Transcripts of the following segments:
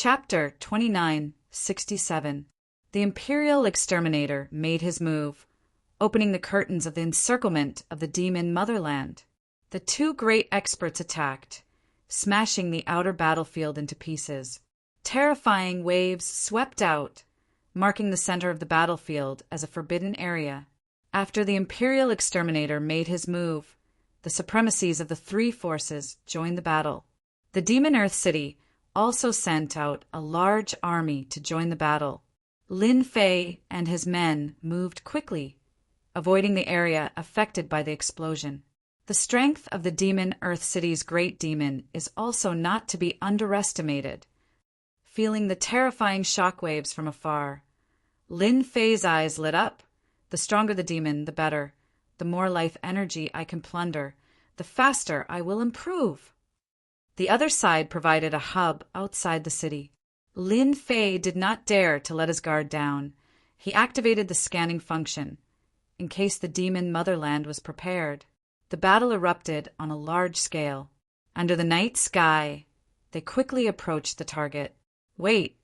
Chapter 2967. The Imperial Exterminator made his move, opening the curtains of the encirclement of the demon motherland. The two great experts attacked, smashing the outer battlefield into pieces. Terrifying waves swept out, marking the center of the battlefield as a forbidden area. After the Imperial Exterminator made his move, the supremacies of the three forces joined the battle. The Demon Earth City also sent out a large army to join the battle. Lin Fei and his men moved quickly, avoiding the area affected by the explosion. The strength of the Demon Earth City's great demon is also not to be underestimated. Feeling the terrifying shockwaves from afar, Lin Fei's eyes lit up. The stronger the demon, the better. The more life energy I can plunder, the faster I will improve. The other side provided a hub outside the city. Lin Fei did not dare to let his guard down. He activated the scanning function, in case the demon motherland was prepared. The battle erupted on a large scale. Under the night sky, they quickly approached the target. Wait!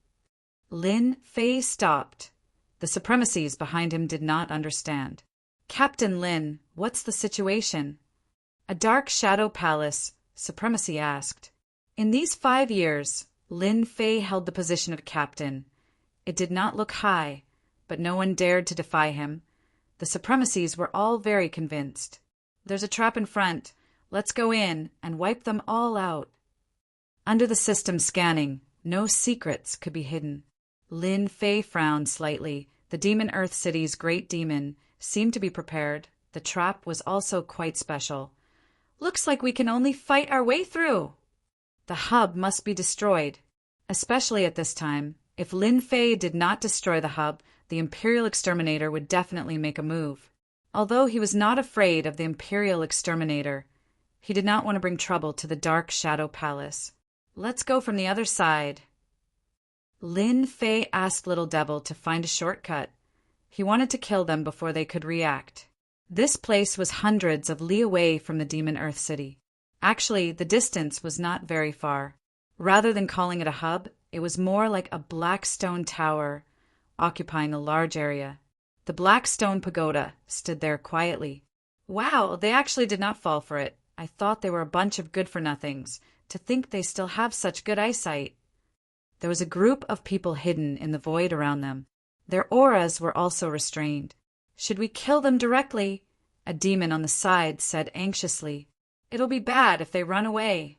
Lin Fei stopped. The supremacies behind him did not understand. Captain Lin, what's the situation? A dark shadow palace, supremacy asked. In these 5 years, Lin Fei held the position of captain. It did not look high, but no one dared to defy him. The supremacies were all very convinced. There's a trap in front. Let's go in and wipe them all out. Under the system scanning, no secrets could be hidden. Lin Fei frowned slightly. The Demon Earth City's great demon seemed to be prepared. The trap was also quite special. Looks like we can only fight our way through. The hub must be destroyed, especially at this time. If Lin Fei did not destroy the hub, the Imperial Exterminator would definitely make a move. Although he was not afraid of the Imperial Exterminator, he did not want to bring trouble to the Dark Shadow Palace. Let's go from the other side. Lin Fei asked Little Devil to find a shortcut. He wanted to kill them before they could react. This place was hundreds of li away from the Demon Earth City. Actually, the distance was not very far. Rather than calling it a hub, it was more like a black stone tower occupying a large area. The black stone pagoda stood there quietly. Wow, they actually did not fall for it. I thought they were a bunch of good-for-nothings. To think they still have such good eyesight. There was a group of people hidden in the void around them. Their auras were also restrained. Should we kill them directly? A demon on the side said anxiously. It'll be bad if they run away.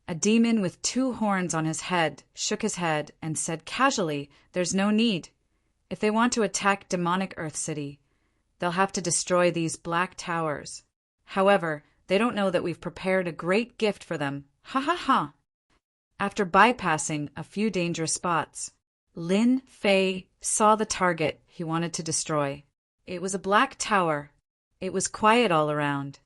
A demon with 2 horns on his head shook his head and said casually, there's no need. If they want to attack demonic Earth City, they'll have to destroy these black towers. However, they don't know that we've prepared a great gift for them. Ha ha ha! After bypassing a few dangerous spots, Lin Fei saw the target he wanted to destroy. It was a black tower. It was quiet all around.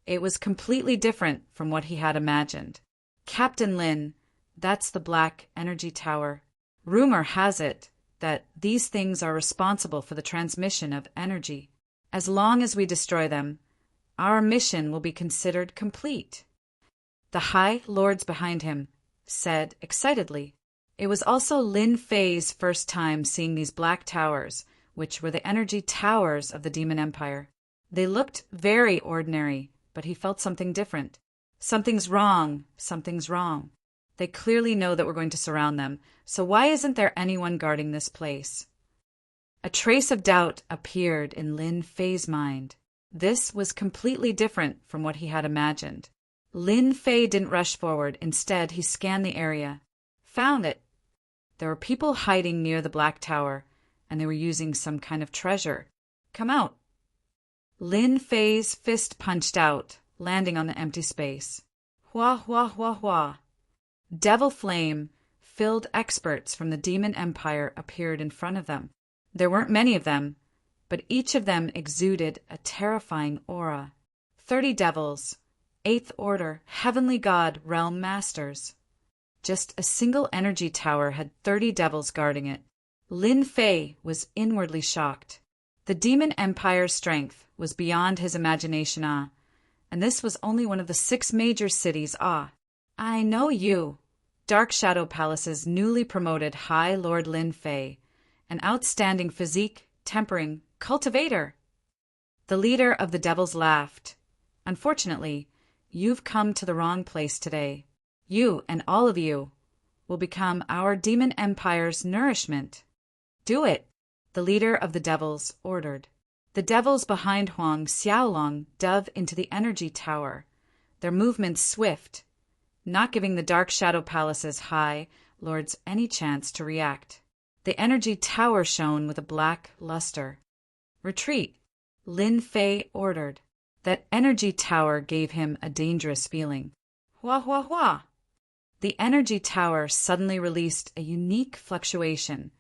It was completely different from what he had imagined. Captain Lin, that's the black energy tower. Rumor has it that these things are responsible for the transmission of energy. As long as we destroy them, our mission will be considered complete. The High Lords behind him said excitedly. It was also Lin Fei's first time seeing these black towers, which were the energy towers of the Demon Empire. They looked very ordinary, but he felt something different. Something's wrong, something's wrong. They clearly know that we're going to surround them, so why isn't there anyone guarding this place? A trace of doubt appeared in Lin Fei's mind. This was completely different from what he had imagined. Lin Fei didn't rush forward. Instead, he scanned the area. Found it. There were people hiding near the black tower, and they were using some kind of treasure. Come out. Lin Fei's fist punched out, landing on the empty space. Hua, hua, hua, hua. Devil flame filled experts from the Demon Empire appeared in front of them. There weren't many of them, but each of them exuded a terrifying aura. 30 devils, 8th Order, Heavenly God, Realm Masters. Just a single energy tower had 30 devils guarding it. Lin Fei was inwardly shocked. The Demon Empire's strength was beyond his imagination, and this was only one of the 6 major cities. I know you. Dark Shadow Palace's newly promoted High Lord Lin Fei, an outstanding physique, tempering, cultivator. The leader of the devils laughed. Unfortunately, you've come to the wrong place today. You and all of you will become our demon empire's nourishment. Do it, the leader of the devils ordered. The devils behind Huang Xiaolong dove into the energy tower, their movements swift, not giving the Dark Shadow Palace's high lords any chance to react. The energy tower shone with a black luster. Retreat, Lin Fei ordered. That energy tower gave him a dangerous feeling. Hua hua hua! The energy tower suddenly released a unique fluctuation,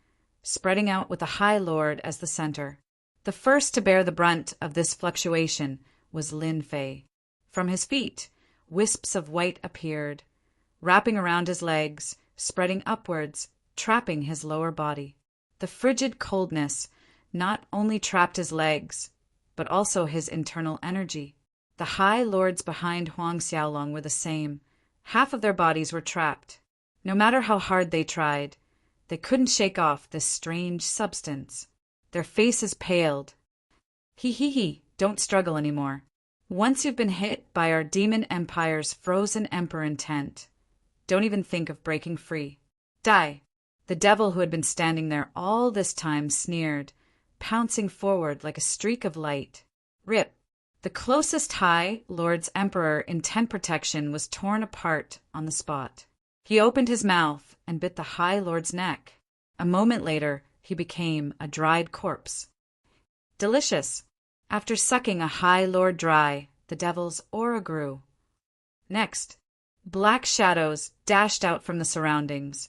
spreading out with the High Lord as the center. The first to bear the brunt of this fluctuation was Lin Fei. From his feet, wisps of white appeared, wrapping around his legs, spreading upwards, trapping his lower body. The frigid coldness not only trapped his legs, but also his internal energy. The High Lords behind Huang Xiaolong were the same. Half of their bodies were trapped. No matter how hard they tried, they couldn't shake off this strange substance. Their faces paled. He, don't struggle anymore. Once you've been hit by our demon empire's frozen emperor intent, don't even think of breaking free. Die! The devil who had been standing there all this time sneered, pouncing forward like a streak of light. Rip! The closest High Lord's emperor intent protection was torn apart on the spot. He opened his mouth and bit the High Lord's neck. A moment later, he became a dried corpse. Delicious! After sucking a High Lord dry, the devil's aura grew. Next, black shadows dashed out from the surroundings,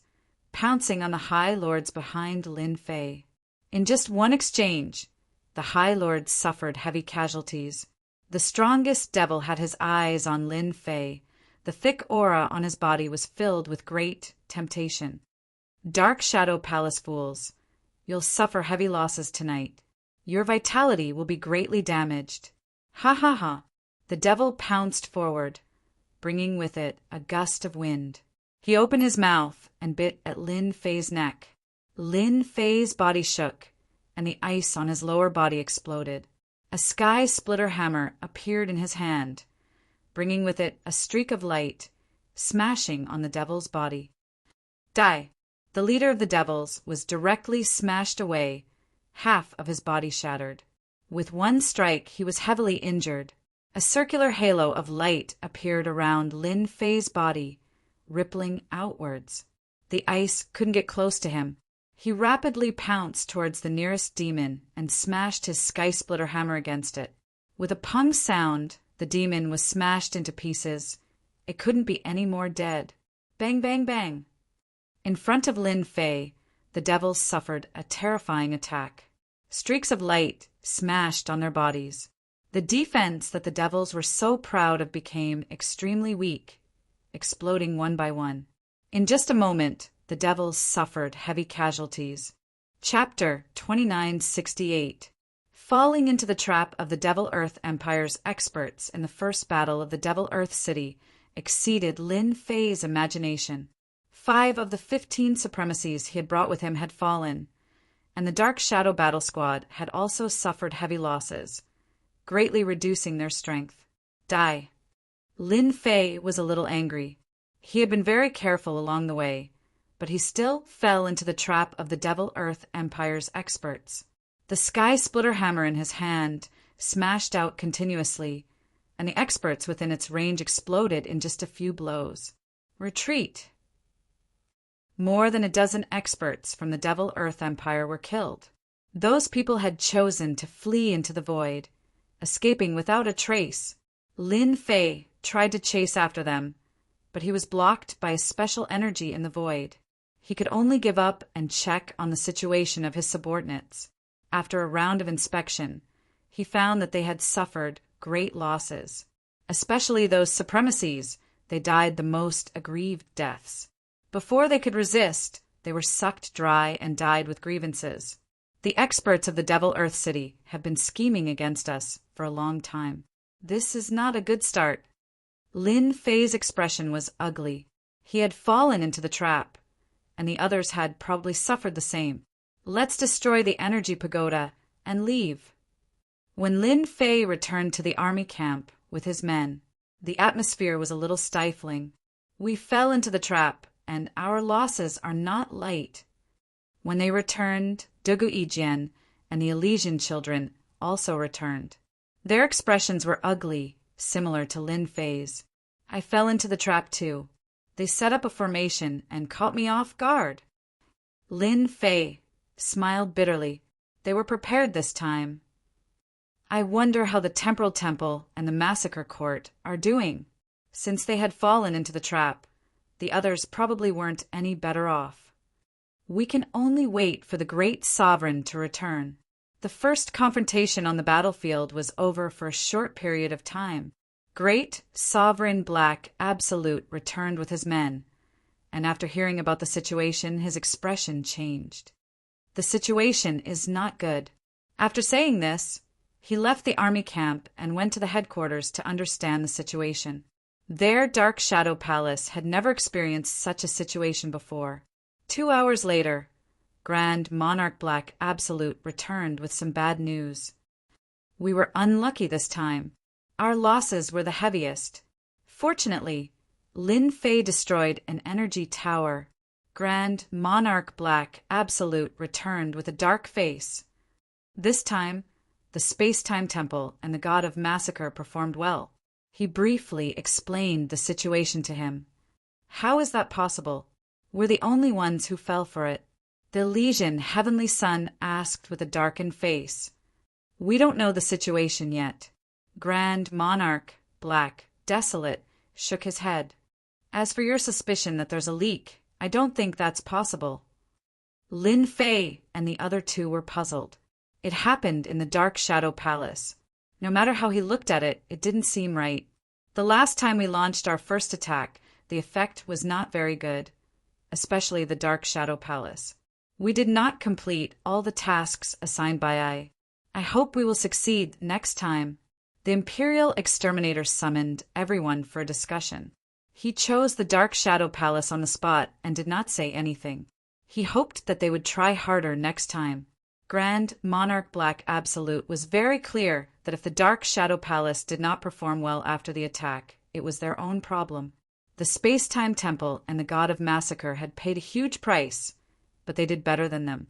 pouncing on the High Lords behind Lin Fei. In just one exchange, the High Lord suffered heavy casualties. The strongest devil had his eyes on Lin Fei. The thick aura on his body was filled with great temptation. Dark Shadow Palace fools, you'll suffer heavy losses tonight. Your vitality will be greatly damaged. Ha ha ha! The devil pounced forward, bringing with it a gust of wind. He opened his mouth and bit at Lin Fei's neck. Lin Fei's body shook, and the ice on his lower body exploded. A sky-splitter hammer appeared in his hand, bringing with it a streak of light, smashing on the devil's body. Die! The leader of the devils was directly smashed away, half of his body shattered. With one strike, he was heavily injured. A circular halo of light appeared around Lin Fei's body, rippling outwards. The ice couldn't get close to him. He rapidly pounced towards the nearest demon and smashed his sky-splitter hammer against it. With a pung sound, the demon was smashed into pieces. It couldn't be any more dead. Bang, bang, bang! In front of Lin Fei, the devils suffered a terrifying attack. Streaks of light smashed on their bodies. The defense that the devils were so proud of became extremely weak, exploding one by one. In just a moment, the devils suffered heavy casualties. Chapter 2968. Falling into the trap of the Devil Earth Empire's experts in the first battle of the Devil Earth City exceeded Lin Fei's imagination. 5 of the 15 supremacies he had brought with him had fallen, and the Dark Shadow Battle Squad had also suffered heavy losses, greatly reducing their strength. Die! Lin Fei was a little angry. He had been very careful along the way, but he still fell into the trap of the Devil Earth Empire's experts. The sky-splitter hammer in his hand smashed out continuously, and the experts within its range exploded in just a few blows. Retreat! More than a dozen experts from the Devil Earth Empire were killed. Those people had chosen to flee into the void, escaping without a trace. Lin Fei tried to chase after them, but he was blocked by a special energy in the void. He could only give up and check on the situation of his subordinates. After a round of inspection, he found that they had suffered great losses. Especially those supremacies, they died the most aggrieved deaths. Before they could resist, they were sucked dry and died with grievances. The experts of the Devil Earth City have been scheming against us for a long time. This is not a good start. Lin Fei's expression was ugly. He had fallen into the trap, and the others had probably suffered the same. Let's destroy the energy pagoda and leave. When Lin Fei returned to the army camp with his men, the atmosphere was a little stifling. We fell into the trap, and our losses are not light. When they returned, Dugu Yijian and the Elysian children also returned. Their expressions were ugly, similar to Lin Fei's. I fell into the trap too. They set up a formation and caught me off guard. Lin Fei smiled bitterly. They were prepared this time. I wonder how the Temporal Temple and the Massacre Court are doing. Since they had fallen into the trap, the others probably weren't any better off. We can only wait for the great sovereign to return. The first confrontation on the battlefield was over for a short period of time. Great Sovereign Black Absolute returned with his men, and after hearing about the situation, his expression changed. The situation is not good. After saying this, he left the army camp and went to the headquarters to understand the situation. Their Dark Shadow Palace had never experienced such a situation before. 2 hours later, Grand Monarch Black Absolute returned with some bad news. We were unlucky this time. Our losses were the heaviest. Fortunately, Lin Fei destroyed an energy tower. Grand Monarch Black Absolute returned with a dark face. This time, the Space-Time Temple and the God of Massacre performed well. He briefly explained the situation to him. How is that possible? We're the only ones who fell for it. The Elysian Heavenly Son asked with a darkened face. We don't know the situation yet. Grand Monarch Black Desolate shook his head. As for your suspicion that there's a leak, I don't think that's possible. Lin Fei and the other two were puzzled. It happened in the Dark Shadow Palace. No matter how he looked at it, it didn't seem right. The last time we launched our first attack, the effect was not very good, especially the Dark Shadow Palace. We did not complete all the tasks assigned by I. I hope we will succeed next time. The Imperial Exterminator summoned everyone for a discussion. He chose the Dark Shadow Palace on the spot and did not say anything. He hoped that they would try harder next time. Grand Monarch Black Absolute was very clear that if the Dark Shadow Palace did not perform well after the attack, it was their own problem. The Space-Time Temple and the God of Massacre had paid a huge price, but they did better than them.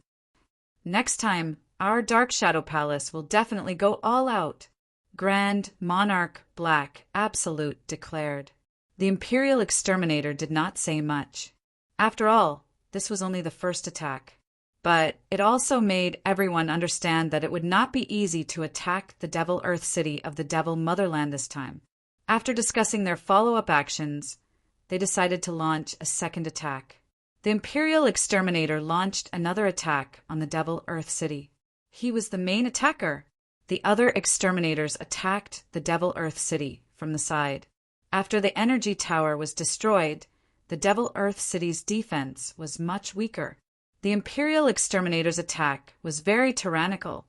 Next time, our Dark Shadow Palace will definitely go all out, Grand Monarch Black Absolute declared. The Imperial Exterminator did not say much. After all, this was only the first attack. But it also made everyone understand that it would not be easy to attack the Devil Earth City of the Devil Motherland this time. After discussing their follow-up actions, they decided to launch a second attack. The Imperial Exterminator launched another attack on the Devil Earth City. He was the main attacker. The other exterminators attacked the Devil Earth City from the side. After the energy tower was destroyed, the Devil Earth City's defense was much weaker. The Imperial Exterminator's attack was very tyrannical,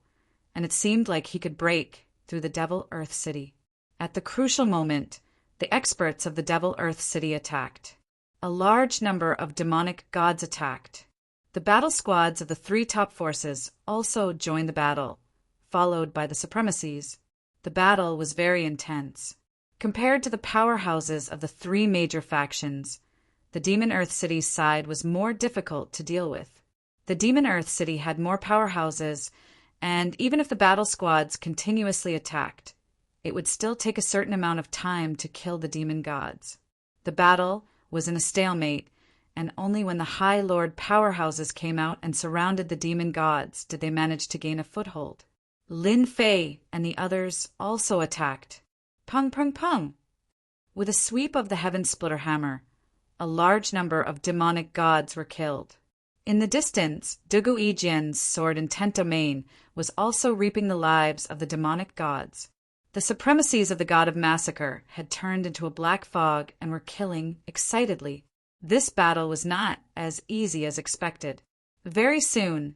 and it seemed like he could break through the Devil Earth City. At the crucial moment, the experts of the Devil Earth City attacked. A large number of demonic gods attacked. The battle squads of the three top forces also joined the battle, followed by the supremacies. The battle was very intense. Compared to the powerhouses of the three major factions, the Demon Earth City's side was more difficult to deal with. The Demon Earth City had more powerhouses, and even if the battle squads continuously attacked, it would still take a certain amount of time to kill the demon gods. The battle was in a stalemate, and only when the High Lord powerhouses came out and surrounded the demon gods did they manage to gain a foothold. Lin Fei and the others also attacked. Pung, pung, pung! With a sweep of the Heaven Splitter Hammer, a large number of demonic gods were killed. In the distance, Dugu Yijian's sword Intent Domain was also reaping the lives of the demonic gods. The supremacies of the God of Massacre had turned into a black fog and were killing excitedly. This battle was not as easy as expected. Very soon,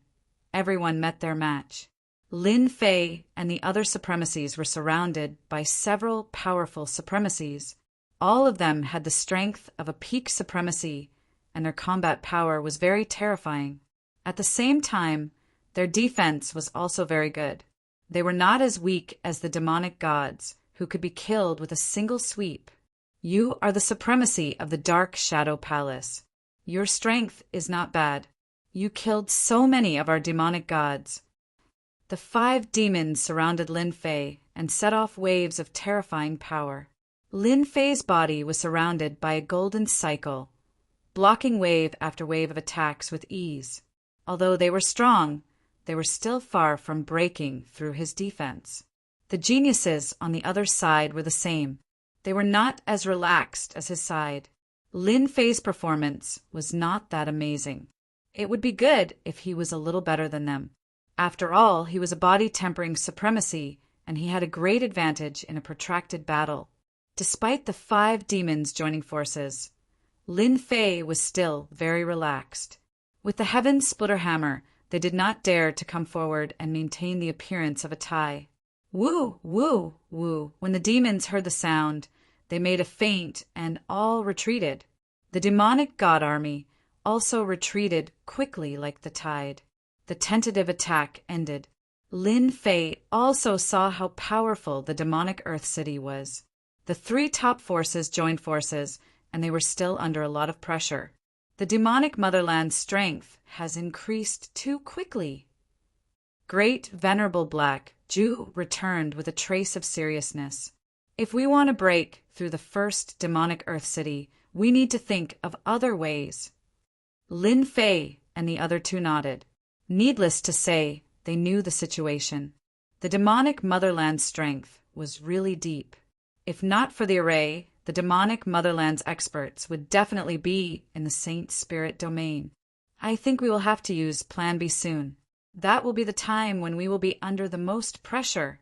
everyone met their match. Lin Fei and the other supremacies were surrounded by several powerful supremacies. All of them had the strength of a peak supremacy, and their combat power was very terrifying. At the same time, their defense was also very good. They were not as weak as the demonic gods, who could be killed with a single sweep. You are the supremacy of the Dark Shadow Palace. Your strength is not bad. You killed so many of our demonic gods. The 5 demons surrounded Lin Fei and set off waves of terrifying power. Lin Fei's body was surrounded by a golden cycle, blocking wave after wave of attacks with ease. Although they were strong, they were still far from breaking through his defense. The geniuses on the other side were the same. They were not as relaxed as his side. Lin Fei's performance was not that amazing. It would be good if he was a little better than them. After all, he was a body-tempering supremacy, and he had a great advantage in a protracted battle. Despite the 5 demons joining forces, Lin Fei was still very relaxed. With the Heaven Splitter Hammer, they did not dare to come forward and maintain the appearance of a tie. Woo, woo, woo. When the demons heard the sound, they made a feint and all retreated. The demonic god army also retreated quickly like the tide. The tentative attack ended. Lin Fei also saw how powerful the demonic Earth City was. The 3 top forces joined forces, and they were still under a lot of pressure. The demonic motherland's strength has increased too quickly. Great Venerable Black Jew returned with a trace of seriousness. If we want to break through the first demonic Earth City, we need to think of other ways. Lin Fei and the other 2 nodded. Needless to say, they knew the situation. The demonic motherland's strength was really deep. If not for the array, the demonic motherland's experts would definitely be in the Saint Spirit domain. I think we will have to use Plan B soon. That will be the time when we will be under the most pressure.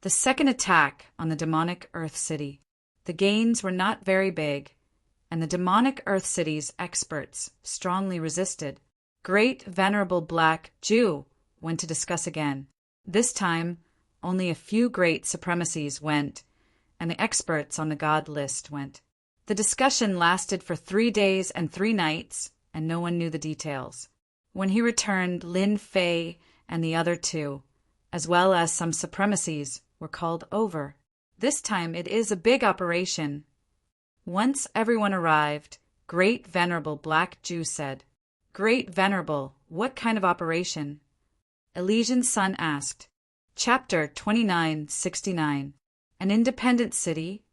The second attack on the demonic Earth City. The gains were not very big, and the demonic Earth City's experts strongly resisted. Great Venerable Black Jew went to discuss again. This time, only a few great supremacies went, and the experts on the god list went. The discussion lasted for 3 days and 3 nights, and no one knew the details. When he returned, Lin Fei and the other 2, as well as some supremacies, were called over. This time it is a big operation. Once everyone arrived, Great Venerable Black Jew said, "Great Venerable, what kind of operation?" Elysian Sun asked. Chapter 2969. An independent city?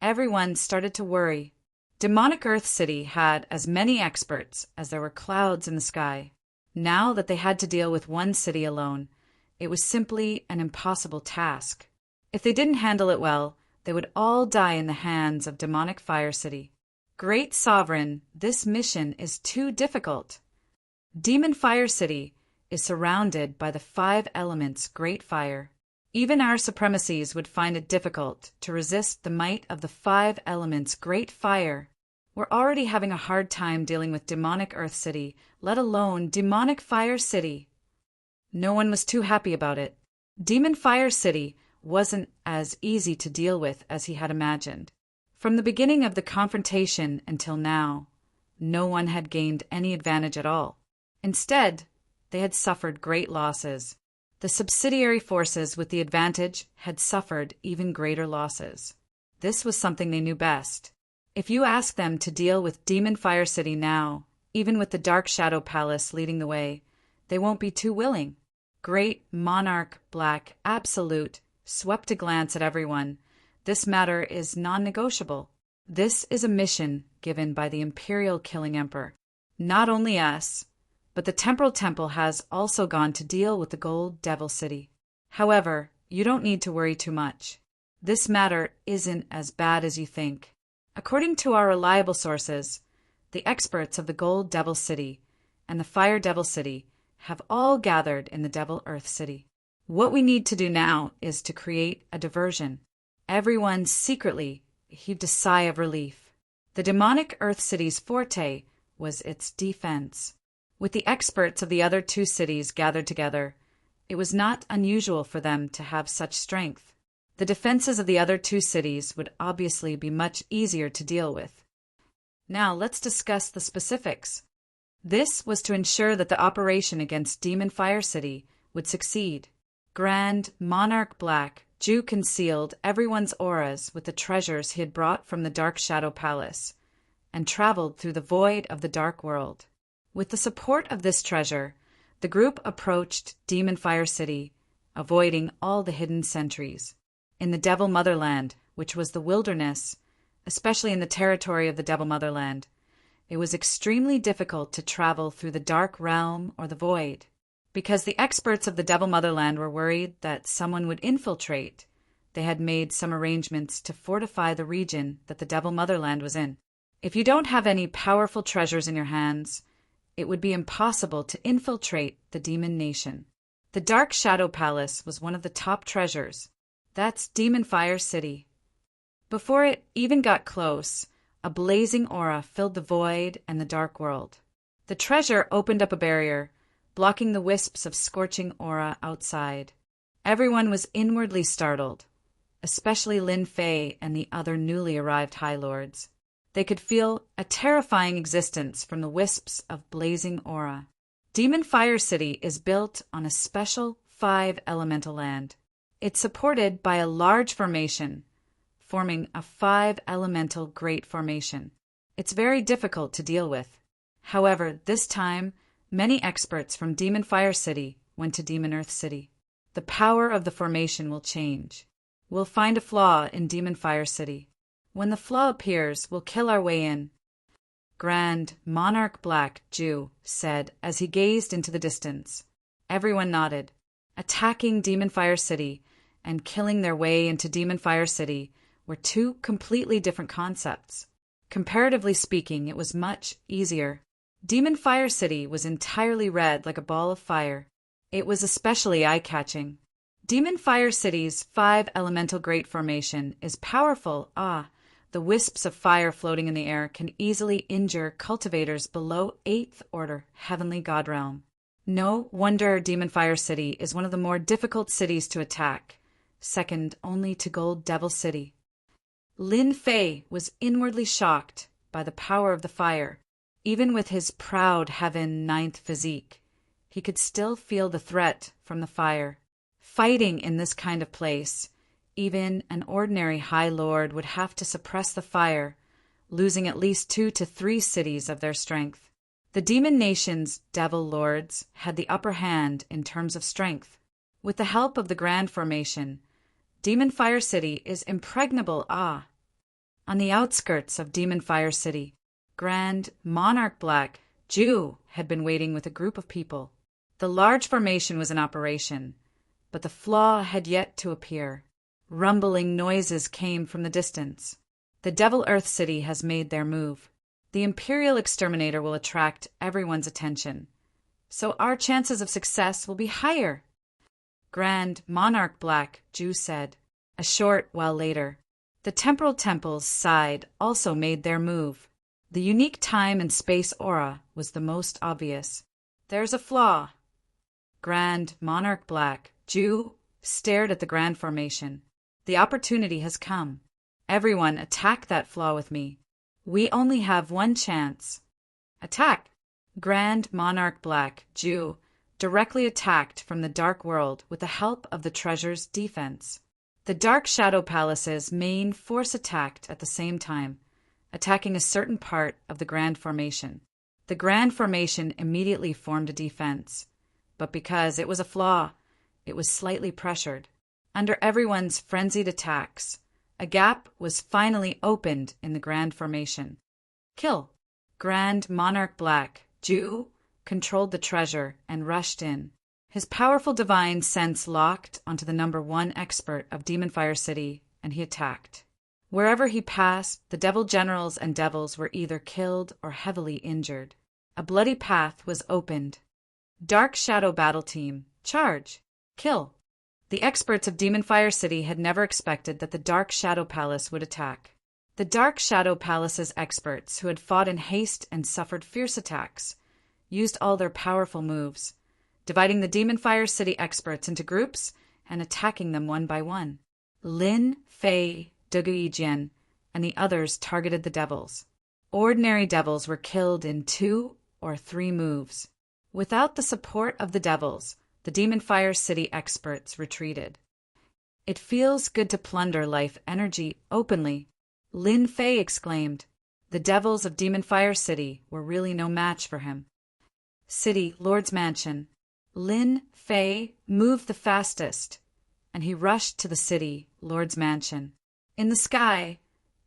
Everyone started to worry. Demonic Earth City had as many experts as there were clouds in the sky. Now that they had to deal with one city alone, it was simply an impossible task. If they didn't handle it well, they would all die in the hands of Demonic Fire City. Great Sovereign, this mission is too difficult. Demon Fire City is surrounded by the 5 elements Great Fire. Even our supremacies would find it difficult to resist the might of the 5 elements Great Fire. We're already having a hard time dealing with Demonic Earth City, let alone Demonic Fire City. No one was too happy about it. Demon Fire City wasn't as easy to deal with as he had imagined. From the beginning of the confrontation until now, no one had gained any advantage at all. Instead, they had suffered great losses. The subsidiary forces with the advantage had suffered even greater losses. This was something they knew best. If you ask them to deal with Demon Fire City now, even with the Dark Shadow Palace leading the way, they won't be too willing. Great Monarch Black Absolute swept a glance at everyone. This matter is non-negotiable. This is a mission given by the Imperial Killing Emperor. Not only us, but the Temporal Temple has also gone to deal with the Gold Devil City. However, you don't need to worry too much. This matter isn't as bad as you think. According to our reliable sources, the experts of the Gold Devil City and the Fire Devil City have all gathered in the Devil Earth City. What we need to do now is to create a diversion. Everyone secretly heaved a sigh of relief. The demonic Earth City's forte was its defense. With the experts of the other 2 cities gathered together, it was not unusual for them to have such strength. The defenses of the other two cities would obviously be much easier to deal with. Now let's discuss the specifics. This was to ensure that the operation against Demon Fire City would succeed. Grand Monarch Black Jew concealed everyone's auras with the treasures he had brought from the Dark Shadow Palace, and traveled through the void of the Dark World. With the support of this treasure, the group approached Demon Fire City, avoiding all the hidden sentries. In the Devil Motherland, which was the wilderness, especially in the territory of the Devil Motherland, it was extremely difficult to travel through the Dark Realm or the Void. Because the experts of the Devil Motherland were worried that someone would infiltrate, they had made some arrangements to fortify the region that the Devil Motherland was in. If you don't have any powerful treasures in your hands, it would be impossible to infiltrate the Demon Nation. The Dark Shadow Palace was one of the top treasures. That's Demon Fire City. Before it even got close, a blazing aura filled the void and the dark world. The treasure opened up a barrier, blocking the wisps of scorching aura outside. Everyone was inwardly startled, especially Lin Fei and the other newly arrived High Lords. They could feel a terrifying existence from the wisps of blazing aura. Demon Fire City is built on a special 5-elemental land. It's supported by a large formation, forming a 5-elemental Great Formation. It's very difficult to deal with. However, this time, many experts from Demon Fire City went to Demon Earth City. The power of the formation will change. We'll find a flaw in Demon Fire City. When the flaw appears, we'll kill our way in. Grand Monarch Black Jew said as he gazed into the distance. Everyone nodded. Attacking Demon Fire City and killing their way into Demon Fire City were two completely different concepts. Comparatively speaking, it was much easier. Demon Fire City was entirely red like a ball of fire. It was especially eye-catching. Demon Fire City's 5-elemental Great Formation is powerful. The wisps of fire floating in the air can easily injure cultivators below 8th Order Heavenly God Realm. No wonder Demon Fire City is one of the more difficult cities to attack, second only to Gold Devil City. Lin Fei was inwardly shocked by the power of the fire. Even with his proud Heaven 9th physique, he could still feel the threat from the fire. Fighting in this kind of place, even an ordinary High Lord would have to suppress the fire, losing at least 2 to 3 cities of their strength. The Demon Nation's Devil Lords had the upper hand in terms of strength. With the help of the Grand Formation, Demon Fire City is impregnable. On the outskirts of Demon Fire City, Grand Monarch Black Jew had been waiting with a group of people. The large formation was in operation, but the flaw had yet to appear. Rumbling noises came from the distance. The Devil Earth City has made their move. The Imperial Exterminator will attract everyone's attention, so our chances of success will be higher, Grand Monarch Black Jew said. A short while later, the Temporal Temple's side also made their move. The unique time and space aura was the most obvious. There's a flaw. Grand Monarch Black Jew stared at the Grand Formation. The opportunity has come. Everyone attack that flaw with me. We only have one chance. Attack! Grand Monarch Black Jew directly attacked from the Dark World with the help of the treasure's defense. The Dark Shadow Palace's main force attacked at the same time, attacking a certain part of the Grand Formation. The Grand Formation immediately formed a defense, but because it was a flaw, it was slightly pressured. Under everyone's frenzied attacks, a gap was finally opened in the Grand Formation. Kill! Grand Monarch Black Jew controlled the treasure and rushed in. His powerful divine sense locked onto the number 1 expert of Demon Fire City, and he attacked. Wherever he passed, the devil generals and devils were either killed or heavily injured. A bloody path was opened. Dark Shadow Battle Team, charge! Kill! The experts of Demon Fire City had never expected that the Dark Shadow Palace would attack. The Dark Shadow Palace's experts, who had fought in haste and suffered fierce attacks, used all their powerful moves, dividing the Demon Fire City experts into groups and attacking them one by one. Lin, Fei, Duguijian, and the others targeted the devils. Ordinary devils were killed in 2 or 3 moves. Without the support of the devils, the Demon Fire City experts retreated. It feels good to plunder life energy openly, Lin Fei exclaimed. The devils of Demon Fire City were really no match for him. City, Lord's Mansion. Lin Fei moved the fastest, and he rushed to the city, Lord's Mansion. In the sky,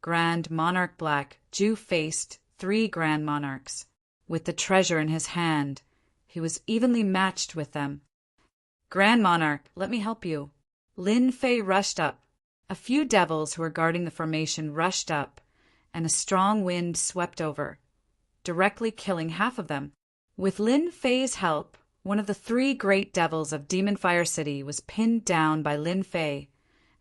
Grand Monarch Black Jew faced 3 Grand Monarchs. With the treasure in his hand, he was evenly matched with them. Grand Monarch, let me help you. Lin Fei rushed up. A few devils who were guarding the formation rushed up, and a strong wind swept over, directly killing half of them. With Lin Fei's help, one of the 3 great devils of Demon Fire City was pinned down by Lin Fei,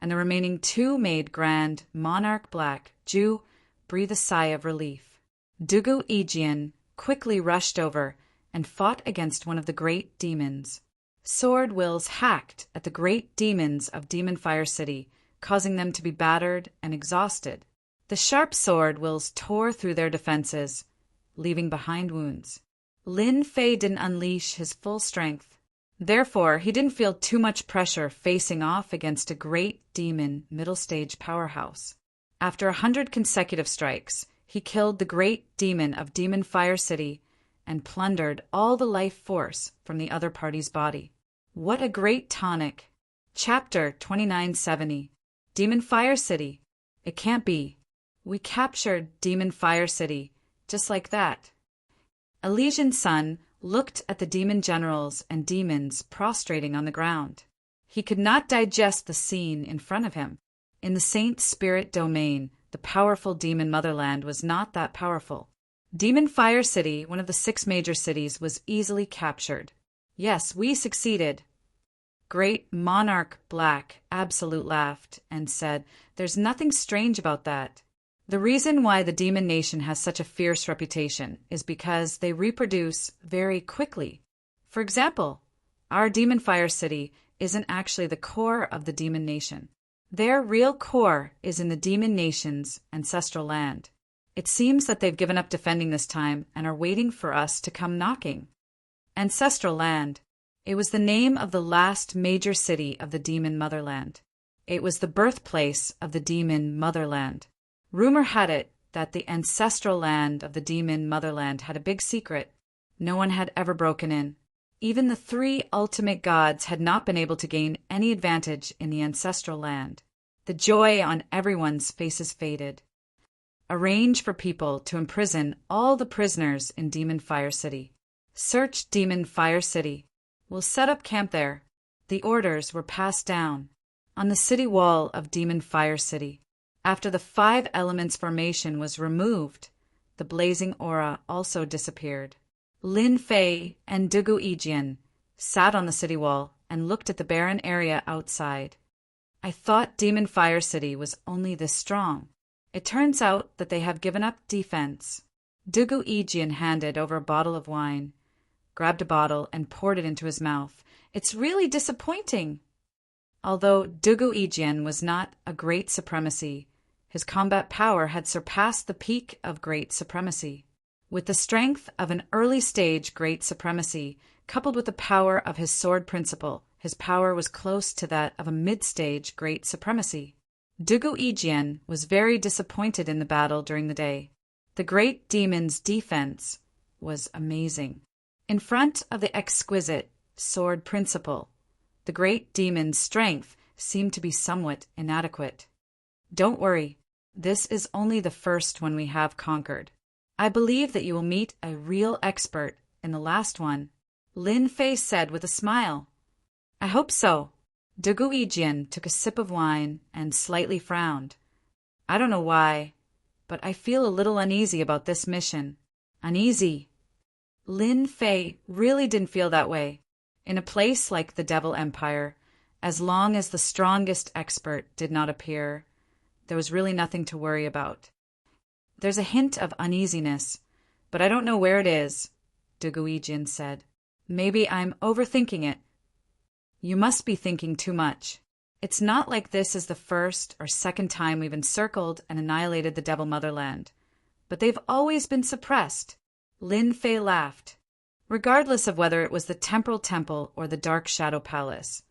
and the remaining 2 made Grand Monarch Black Jew breathe a sigh of relief. Duguijian quickly rushed over and fought against one of the great demons. Sword wills hacked at the great demons of Demon Fire City, causing them to be battered and exhausted. The sharp sword wills tore through their defenses, leaving behind wounds. Lin Fei didn't unleash his full strength. Therefore, he didn't feel too much pressure facing off against a great demon middle-stage powerhouse. After 100 consecutive strikes, he killed the great demon of Demon Fire City and plundered all the life force from the other party's body. What a great tonic! Chapter 2970. Demon Fire City. It can't be. We captured Demon Fire City, just like that. Elysian Sun looked at the demon generals and demons prostrating on the ground. He could not digest the scene in front of him. In the Saint Spirit domain, the powerful demon motherland was not that powerful. Demon Fire City, one of the 6 major cities, was easily captured. Yes, we succeeded. Great Monarch Black Absolute laughed and said, "There's nothing strange about that. The reason why the demon nation has such a fierce reputation is because they reproduce very quickly. For example, our Demon Fire City isn't actually the core of the demon nation. Their real core is in the demon nation's ancestral land. It seems that they've given up defending this time and are waiting for us to come knocking." Ancestral land. It was the name of the last major city of the demon motherland. It was the birthplace of the demon motherland. Rumor had it that the ancestral land of the demon motherland had a big secret. No one had ever broken in. Even the 3 ultimate gods had not been able to gain any advantage in the ancestral land. The joy on everyone's faces faded. Arrange for people to imprison all the prisoners in Demon Fire City. Search Demon Fire City. We'll set up camp there. The orders were passed down. On the city wall of Demon Fire City, after the 5 elements formation was removed, the blazing aura also disappeared. Lin Fei and Duguijian sat on the city wall and looked at the barren area outside. I thought Demon Fire City was only this strong. It turns out that they have given up defense. Duguijian handed over a bottle of wine, grabbed a bottle and poured it into his mouth. It's really disappointing. Although Duguijian was not a great supremacy, his combat power had surpassed the peak of great supremacy. With the strength of an early-stage great supremacy, coupled with the power of his sword principle, his power was close to that of a mid-stage great supremacy. Duguijian was very disappointed in the battle during the day. The great demon's defense was amazing. In front of the exquisite sword principle, the great demon's strength seemed to be somewhat inadequate. Don't worry, this is only the first one we have conquered. I believe that you will meet a real expert in the last one, Lin Fei said with a smile. I hope so. Duguijian took a sip of wine and slightly frowned. I don't know why, but I feel a little uneasy about this mission. Uneasy? Lin Fei really didn't feel that way. In a place like the Devil Empire, as long as the strongest expert did not appear, there was really nothing to worry about. There's a hint of uneasiness, but I don't know where it is, Duguijian said. Maybe I'm overthinking it. You must be thinking too much. It's not like this is the first or second time we've encircled and annihilated the Devil Motherland, but they've always been suppressed. Lin Fei laughed. Regardless of whether it was the Temporal Temple or the Dark Shadow Palace,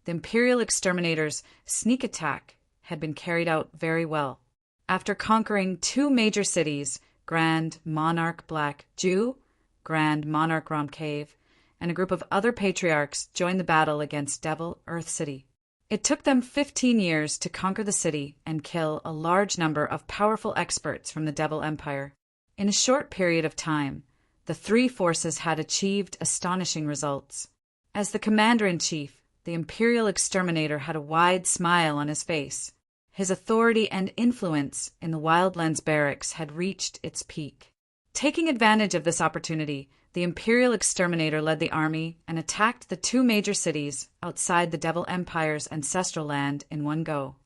the Imperial Exterminator's sneak attack had been carried out very well. After conquering 2 major cities, Grand Monarch Black Jew, Grand Monarch Rom Cave, and a group of other patriarchs joined the battle against Devil Earth City. It took them 15 years to conquer the city and kill a large number of powerful experts from the Devil Empire. In a short period of time, the 3 forces had achieved astonishing results. As the commander-in-chief, the Imperial Exterminator had a wide smile on his face. His authority and influence in the Wildlands barracks had reached its peak. Taking advantage of this opportunity, the Imperial Exterminator led the army and attacked the 2 major cities outside the Devil Empire's ancestral land in one go.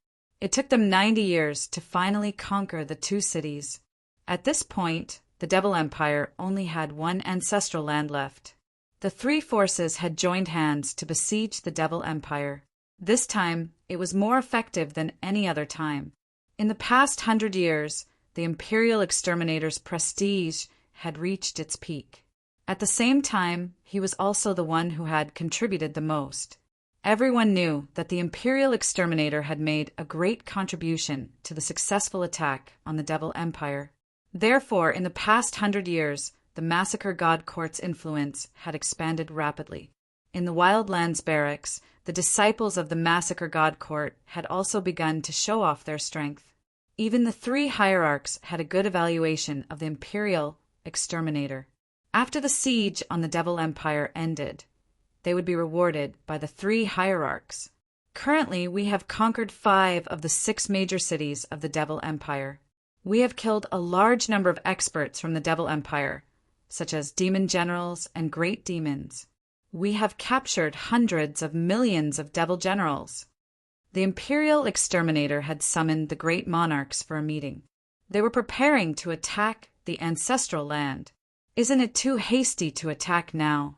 It took them 90 years to finally conquer the 2 cities. At this point, the Devil Empire only had 1 ancestral land left. The 3 forces had joined hands to besiege the Devil Empire. This time, it was more effective than any other time. In the past 100 years, the Imperial Exterminator's prestige had reached its peak. At the same time, he was also the one who had contributed the most. Everyone knew that the Imperial Exterminator had made a great contribution to the successful attack on the Devil Empire. Therefore, in the past 100 years, the Massacre God Court's influence had expanded rapidly. In the Wildlands barracks, the disciples of the Massacre God Court had also begun to show off their strength. Even the 3 hierarchs had a good evaluation of the Imperial Exterminator. After the siege on the Devil Empire ended, they would be rewarded by the 3 hierarchs. Currently, we have conquered 5 of the 6 major cities of the Devil Empire. We have killed a large number of experts from the Devil Empire, such as demon generals and great demons. We have captured hundreds of millions of devil generals. The Imperial Exterminator had summoned the great monarchs for a meeting. They were preparing to attack the ancestral land. Isn't it too hasty to attack now?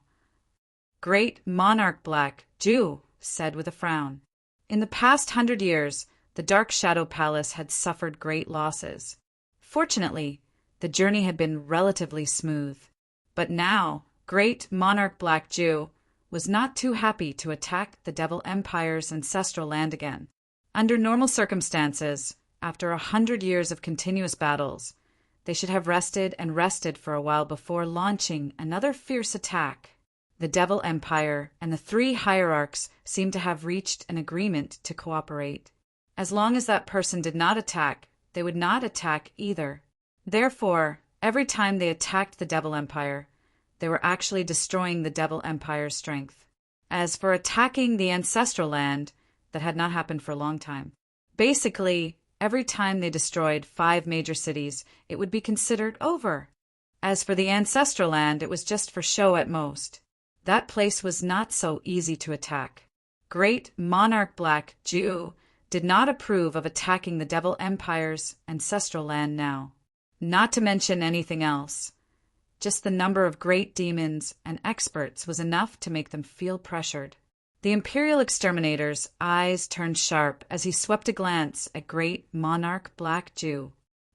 Great Monarch Black Jew said with a frown. In the past 100 years, the Dark Shadow Palace had suffered great losses. Fortunately, the journey had been relatively smooth. But now, Great Monarch Black Jew was not too happy to attack the Devil Empire's ancestral land again. Under normal circumstances, after 100 years of continuous battles, they should have rested for a while before launching another fierce attack. The Devil Empire and the 3 hierarchs seemed to have reached an agreement to cooperate. As long as that person did not attack, they would not attack either. Therefore, every time they attacked the Devil Empire, they were actually destroying the Devil Empire's strength. As for attacking the ancestral land, that had not happened for a long time. Basically, every time they destroyed 5 major cities, it would be considered over. As for the ancestral land, it was just for show at most. That place was not so easy to attack. Great Monarch Black Jew did not approve of attacking the Devil Empire's ancestral land now. Not to mention anything else. Just the number of great demons and experts was enough to make them feel pressured. The Imperial Exterminator's eyes turned sharp as he swept a glance at Great Monarch Black Jew.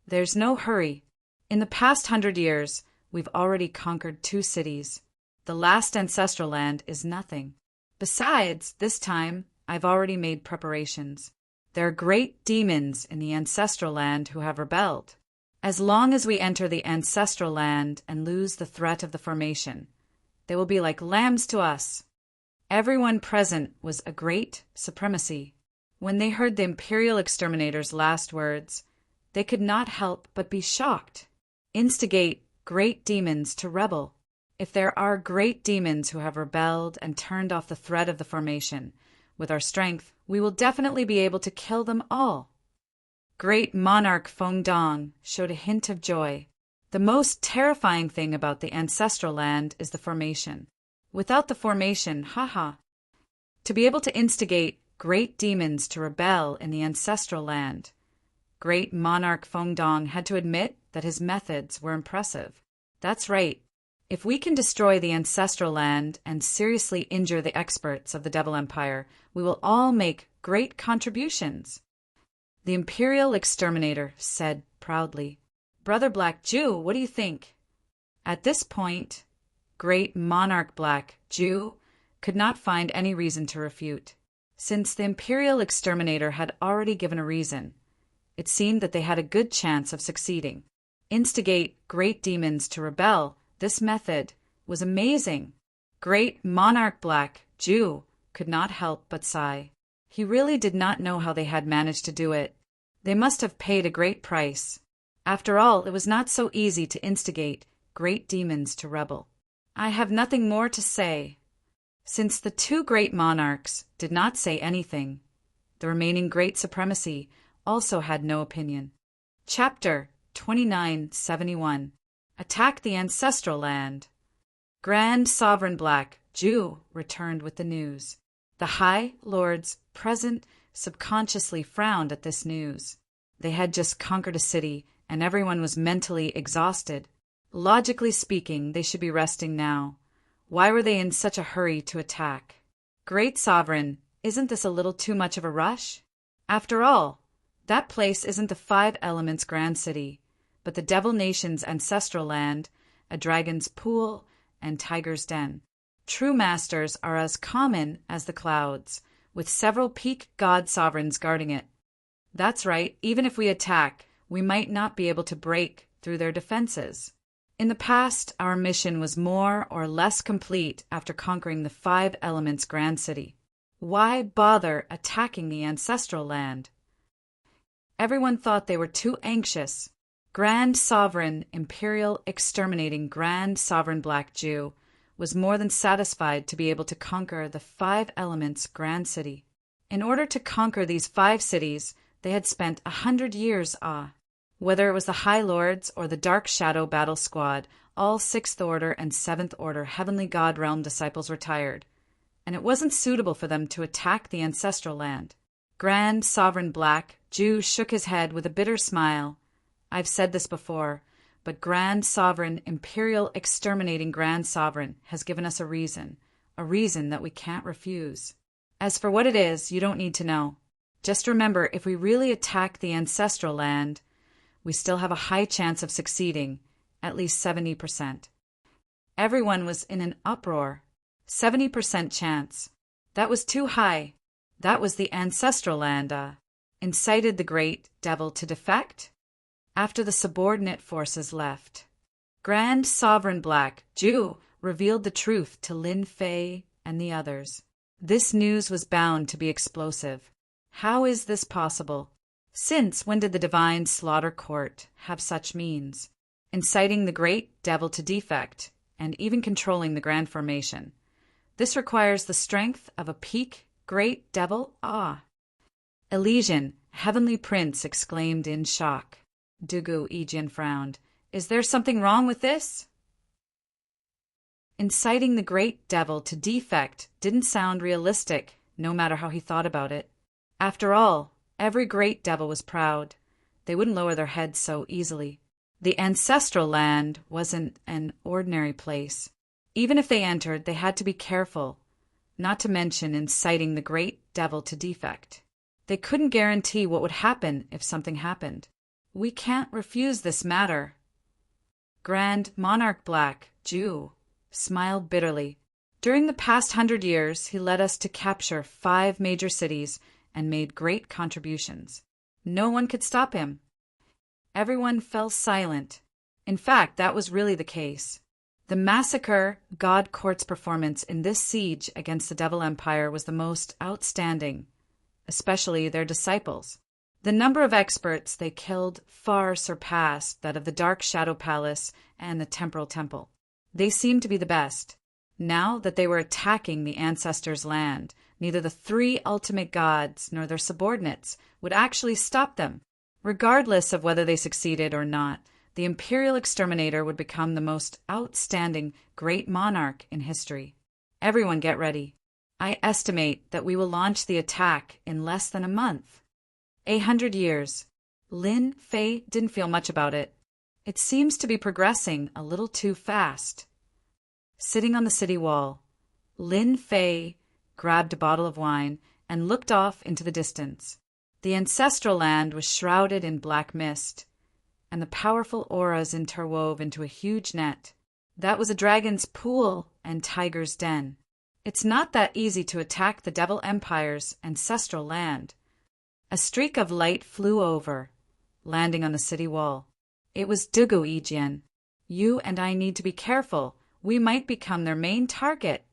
There's no hurry. In the past 100 years, we've already conquered 2 cities. The last ancestral land is nothing. Besides, this time, I've already made preparations. There are great demons in the ancestral land who have rebelled. As long as we enter the ancestral land and lose the threat of the formation, they will be like lambs to us. Everyone present was a great supremacy. When they heard the Imperial Exterminator's last words, they could not help but be shocked. Instigate great demons to rebel. If there are great demons who have rebelled and turned off the threat of the formation, with our strength, we will definitely be able to kill them all. Great Monarch Feng Dong showed a hint of joy. The most terrifying thing about the ancestral land is the formation. Without the formation, to be able to instigate great demons to rebel in the ancestral land, Great Monarch Feng Dong had to admit that his methods were impressive. That's right. If we can destroy the ancestral land and seriously injure the experts of the Devil Empire, we will all make great contributions. The Imperial Exterminator said proudly. Brother Black Jew, what do you think? At this point, Great Monarch Black Jew could not find any reason to refute. Since the Imperial Exterminator had already given a reason, it seemed that they had a good chance of succeeding. Instigate great demons to rebel, this method was amazing. Great Monarch Black Jew could not help but sigh. He really did not know how they had managed to do it. They must have paid a great price. After all, it was not so easy to instigate great demons to rebel. I have nothing more to say. Since the two great monarchs did not say anything, the remaining great supremacy also had no opinion. Chapter 2971. Attack the Ancestral Land. Grand Sovereign Black Jew returned with the news. The High Lords present subconsciously frowned at this news. They had just conquered a city, and everyone was mentally exhausted. Logically speaking, they should be resting now. Why were they in such a hurry to attack? Great Sovereign, isn't this a little too much of a rush? After all, that place isn't the Five Elements' grand city, but the Devil Nation's ancestral land, a dragon's pool, and tiger's den. True masters are as common as the clouds, with several peak god sovereigns guarding it. That's right, even if we attack, we might not be able to break through their defenses. In the past, our mission was more or less complete after conquering the Five Elements' grand city. Why bother attacking the ancestral land? Everyone thought they were too anxious. Grand Sovereign Imperial Exterminating Grand Sovereign Black Jew was more than satisfied to be able to conquer the Five Elements' grand city. In order to conquer these 5 cities, they had spent 100 years. Whether it was the High Lords or the Dark Shadow Battle Squad, all 6th Order and 7th Order Heavenly God Realm disciples retired, and it wasn't suitable for them to attack the ancestral land. Grand Sovereign Black Jew shook his head with a bitter smile. I've said this before, but Grand Sovereign Imperial Exterminating Grand Sovereign has given us a reason that we can't refuse. As for what it is, you don't need to know. Just remember, if we really attack the ancestral land, we still have a high chance of succeeding, at least 70%. Everyone was in an uproar. 70% chance. That was too high. That was the ancestral land, incited the great devil to defect? After the subordinate forces left, Grand Sovereign Black Jew revealed the truth to Lin Fei and the others. This news was bound to be explosive. How is this possible? Since when did the Divine Slaughter Court have such means? Inciting the great devil to defect, and even controlling the Grand Formation. This requires the strength of a peak great devil. Elysian, Heavenly Prince exclaimed in shock. Dugu Ejian frowned. Is there something wrong with this? Inciting the great devil to defect didn't sound realistic, no matter how he thought about it. After all, every great devil was proud. They wouldn't lower their heads so easily. The ancestral land wasn't an ordinary place. Even if they entered, they had to be careful, not to mention inciting the great devil to defect. They couldn't guarantee what would happen if something happened. We can't refuse this matter. Grand Monarch Black Jew smiled bitterly. During the past 100 years, he led us to capture 5 major cities and made great contributions. No one could stop him. Everyone fell silent. In fact, that was really the case. The massacre God Court's performance in this siege against the Devil Empire was the most outstanding, especially their disciples. The number of experts they killed far surpassed that of the Dark Shadow Palace and the Temporal Temple. They seemed to be the best. Now that they were attacking the ancestors' land, neither the 3 ultimate gods nor their subordinates would actually stop them. Regardless of whether they succeeded or not, the Imperial Exterminator would become the most outstanding great monarch in history. Everyone get ready. I estimate that we will launch the attack in less than a month. 100 years. Lin Fei didn't feel much about it. It seems to be progressing a little too fast. Sitting on the city wall, Lin Fei grabbed a bottle of wine and looked off into the distance. The ancestral land was shrouded in black mist, and the powerful auras interwove into a huge net. That was a dragon's pool and tiger's den. It's not that easy to attack the Devil Empire's ancestral land. A streak of light flew over, landing on the city wall. It was Dugu Ijian. You and I need to be careful. We might become their main target.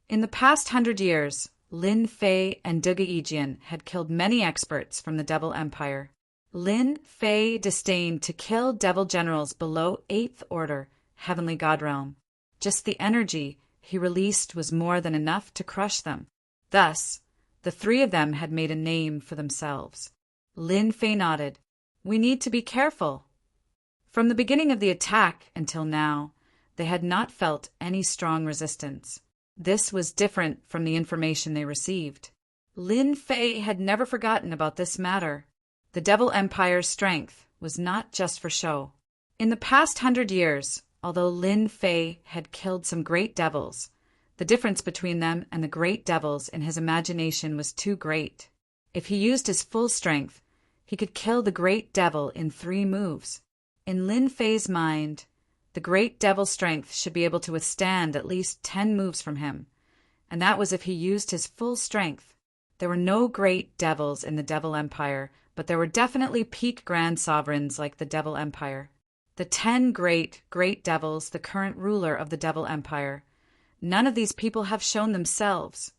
In the past 100 years, Lin Fei and Dugu Ijian had killed many experts from the Devil Empire. Lin Fei disdained to kill devil generals below 8th Order, Heavenly God Realm. Just the energy he released was more than enough to crush them. Thus, the three of them had made a name for themselves. Lin Fei nodded. We need to be careful. From the beginning of the attack until now, they had not felt any strong resistance. This was different from the information they received. Lin Fei had never forgotten about this matter. The Devil Empire's strength was not just for show. In the past 100 years, although Lin Fei had killed some great devils, the difference between them and the great devils in his imagination was too great. If he used his full strength, he could kill the great devil in 3 moves. In Lin Fei's mind, the great devil's strength should be able to withstand at least 10 moves from him, and that was if he used his full strength. There were no great devils in the Devil Empire, but there were definitely peak grand sovereigns like the Devil Empire. The 10 great devils, the current ruler of the Devil Empire. None of these people have shown themselves.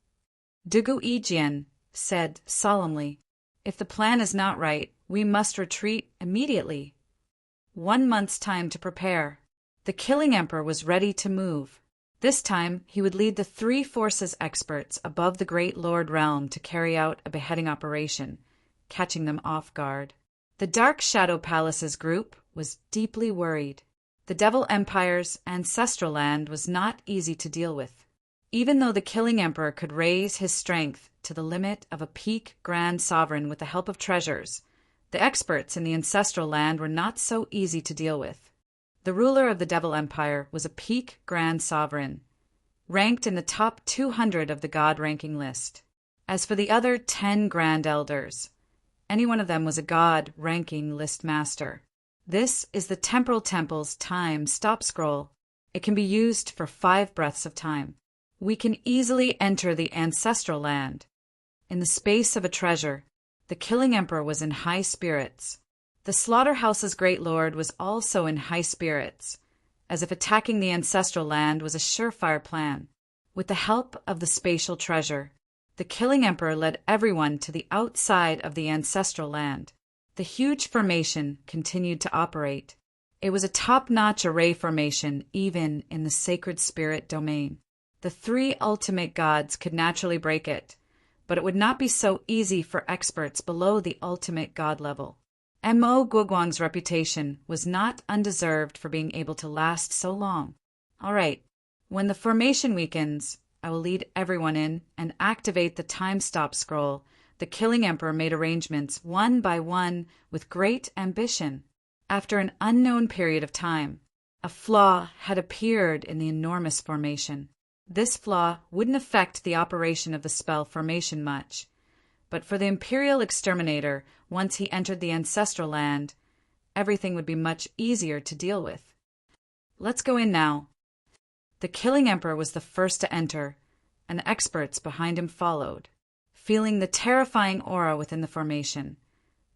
Dugu Ijian said solemnly, if the plan is not right, we must retreat immediately. 1 month's time to prepare. The Killing Emperor was ready to move. This time, he would lead the 3 forces experts above the Great Lord Realm to carry out a beheading operation, catching them off guard. The Dark Shadow Palace's group was deeply worried. The Devil Empire's ancestral land was not easy to deal with. Even though the Killing Emperor could raise his strength to the limit of a peak grand sovereign with the help of treasures, the experts in the ancestral land were not so easy to deal with. The ruler of the Devil Empire was a peak grand sovereign, ranked in the top 200 of the god ranking list. As for the other 10 grand elders, any one of them was a god ranking list master. This is the Temporal Temple's time stop scroll. It can be used for 5 breaths of time. We can easily enter the ancestral land. In the space of a treasure, the Killing Emperor was in high spirits. The Slaughterhouse's great lord was also in high spirits, as if attacking the ancestral land was a surefire plan. With the help of the spatial treasure, the Killing Emperor led everyone to the outside of the ancestral land. The huge formation continued to operate. It was a top-notch array formation even in the sacred spirit domain. The 3 ultimate gods could naturally break it, but it would not be so easy for experts below the ultimate god level. Mo Guoguang's reputation was not undeserved for being able to last so long. All right, when the formation weakens, I will lead everyone in and activate the time stop scroll. The Killing Emperor made arrangements one by one with great ambition. After an unknown period of time, a flaw had appeared in the enormous formation. This flaw wouldn't affect the operation of the spell formation much, but for the Imperial Exterminator, once he entered the ancestral land, everything would be much easier to deal with. Let's go in now. The Killing Emperor was the first to enter, and the experts behind him followed. Feeling the terrifying aura within the formation,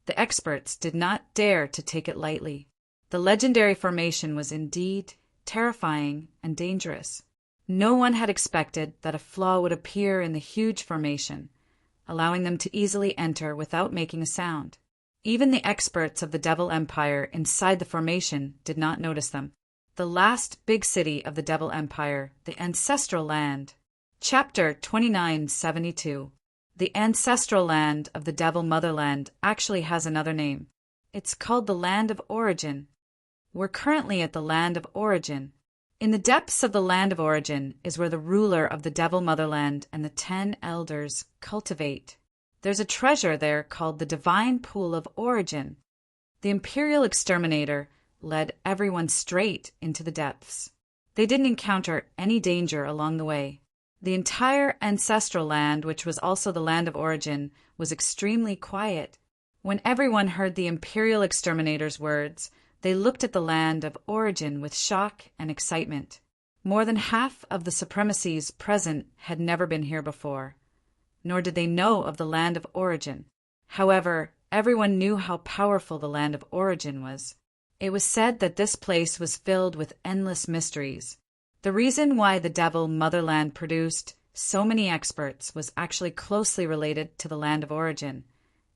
the experts did not dare to take it lightly. The legendary formation was indeed terrifying and dangerous. No one had expected that a flaw would appear in the huge formation, allowing them to easily enter without making a sound. Even the experts of the Devil Empire inside the formation did not notice them. The last big city of the Devil Empire, the Ancestral Land. Chapter 2972. The Ancestral Land of the Devil Motherland actually has another name. It's called the Land of Origin. We're currently at the Land of Origin. In the depths of the Land of Origin is where the ruler of the Devil Motherland and the 10 elders cultivate. There's a treasure there called the Divine Pool of Origin. The Imperial Exterminator led everyone straight into the depths. They didn't encounter any danger along the way. The entire ancestral land, which was also the land of origin, was extremely quiet. When everyone heard the Imperial Exterminator's words, they looked at the land of origin with shock and excitement. More than half of the supremacies present had never been here before, nor did they know of the land of origin. However, everyone knew how powerful the land of origin was. It was said that this place was filled with endless mysteries. The reason why the Devil Motherland produced so many experts was actually closely related to the land of origin,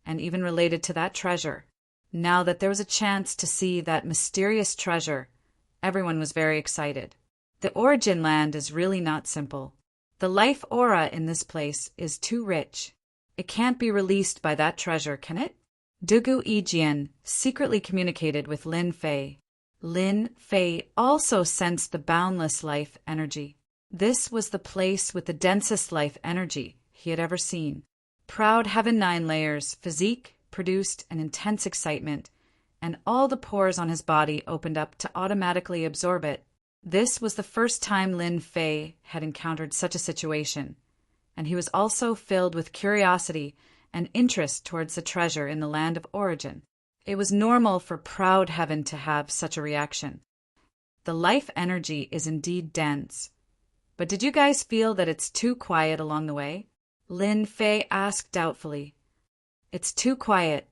and even related to that treasure. Now that there was a chance to see that mysterious treasure, everyone was very excited. The origin land is really not simple. The life aura in this place is too rich. It can't be released by that treasure, can it? Dugu Ijian secretly communicated with Lin Fei. Lin Fei also sensed the boundless life energy. This was the place with the densest life energy he had ever seen. Proud Heaven 9 Layers physique produced an intense excitement, and all the pores on his body opened up to automatically absorb it. This was the first time Lin Fei had encountered such a situation, and he was also filled with curiosity and interest towards the treasure in the land of origin. It was normal for Proud Heaven to have such a reaction. The life energy is indeed dense. But did you guys feel that it's too quiet along the way? Lin Fei asked doubtfully. It's too quiet.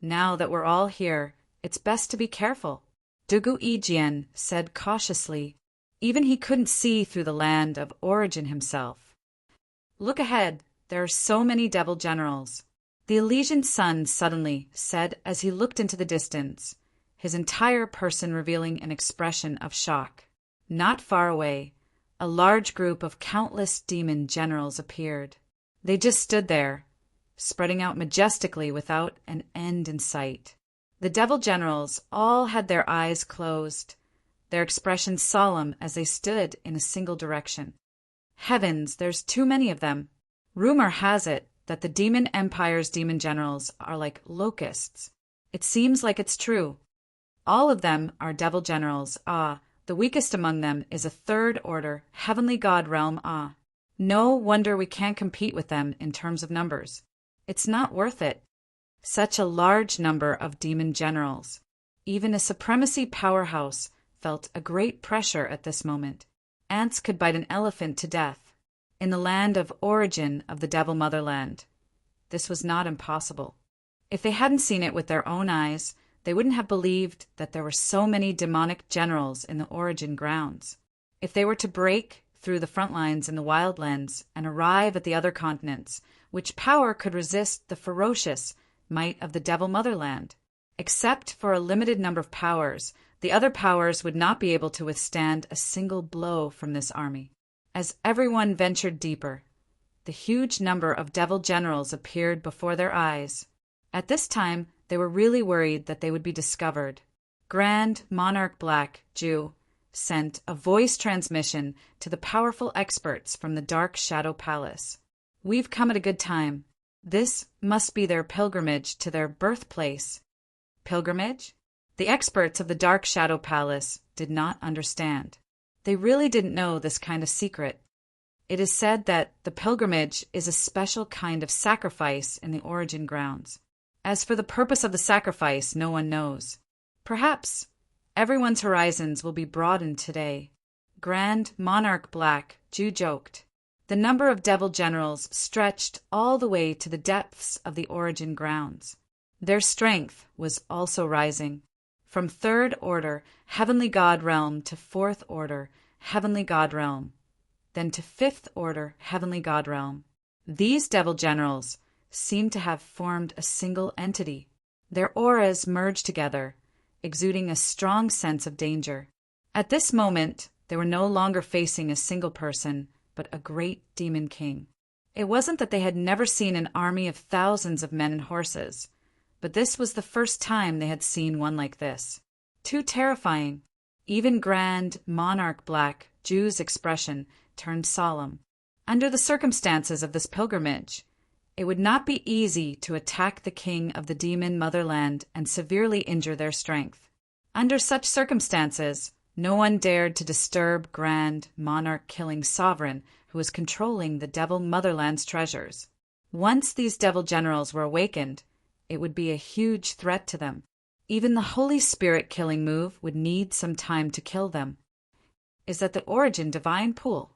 Now that we're all here, it's best to be careful. Dugu Ijian said cautiously. Even he couldn't see through the land of origin himself. Look ahead, there are so many devil generals. The Elysian sun suddenly said as he looked into the distance, his entire person revealing an expression of shock. Not far away, a large group of countless demon generals appeared. They just stood there, spreading out majestically without an end in sight. The devil generals all had their eyes closed, their expressions solemn as they stood in a single direction. Heavens, there's too many of them. Rumor has it that the demon empire's demon generals are like locusts. It seems like it's true. All of them are devil generals. The weakest among them is a third order heavenly god realm. No wonder we can't compete with them in terms of numbers. It's not worth it. Such a large number of demon generals. Even a supremacy powerhouse felt a great pressure at this moment. Ants could bite an elephant to death. In the land of origin of the Devil Motherland, this was not impossible. If they hadn't seen it with their own eyes, they wouldn't have believed that there were so many demonic generals in the origin grounds. If they were to break through the front lines in the wildlands and arrive at the other continents, which power could resist the ferocious might of the Devil Motherland? Except for a limited number of powers, the other powers would not be able to withstand a single blow from this army. As everyone ventured deeper, the huge number of devil generals appeared before their eyes. At this time, they were really worried that they would be discovered. Grand Monarch Black Jew sent a voice transmission to the powerful experts from the Dark Shadow Palace. We've come at a good time. This must be their pilgrimage to their birthplace. Pilgrimage? The experts of the Dark Shadow Palace did not understand. They really didn't know this kind of secret. It is said that the pilgrimage is a special kind of sacrifice in the origin grounds. As for the purpose of the sacrifice, no one knows. Perhaps everyone's horizons will be broadened today. Grand Monarch Black Jew joked. The number of devil generals stretched all the way to the depths of the origin grounds. Their strength was also rising. From third order heavenly god realm to fourth order heavenly god realm, then to fifth order heavenly god realm. These devil generals seemed to have formed a single entity. Their auras merged together, exuding a strong sense of danger. At this moment, they were no longer facing a single person, but a great demon king. It wasn't that they had never seen an army of thousands of men and horses, but this was the first time they had seen one like this. Too terrifying. Even Grand Monarch Black Jew's expression turned solemn. Under the circumstances of this pilgrimage, it would not be easy to attack the king of the demon motherland and severely injure their strength. Under such circumstances, No one dared to disturb grand monarch-killing sovereign who was controlling the devil motherland's treasures. Once these devil generals were awakened, it would be a huge threat to them. Even the Holy Spirit killing move would need some time to kill them. Is that the origin divine pool?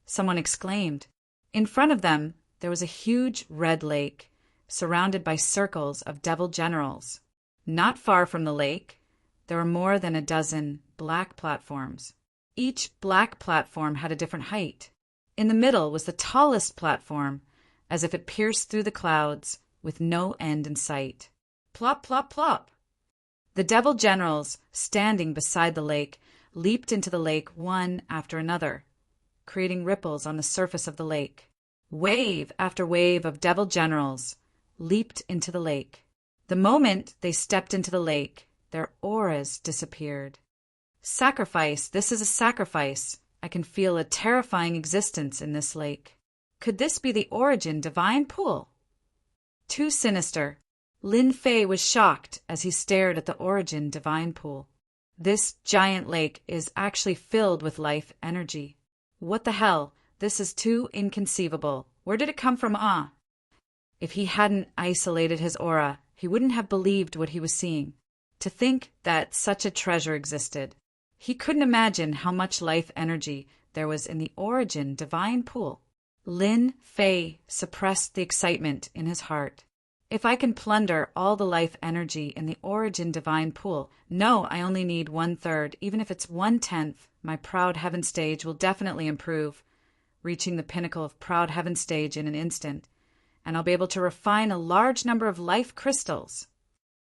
Someone exclaimed. In front of them, there was a huge red lake, surrounded by circles of devil generals. Not far from the lake, there were more than a dozen black platforms. Each black platform had a different height. In the middle was the tallest platform, as if it pierced through the clouds, with no end in sight. Plop, plop, plop! The devil generals, standing beside the lake, leaped into the lake one after another, creating ripples on the surface of the lake. Wave after wave of devil generals leaped into the lake. The moment they stepped into the lake, their auras disappeared. Sacrifice, this is a sacrifice. I can feel a terrifying existence in this lake. Could this be the origin divine pool? Too sinister. Lin Fei was shocked as he stared at the origin divine pool. This giant lake is actually filled with life energy. What the hell? This is too inconceivable. Where did it come from? If he hadn't isolated his aura, he wouldn't have believed what he was seeing. To think that such a treasure existed. He couldn't imagine how much life energy there was in the origin divine pool. Lin Fei suppressed the excitement in his heart. If I can plunder all the life energy in the origin divine pool, no, I only need 1/3, even if it's 1/10, my proud heaven stage will definitely improve, reaching the pinnacle of proud heaven stage in an instant, and I'll be able to refine a large number of life crystals.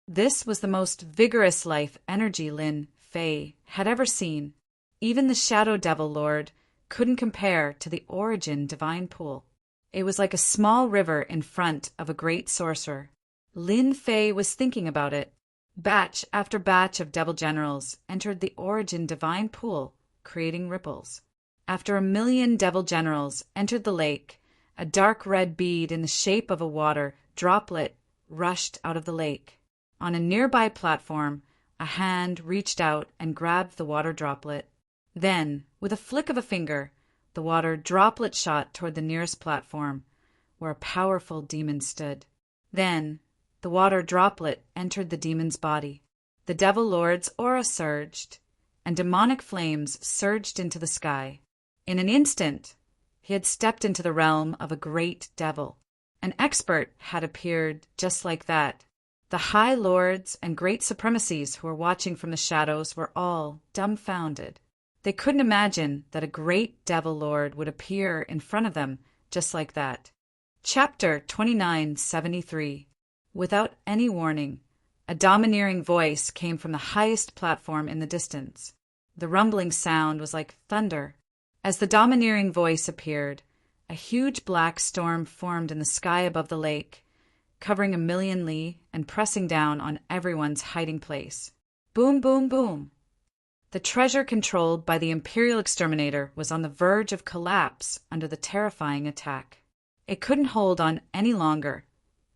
This was the most vigorous life energy Lin Fei had ever seen. Even the Shadow Devil Lord couldn't compare to the origin divine pool. It was like a small river in front of a great sorcerer. Lin Fei was thinking about it. Batch after batch of devil generals entered the origin divine pool, creating ripples. After 1,000,000 devil generals entered the lake, a dark red bead in the shape of a water droplet rushed out of the lake. On a nearby platform, a hand reached out and grabbed the water droplet. Then, with a flick of a finger, the water droplet shot toward the nearest platform, where a powerful demon stood. Then, the water droplet entered the demon's body. The devil lord's aura surged, and demonic flames surged into the sky. In an instant, he had stepped into the realm of a great devil. An expert had appeared just like that. The high lords and great supremacies who were watching from the shadows were all dumbfounded. They couldn't imagine that a great devil lord would appear in front of them just like that. Chapter 2973. Without any warning, a domineering voice came from the highest platform in the distance. The rumbling sound was like thunder. As the domineering voice appeared, a huge black storm formed in the sky above the lake, covering 1,000,000 li and pressing down on everyone's hiding place. Boom, boom, boom. The treasure controlled by the Imperial Exterminator was on the verge of collapse under the terrifying attack. It couldn't hold on any longer,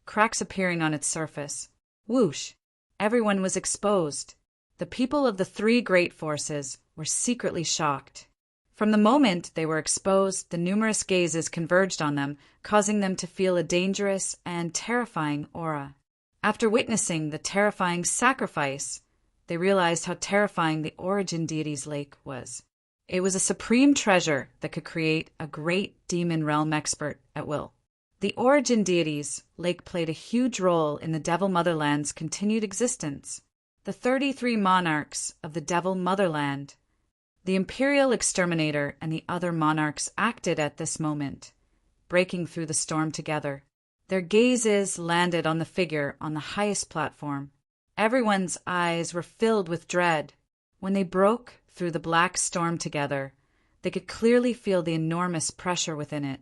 cracks appearing on its surface. Whoosh! Everyone was exposed. The people of the 3 great forces were secretly shocked. From the moment they were exposed, the numerous gazes converged on them, causing them to feel a dangerous and terrifying aura. After witnessing the terrifying sacrifice, they realized how terrifying the origin deity's lake was. It was a supreme treasure that could create a great demon realm expert at will. The origin deity's lake played a huge role in the Devil Motherland's continued existence. The 33 monarchs of the Devil Motherland, the Imperial Exterminator, and the other monarchs acted at this moment, breaking through the storm together. Their gazes landed on the figure on the highest platform. Everyone's eyes were filled with dread. When they broke through the black storm together, they could clearly feel the enormous pressure within it.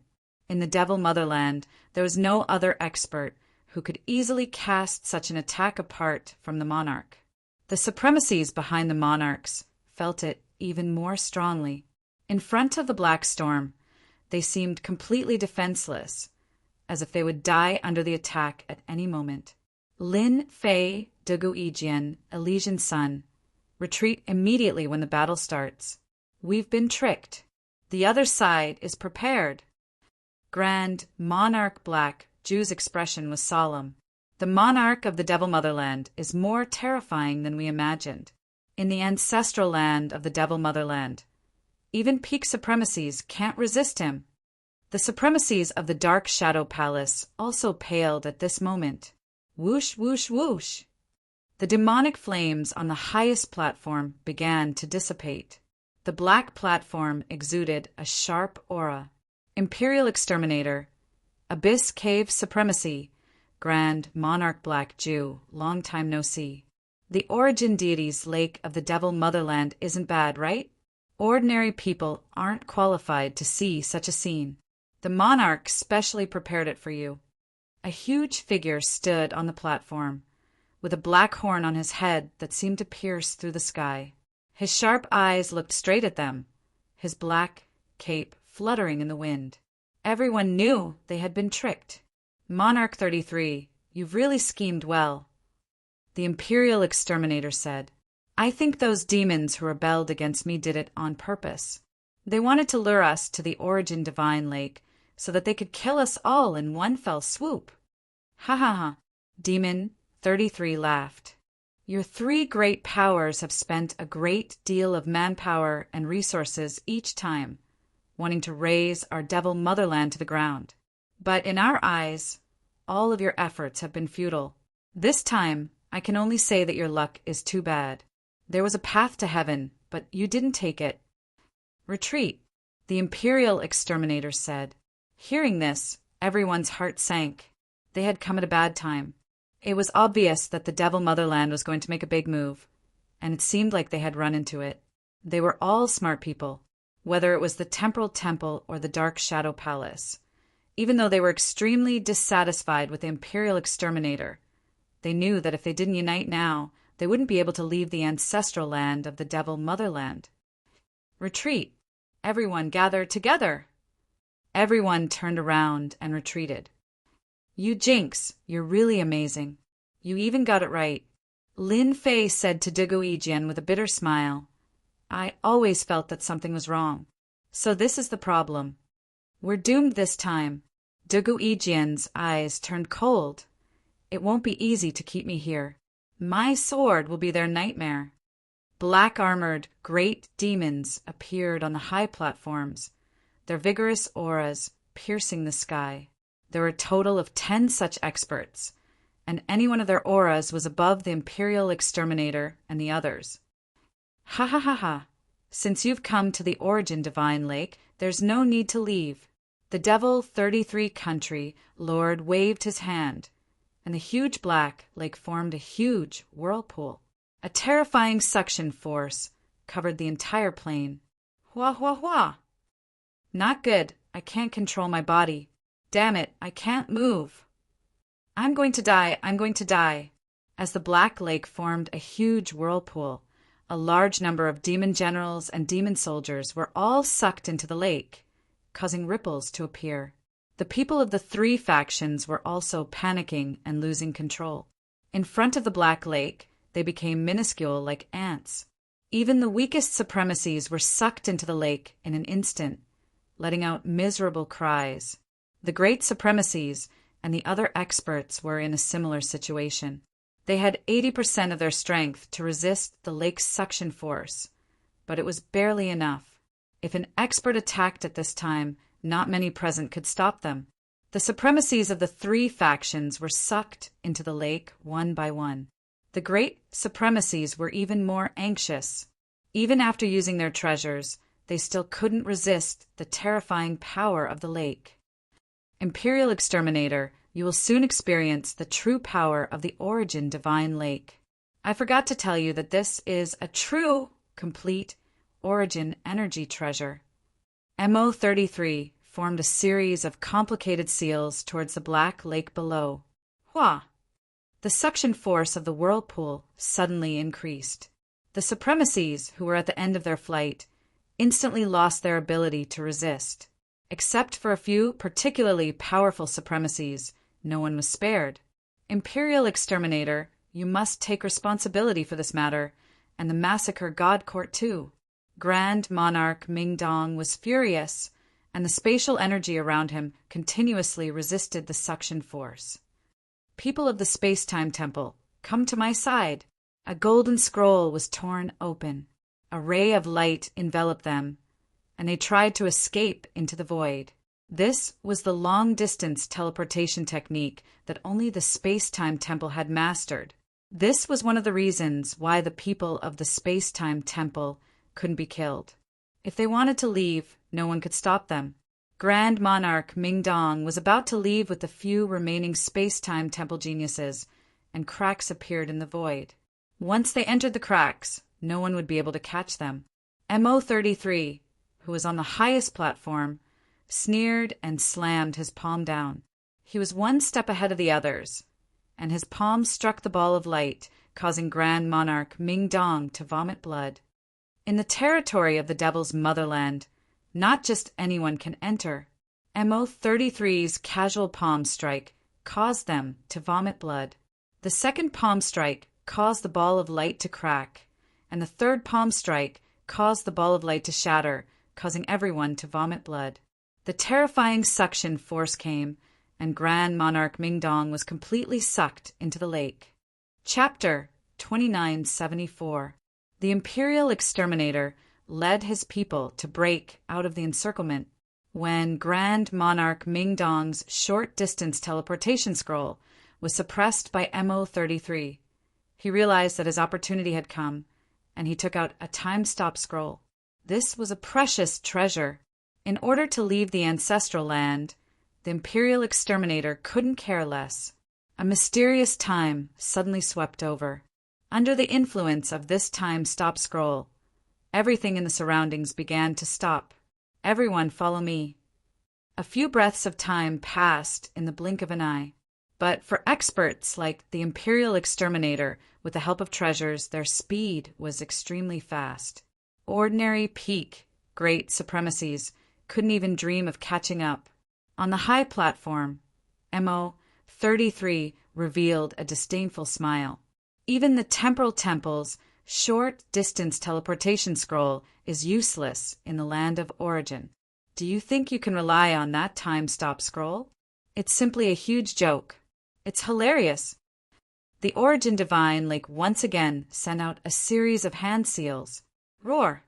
In the Devil Motherland, there was no other expert who could easily cast such an attack apart from the monarch. The supremacies behind the monarchs felt it even more strongly. In front of the black storm, they seemed completely defenseless, as if they would die under the attack at any moment. Lin Fei de Guijian, Elysian Sun, Retreat immediately when the battle starts. We've been tricked. The other side is prepared. Grand Monarch Black Jew's expression was solemn. The monarch of the Devil Motherland is more terrifying than we imagined. In the ancestral land of the Devil Motherland, even peak supremacies can't resist him. The supremacies of the Dark Shadow Palace also paled at this moment. Whoosh, whoosh, whoosh. The demonic flames on the highest platform began to dissipate. The black platform exuded a sharp aura. Imperial Exterminator, Abyss Cave Supremacy, Grand Monarch Black Jew, long time no see. The Origin Deity's Lake of the Devil Motherland isn't bad, right? Ordinary people aren't qualified to see such a scene. The monarch specially prepared it for you. A huge figure stood on the platform, with a black horn on his head that seemed to pierce through the sky. His sharp eyes looked straight at them, his black cape fluttering in the wind. Everyone knew they had been tricked. Monarch 33, you've really schemed well. The Imperial Exterminator said, I think those demons who rebelled against me did it on purpose. They wanted to lure us to the Origin Divine Lake so that they could kill us all in one fell swoop. Ha ha ha. Demon 33 laughed. Your three great powers have spent a great deal of manpower and resources each time, wanting to raise our Devil Motherland to the ground. But in our eyes, all of your efforts have been futile. This time, I can only say that your luck is too bad. There was a path to heaven, but you didn't take it. Retreat, the Imperial Exterminator said. Hearing this, everyone's heart sank. They had come at a bad time. It was obvious that the Devil Motherland was going to make a big move, and it seemed like they had run into it. They were all smart people, whether it was the Temporal Temple or the Dark Shadow Palace. Even though they were extremely dissatisfied with the Imperial Exterminator, they knew that if they didn't unite now, they wouldn't be able to leave the ancestral land of the Devil Motherland. Retreat. Everyone gather together. Everyone turned around and retreated. You Jinx, you're really amazing. You even got it right. Lin Fei said to Duguijian with a bitter smile. I always felt that something was wrong. So this is the problem. We're doomed this time. Duguijian's eyes turned cold. It won't be easy to keep me here. My sword will be their nightmare. Black-armored great demons appeared on the high platforms, their vigorous auras piercing the sky. There were a total of 10 such experts, and any one of their auras was above the Imperial Exterminator and the others. Ha ha ha ha. Since you've come to the Origin Divine Lake, there's no need to leave. The Devil 33 country lord waved his hand, and the huge black lake formed a huge whirlpool. A terrifying suction force covered the entire plain. Hua hua hua. Not good. I can't control my body. Damn it, I can't move. I'm going to die, I'm going to die. As the Black Lake formed a huge whirlpool, a large number of demon generals and demon soldiers were all sucked into the lake, causing ripples to appear. The people of the three factions were also panicking and losing control. In front of the Black Lake, they became minuscule like ants. Even the weakest supremacies were sucked into the lake in an instant, letting out miserable cries. The great supremacies and the other experts were in a similar situation. They had 80% of their strength to resist the lake's suction force, but it was barely enough. If an expert attacked at this time, not many present could stop them. The supremacies of the three factions were sucked into the lake one by one. The great supremacies were even more anxious. Even after using their treasures, they still couldn't resist the terrifying power of the lake. Imperial Exterminator, you will soon experience the true power of the Origin Divine Lake. I forgot to tell you that this is a true, complete Origin energy treasure. MO33 formed a series of complicated seals towards the Black Lake below. Hua! The suction force of the whirlpool suddenly increased. The supremacies, who were at the end of their flight, instantly lost their ability to resist. Except for a few particularly powerful supremacies, no one was spared. Imperial Exterminator, you must take responsibility for this matter and the massacre God Court too. Grand Monarch Mingdong was furious, and the spatial energy around him continuously resisted the suction force. People of the Space-Time Temple, come to my side. A golden scroll was torn open. A ray of light enveloped them, and they tried to escape into the void. This was the long-distance teleportation technique that only the Space-Time Temple had mastered. This was one of the reasons why the people of the Space-Time Temple couldn't be killed. If they wanted to leave, no one could stop them. Grand Monarch Mingdong was about to leave with the few remaining Space-Time Temple geniuses, and cracks appeared in the void. Once they entered the cracks, no one would be able to catch them. MO33, who was on the highest platform, sneered and slammed his palm down. He was one step ahead of the others, and his palm struck the ball of light, causing Grand Monarch Mingdong to vomit blood. In the territory of the Devil's Motherland, not just anyone can enter. MO33's casual palm strike caused them to vomit blood. The second palm strike caused the ball of light to crack, and the third palm strike caused the ball of light to shatter, causing everyone to vomit blood. The terrifying suction force came, and Grand Monarch Mingdong was completely sucked into the lake. Chapter 2974. The Imperial Exterminator led his people to break out of the encirclement. When Grand Monarch Mingdong's short-distance teleportation scroll was suppressed by MO33, he realized that his opportunity had come, and he took out a time-stop scroll. This was a precious treasure. In order to leave the ancestral land, the Imperial Exterminator couldn't care less. A mysterious time suddenly swept over. Under the influence of this time-stop scroll, everything in the surroundings began to stop. Everyone follow me. A few breaths of time passed in the blink of an eye. But for experts like the Imperial Exterminator, with the help of treasures, their speed was extremely fast. Ordinary peak, great supremacies couldn't even dream of catching up. On the high platform, MO33 revealed a disdainful smile. Even the Temporal Temple's short-distance teleportation scroll is useless in the land of origin. Do you think you can rely on that time-stop scroll? It's simply a huge joke. It's hilarious. The Origin Divine Lake once again sent out a series of hand seals. Roar!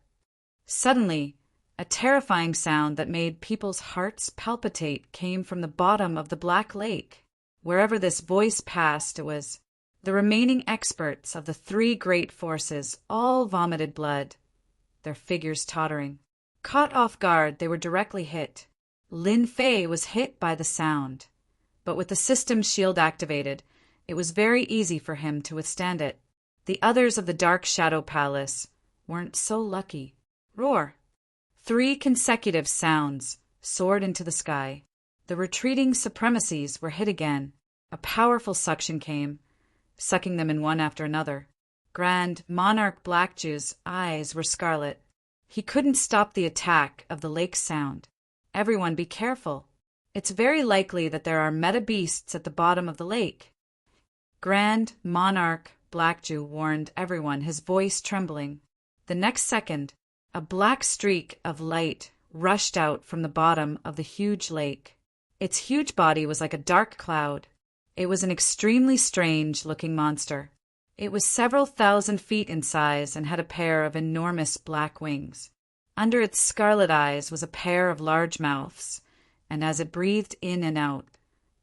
Suddenly, a terrifying sound that made people's hearts palpitate came from the bottom of the Black Lake. Wherever this voice passed, it was the remaining experts of the three great forces all vomited blood, their figures tottering. Caught off guard, they were directly hit. Lin Fei was hit by the sound, but with the system's shield activated, it was very easy for him to withstand it. The others of the Dark Shadow Palace weren't so lucky. Roar! 3 consecutive sounds soared into the sky. The retreating supremacies were hit again. A powerful suction came, sucking them in one after another. Grand Monarch Blackjew's eyes were scarlet. He couldn't stop the attack of the lake's sound. Everyone be careful. It's very likely that there are meta-beasts at the bottom of the lake. Grand Monarch Blackjew warned everyone, his voice trembling. The next second, a black streak of light rushed out from the bottom of the huge lake. Its huge body was like a dark cloud. It was an extremely strange-looking monster. It was several thousand feet in size and had a pair of enormous black wings. Under its scarlet eyes was a pair of large mouths, and as it breathed in and out,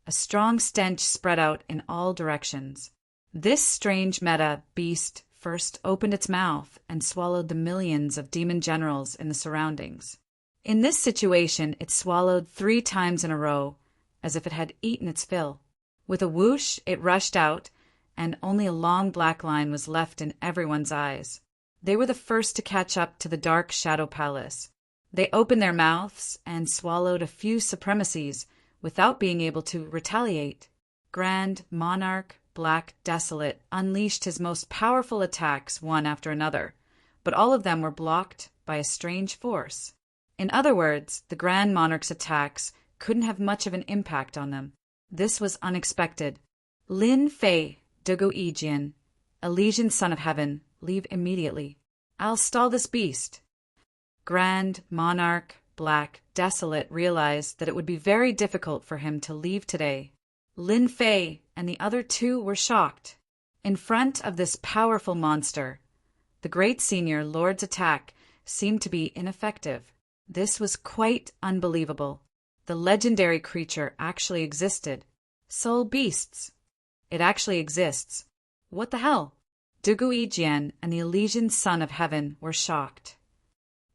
a strong stench spread out in all directions. This strange meta-beast first opened its mouth and swallowed the millions of demon generals in the surroundings. In this situation, it swallowed 3 times in a row, as if it had eaten its fill. With a whoosh, it rushed out, and only a long black line was left in everyone's eyes. They were the first to catch up to the Dark Shadow Palace. They opened their mouths and swallowed a few supremacies without being able to retaliate. Grand Monarch Black Desolate unleashed his most powerful attacks one after another, but all of them were blocked by a strange force. In other words, the Grand Monarch's attacks couldn't have much of an impact on them. This was unexpected. Lin Fei Dugu Ejian, Elysian son of heaven, leave immediately. I'll stall this beast. Grand, monarch, black, desolate realized that it would be very difficult for him to leave today. Lin Fei and the other two were shocked. In front of this powerful monster, the great senior lord's attack seemed to be ineffective. This was quite unbelievable. The legendary creature actually existed. Soul beasts. It actually exists. What the hell? Dugu Yijian and the Elysian Son of Heaven were shocked.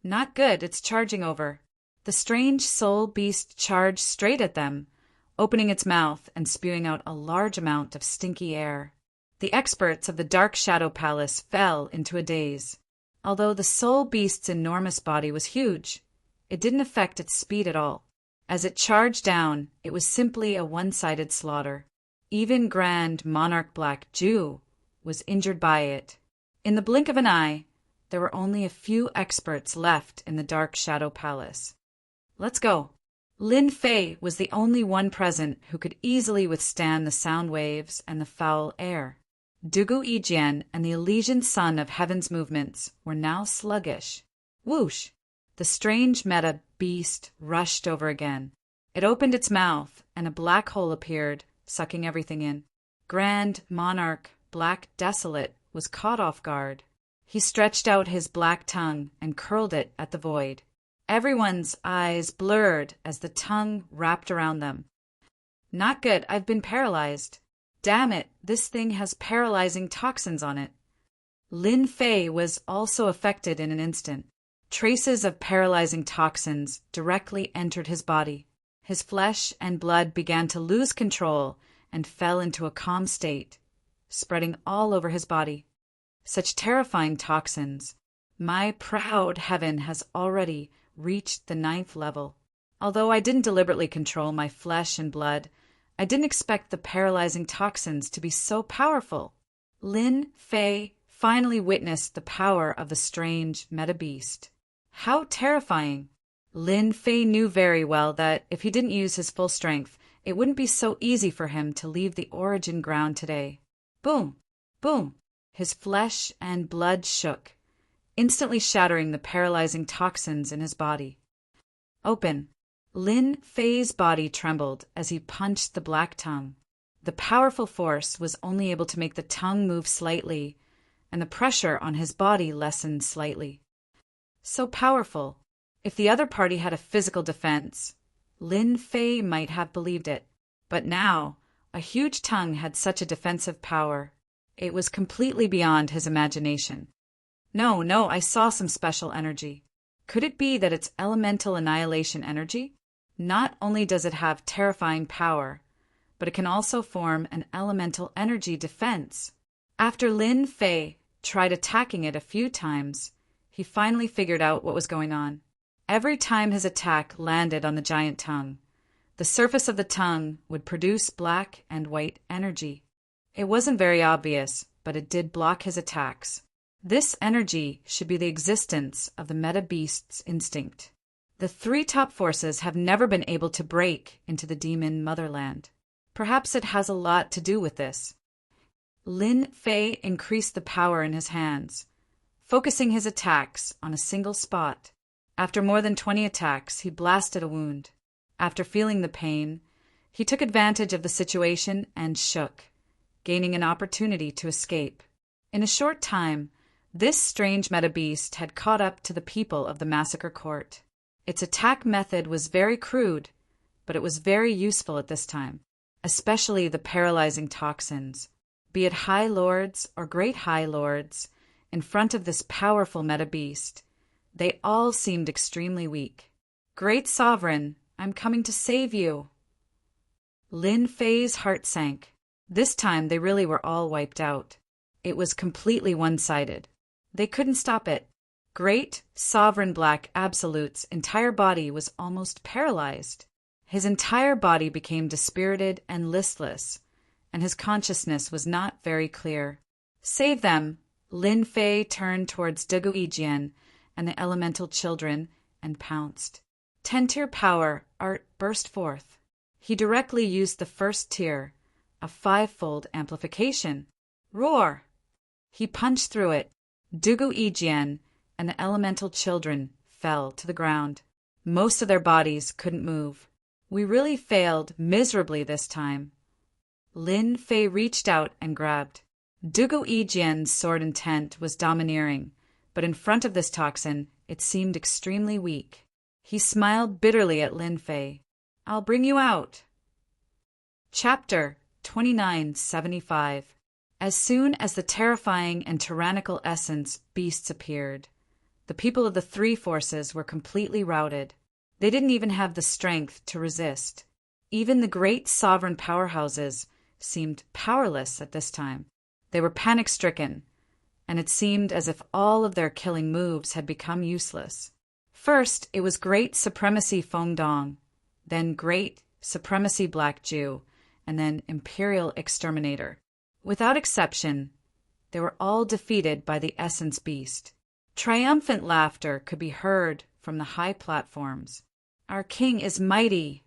Not good, it's charging over. The strange soul beast charged straight at them, opening its mouth and spewing out a large amount of stinky air. The experts of the Dark Shadow Palace fell into a daze. Although the soul beast's enormous body was huge, it didn't affect its speed at all. As it charged down, it was simply a one-sided slaughter. Even Grand Monarch Black Jew was injured by it. In the blink of an eye, there were only a few experts left in the Dark Shadow Palace. Let's go. Lin Fei was the only one present who could easily withstand the sound waves and the foul air. Dugu Yijian and the Elysian Son of Heaven's movements were now sluggish. Whoosh! The strange meta beast rushed over again. It opened its mouth, and a black hole appeared, sucking everything in. Grand Monarch Black Desolate was caught off guard. He stretched out his black tongue and curled it at the void. Everyone's eyes blurred as the tongue wrapped around them. Not good, I've been paralyzed. Damn it, this thing has paralyzing toxins on it. Lin Fei was also affected in an instant. Traces of paralyzing toxins directly entered his body. His flesh and blood began to lose control and fell into a calm state, spreading all over his body. Such terrifying toxins. My proud heaven has already reached the 9th level. Although I didn't deliberately control my flesh and blood, I didn't expect the paralyzing toxins to be so powerful. Lin Fei finally witnessed the power of the strange meta-beast. How terrifying! Lin Fei knew very well that if he didn't use his full strength, it wouldn't be so easy for him to leave the origin ground today. Boom! Boom! His flesh and blood shook, instantly shattering the paralyzing toxins in his body. Open! Lin Fei's body trembled as he punched the black tongue. The powerful force was only able to make the tongue move slightly, and the pressure on his body lessened slightly. So powerful. If the other party had a physical defense, Lin Fei might have believed it. But now, a huge tongue had such a defensive power. It was completely beyond his imagination. No, I saw some special energy. Could it be that it's elemental annihilation energy? Not only does it have terrifying power, but it can also form an elemental energy defense. After Lin Fei tried attacking it a few times, he finally figured out what was going on. Every time his attack landed on the giant tongue, the surface of the tongue would produce black and white energy. It wasn't very obvious, but it did block his attacks. This energy should be the existence of the meta-beast's instinct. The 3 top forces have never been able to break into the demon motherland. Perhaps it has a lot to do with this. Lin Fei increased the power in his hands, focusing his attacks on a single spot. After more than 20 attacks, he blasted a wound. After feeling the pain, he took advantage of the situation and shook, gaining an opportunity to escape. In a short time, this strange meta-beast had caught up to the people of the massacre court. Its attack method was very crude, but it was very useful at this time, especially the paralyzing toxins. Be it High Lords or Great High Lords, in front of this powerful meta-beast, they all seemed extremely weak. Great Sovereign, I'm coming to save you. Lin Fei's heart sank. This time they really were all wiped out. It was completely one-sided. They couldn't stop it. Great Sovereign Black Absolute's entire body was almost paralyzed. His entire body became dispirited and listless, and his consciousness was not very clear. Save them! Lin Fei turned towards Dugu Yijian and the elemental children and pounced. 10-tier power art burst forth. He directly used the first tier, a 5-fold amplification. Roar! He punched through it, Dugu Ijian and the elemental children fell to the ground. Most of their bodies couldn't move. We really failed miserably this time. Lin Fei reached out and grabbed. Dugu Ijian's sword intent was domineering, but in front of this toxin, it seemed extremely weak. He smiled bitterly at Lin Fei. I'll bring you out. Chapter 2975. As soon as the terrifying and tyrannical essence beasts appeared, the people of the three forces were completely routed. They didn't even have the strength to resist. Even the great sovereign powerhouses seemed powerless at this time. They were panic-stricken, and it seemed as if all of their killing moves had become useless. First, it was Great Supremacy Fengdong, then Great Supremacy Black Jew, and then Imperial Exterminator. Without exception, they were all defeated by the Essence Beast. Triumphant laughter could be heard from the high platforms. Our king is mighty.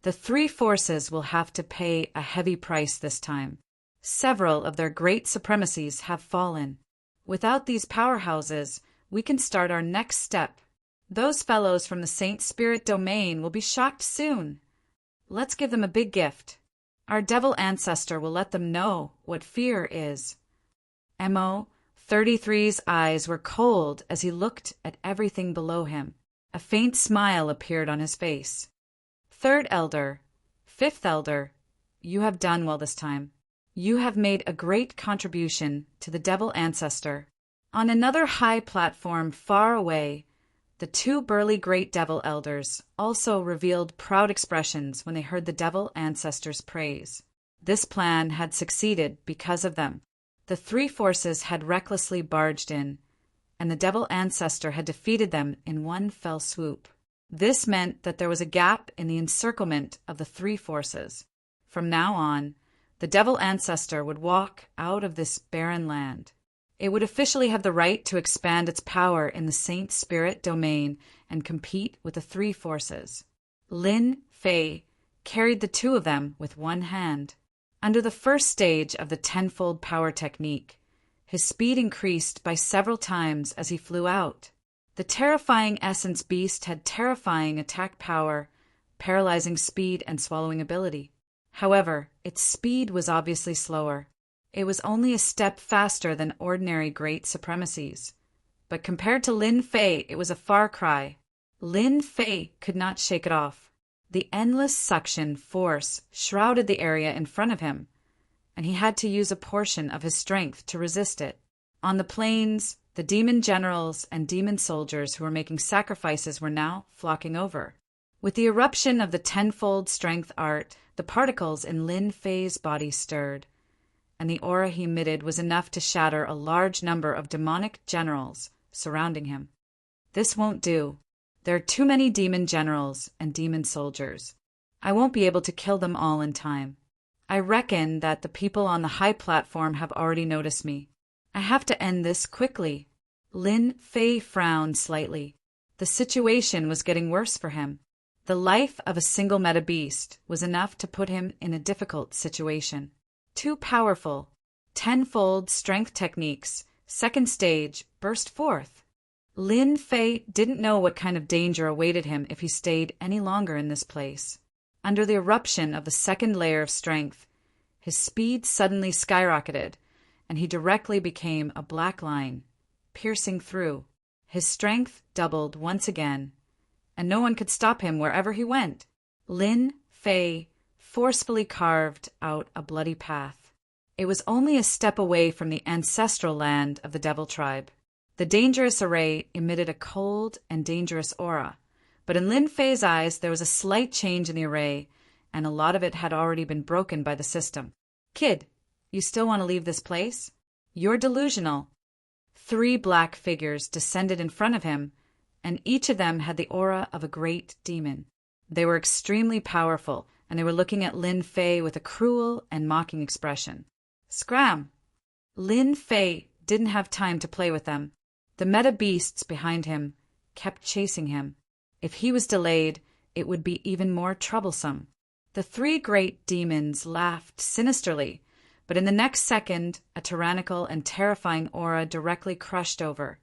The three forces will have to pay a heavy price this time. Several of their great supremacies have fallen. Without these powerhouses, we can start our next step. Those fellows from the Saint Spirit domain will be shocked soon. Let's give them a big gift. Our devil ancestor will let them know what fear is. Mo.33's eyes were cold as he looked at everything below him. A faint smile appeared on his face. Third Elder, Fifth Elder, you have done well this time. You have made a great contribution to the devil ancestor. On another high platform far away, the two burly great devil elders also revealed proud expressions when they heard the devil ancestor's praise. This plan had succeeded because of them. The three forces had recklessly barged in, and the devil ancestor had defeated them in one fell swoop. This meant that there was a gap in the encirclement of the three forces. From now on, the devil ancestor would walk out of this barren land. It would officially have the right to expand its power in the Saint Spirit domain and compete with the three forces. Lin Fei carried the two of them with one hand. Under the first stage of the tenfold power technique, his speed increased by several times as he flew out. The terrifying essence beast had terrifying attack power, paralyzing speed, and swallowing ability. However, its speed was obviously slower. It was only a step faster than ordinary great supremacies. But compared to Lin Fei, it was a far cry. Lin Fei could not shake it off. The endless suction force shrouded the area in front of him, and he had to use a portion of his strength to resist it. On the plains, the demon generals and demon soldiers who were making sacrifices were now flocking over. With the eruption of the tenfold strength art, the particles in Lin Fei's body stirred, and the aura he emitted was enough to shatter a large number of demonic generals surrounding him. This won't do. There are too many demon generals and demon soldiers. I won't be able to kill them all in time. I reckon that the people on the high platform have already noticed me. I have to end this quickly. Lin Fei frowned slightly. The situation was getting worse for him. The life of a single meta beast was enough to put him in a difficult situation. Too powerful, tenfold strength techniques, second stage, burst forth. Lin Fei didn't know what kind of danger awaited him if he stayed any longer in this place. Under the eruption of the second layer of strength, his speed suddenly skyrocketed, and he directly became a black line, piercing through. His strength doubled once again, and no one could stop him wherever he went. Lin Fei forcefully carved out a bloody path. It was only a step away from the ancestral land of the Devil Tribe. The dangerous array emitted a cold and dangerous aura, but in Lin Fei's eyes there was a slight change in the array, and a lot of it had already been broken by the system. Kid, you still want to leave this place? You're delusional. 3 black figures descended in front of him, and each of them had the aura of a great demon. They were extremely powerful, and they were looking at Lin Fei with a cruel and mocking expression. Scram! Lin Fei didn't have time to play with them. The meta beasts behind him kept chasing him. If he was delayed, it would be even more troublesome. The 3 great demons laughed sinisterly, But in the next second, a tyrannical and terrifying aura directly crushed over,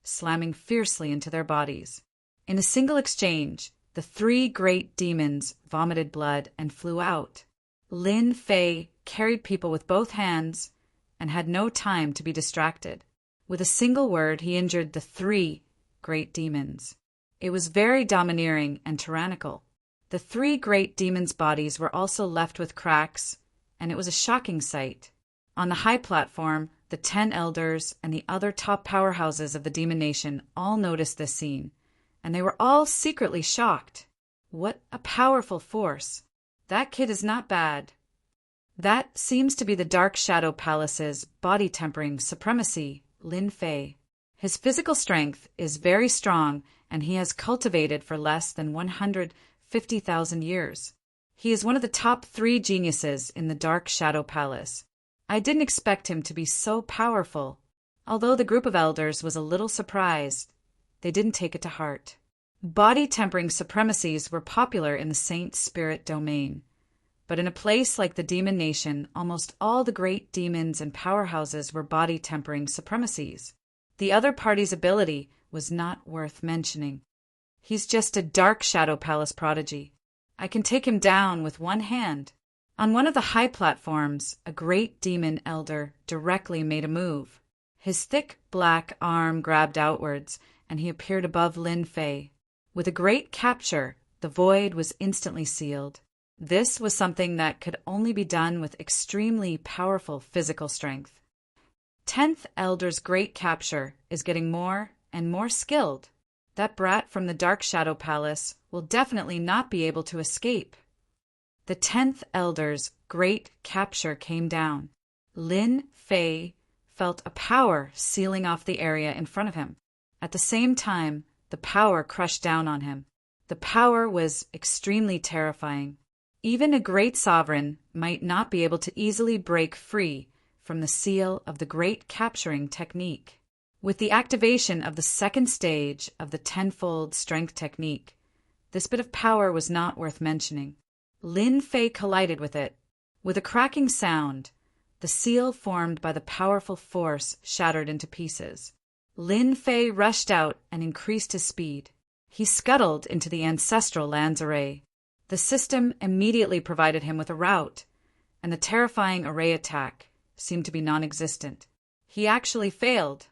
slamming fiercely into their bodies. In a single exchange, the three great demons vomited blood and flew out. Lin Fei carried people with both hands and had no time to be distracted. With a single word, he injured the three great demons. It was very domineering and tyrannical. The three great demons' bodies were also left with cracks, and it was a shocking sight. On the high platform, the 10 elders and the other top powerhouses of the demon nation all noticed this scene, and they were all secretly shocked. What a powerful force! That kid is not bad. That seems to be the Dark Shadow Palace's body-tempering supremacy, Lin Fei. His physical strength is very strong, and he has cultivated for less than 150,000 years. He is one of the top 3 geniuses in the Dark Shadow Palace. I didn't expect him to be so powerful. Although the group of elders was a little surprised, they didn't take it to heart. Body-tempering supremacies were popular in the Saint Spirit domain. But in a place like the Demon Nation, almost all the great demons and powerhouses were body-tempering supremacies. The other party's ability was not worth mentioning. He's just a Dark Shadow Palace prodigy. I can take him down with one hand. On one of the high platforms, a great demon elder directly made a move. His thick black arm grabbed outwards, and he appeared above Lin Fei. With a great capture, the void was instantly sealed. This was something that could only be done with extremely powerful physical strength. 10th Elder's great capture is getting more and more skilled. That brat from the Dark Shadow Palace will definitely not be able to escape. The 10th Elder's great capture came down. Lin Fei felt a power sealing off the area in front of him. At the same time, the power crushed down on him. The power was extremely terrifying. Even a great sovereign might not be able to easily break free from the seal of the great capturing technique. With the activation of the second stage of the tenfold strength technique, this bit of power was not worth mentioning. Lin Fei collided with it. With a cracking sound, the seal formed by the powerful force shattered into pieces. Lin Fei rushed out and increased his speed. He scuttled into the ancestral lands array. The system immediately provided him with a route, and the terrifying array attack seemed to be non-existent. He actually failed.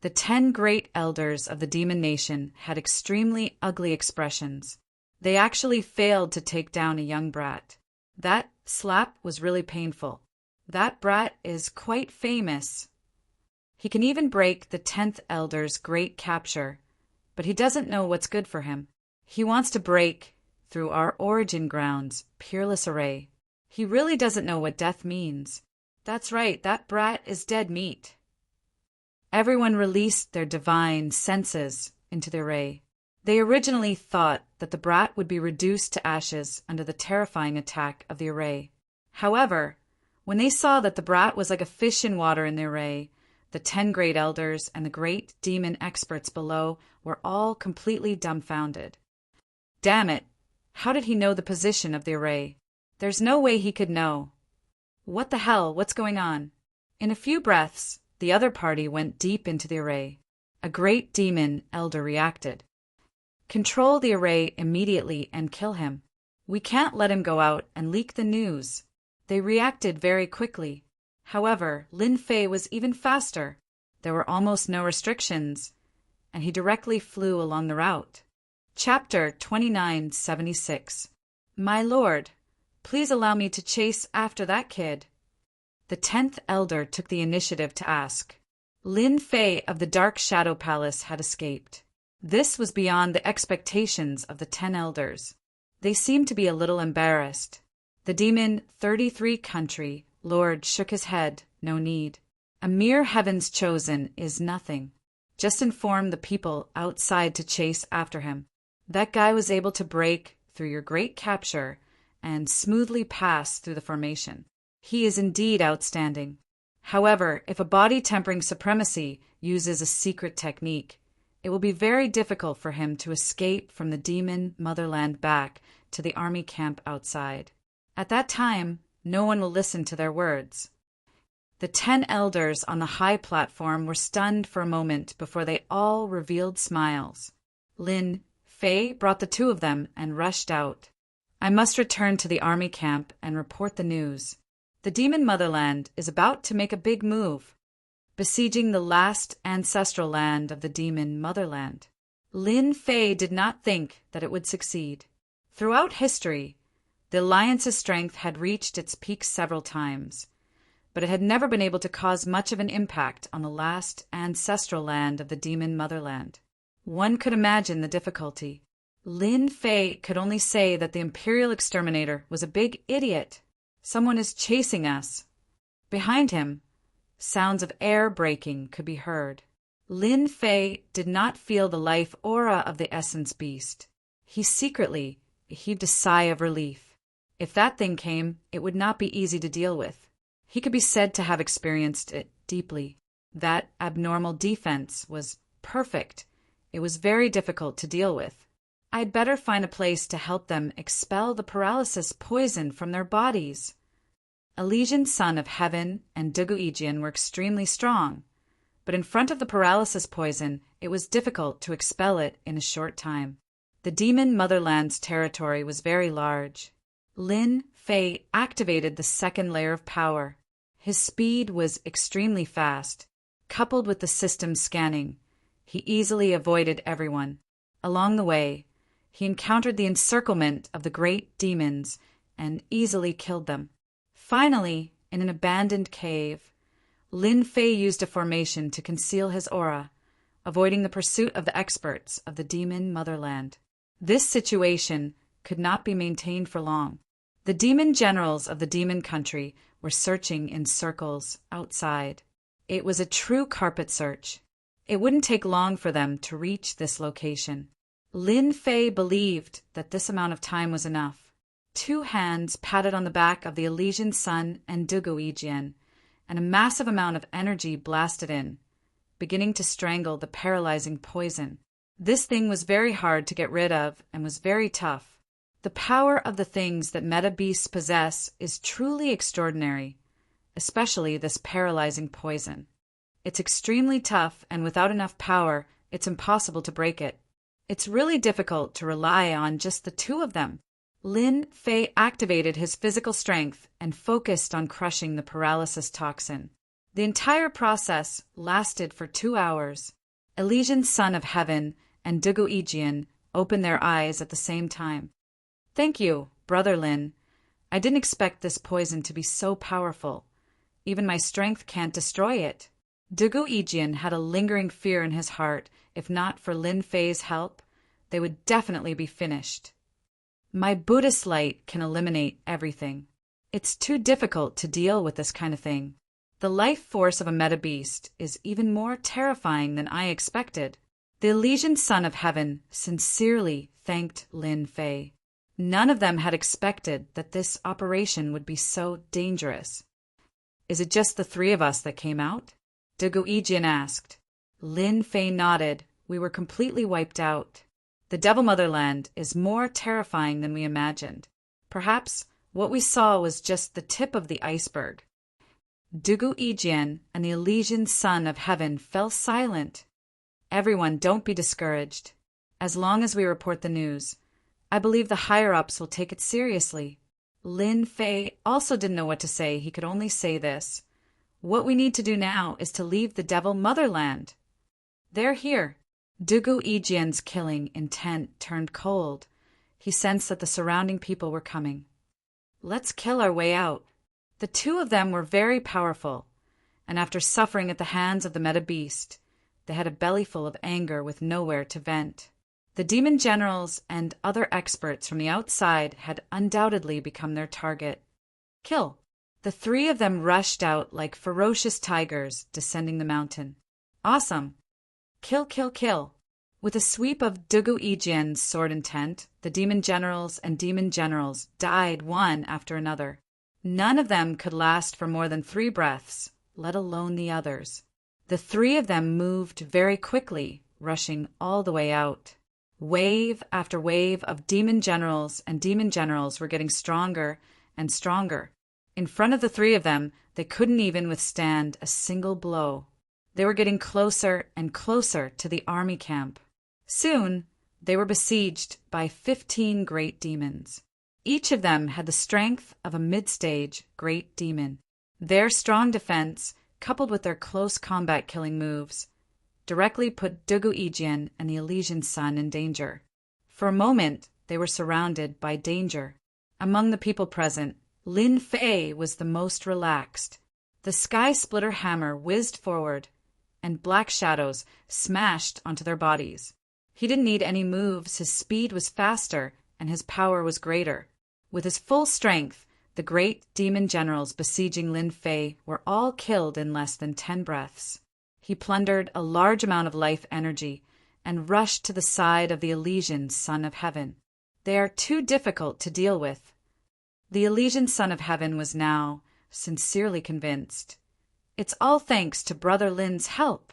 The 10 great elders of the Demon Nation had extremely ugly expressions. They actually failed to take down a young brat. That slap was really painful. That brat is quite famous. He can even break the 10th elder's great capture, but he doesn't know what's good for him. He wants to break through our origin grounds, peerless array. He really doesn't know what death means. That's right, that brat is dead meat. Everyone released their divine senses into the array. They originally thought that the brat would be reduced to ashes under the terrifying attack of the array. However, when they saw that the brat was like a fish in water in the array, the 10 great elders and the great demon experts below were all completely dumbfounded. Damn it! How did he know the position of the array? There's no way he could know. What the hell? What's going on? In a few breaths, the other party went deep into the array. A great demon elder reacted. Control the array immediately and kill him. We can't let him go out and leak the news. They reacted very quickly. However, Lin Fei was even faster. There were almost no restrictions, and he directly flew along the route. Chapter 2976. My lord, please allow me to chase after that kid. The 10th elder took the initiative to ask. Lin Fei of the Dark Shadow Palace had escaped. This was beyond the expectations of the 10 elders. They seemed to be a little embarrassed. The demon 33 country lord shook his head. No need. A mere heaven's chosen is nothing. Just inform the people outside to chase after him. That guy was able to break through your great capture and smoothly pass through the formation. He is indeed outstanding. However, if a body-tempering supremacy uses a secret technique, it will be very difficult for him to escape from the demon motherland back to the army camp outside. At that time, no one will listen to their words. The 10 elders on the high platform were stunned for a moment before they all revealed smiles. Lin Fei brought the two of them and rushed out. I must return to the army camp and report the news. The demon motherland is about to make a big move, besieging the last ancestral land of the demon motherland. Lin Fei did not think that it would succeed. Throughout history, the alliance's strength had reached its peak several times, but it had never been able to cause much of an impact on the last ancestral land of the demon motherland. One could imagine the difficulty. Lin Fei could only say that the Imperial Exterminator was a big idiot. Someone is chasing us. Behind him, sounds of air breaking could be heard. Lin Fei did not feel the life aura of the essence beast. He secretly heaved a sigh of relief. If that thing came, it would not be easy to deal with. He could be said to have experienced it deeply. That abnormal defense was perfect. It was very difficult to deal with. I'd better find a place to help them expel the paralysis poison from their bodies. Elysian Son of Heaven and Duguijian were extremely strong, but in front of the paralysis poison, it was difficult to expel it in a short time. The demon motherland's territory was very large. Lin Fei activated the second layer of power. His speed was extremely fast. Coupled with the system scanning, he easily avoided everyone. Along the way, he encountered the encirclement of the great demons and easily killed them. Finally, in an abandoned cave, Lin Fei used a formation to conceal his aura, avoiding the pursuit of the experts of the demon motherland. This situation could not be maintained for long. The demon generals of the demon country were searching in circles outside. It was a true carpet search. It wouldn't take long for them to reach this location. Lin Fei believed that this amount of time was enough. 2 hands patted on the back of the Elysian Sun and Duguijian, and a massive amount of energy blasted in, beginning to strangle the paralyzing poison. This thing was very hard to get rid of and was very tough. The power of the things that meta beasts possess is truly extraordinary, especially this paralyzing poison. It's extremely tough, and without enough power, it's impossible to break it. It's really difficult to rely on just the 2 of them. Lin Fei activated his physical strength and focused on crushing the paralysis toxin. The entire process lasted for 2 hours. Elysian Son of Heaven and Duguijian opened their eyes at the same time. Thank you, Brother Lin. I didn't expect this poison to be so powerful. Even my strength can't destroy it. Duguijian had a lingering fear in his heart. If not for Lin Fei's help, they would definitely be finished. My Buddhist light can eliminate everything. It's too difficult to deal with this kind of thing. The life force of a meta beast is even more terrifying than I expected. The Elysian Son of Heaven sincerely thanked Lin Fei. None of them had expected that this operation would be so dangerous. Is it just the 3 of us that came out? Duguijian asked. Lin Fei nodded. We were completely wiped out. The Devil Motherland is more terrifying than we imagined. Perhaps what we saw was just the tip of the iceberg. Duguijian and the Elysian Son of Heaven fell silent. Everyone, don't be discouraged. As long as we report the news, I believe the higher-ups will take it seriously. Lin Fei also didn't know what to say. He could only say this. What we need to do now is to leave the Devil Motherland. They're here. Duguijian's killing intent turned cold. He sensed that the surrounding people were coming. Let's kill our way out. The 2 of them were very powerful, and after suffering at the hands of the meta beast, they had a bellyful of anger with nowhere to vent. The demon generals and other experts from the outside had undoubtedly become their target. Kill. The 3 of them rushed out like ferocious tigers descending the mountain. Awesome. Kill, kill, kill. With a sweep of Duguijian's sword intent, the demon generals died one after another. None of them could last for more than 3 breaths, let alone the others. The 3 of them moved very quickly, rushing all the way out. Wave after wave of demon generals were getting stronger and stronger. In front of the three of them, they couldn't even withstand a single blow. They were getting closer and closer to the army camp. Soon, they were besieged by 15 great demons. Each of them had the strength of a mid-stage great demon. Their strong defense, coupled with their close combat killing moves, directly put Dugu Ijian and the Elysian Sun in danger. For a moment, they were surrounded by danger. Among the people present, Lin Fei was the most relaxed. The Sky Splitter hammer whizzed forward, and black shadows smashed onto their bodies. He didn't need any moves, his speed was faster, and his power was greater. With his full strength, the great demon generals besieging Lin Fei were all killed in less than 10 breaths. He plundered a large amount of life energy and rushed to the side of the Elysian Son of Heaven. They are too difficult to deal with. The Elysian Son of Heaven was now sincerely convinced. It's all thanks to Brother Lin's help.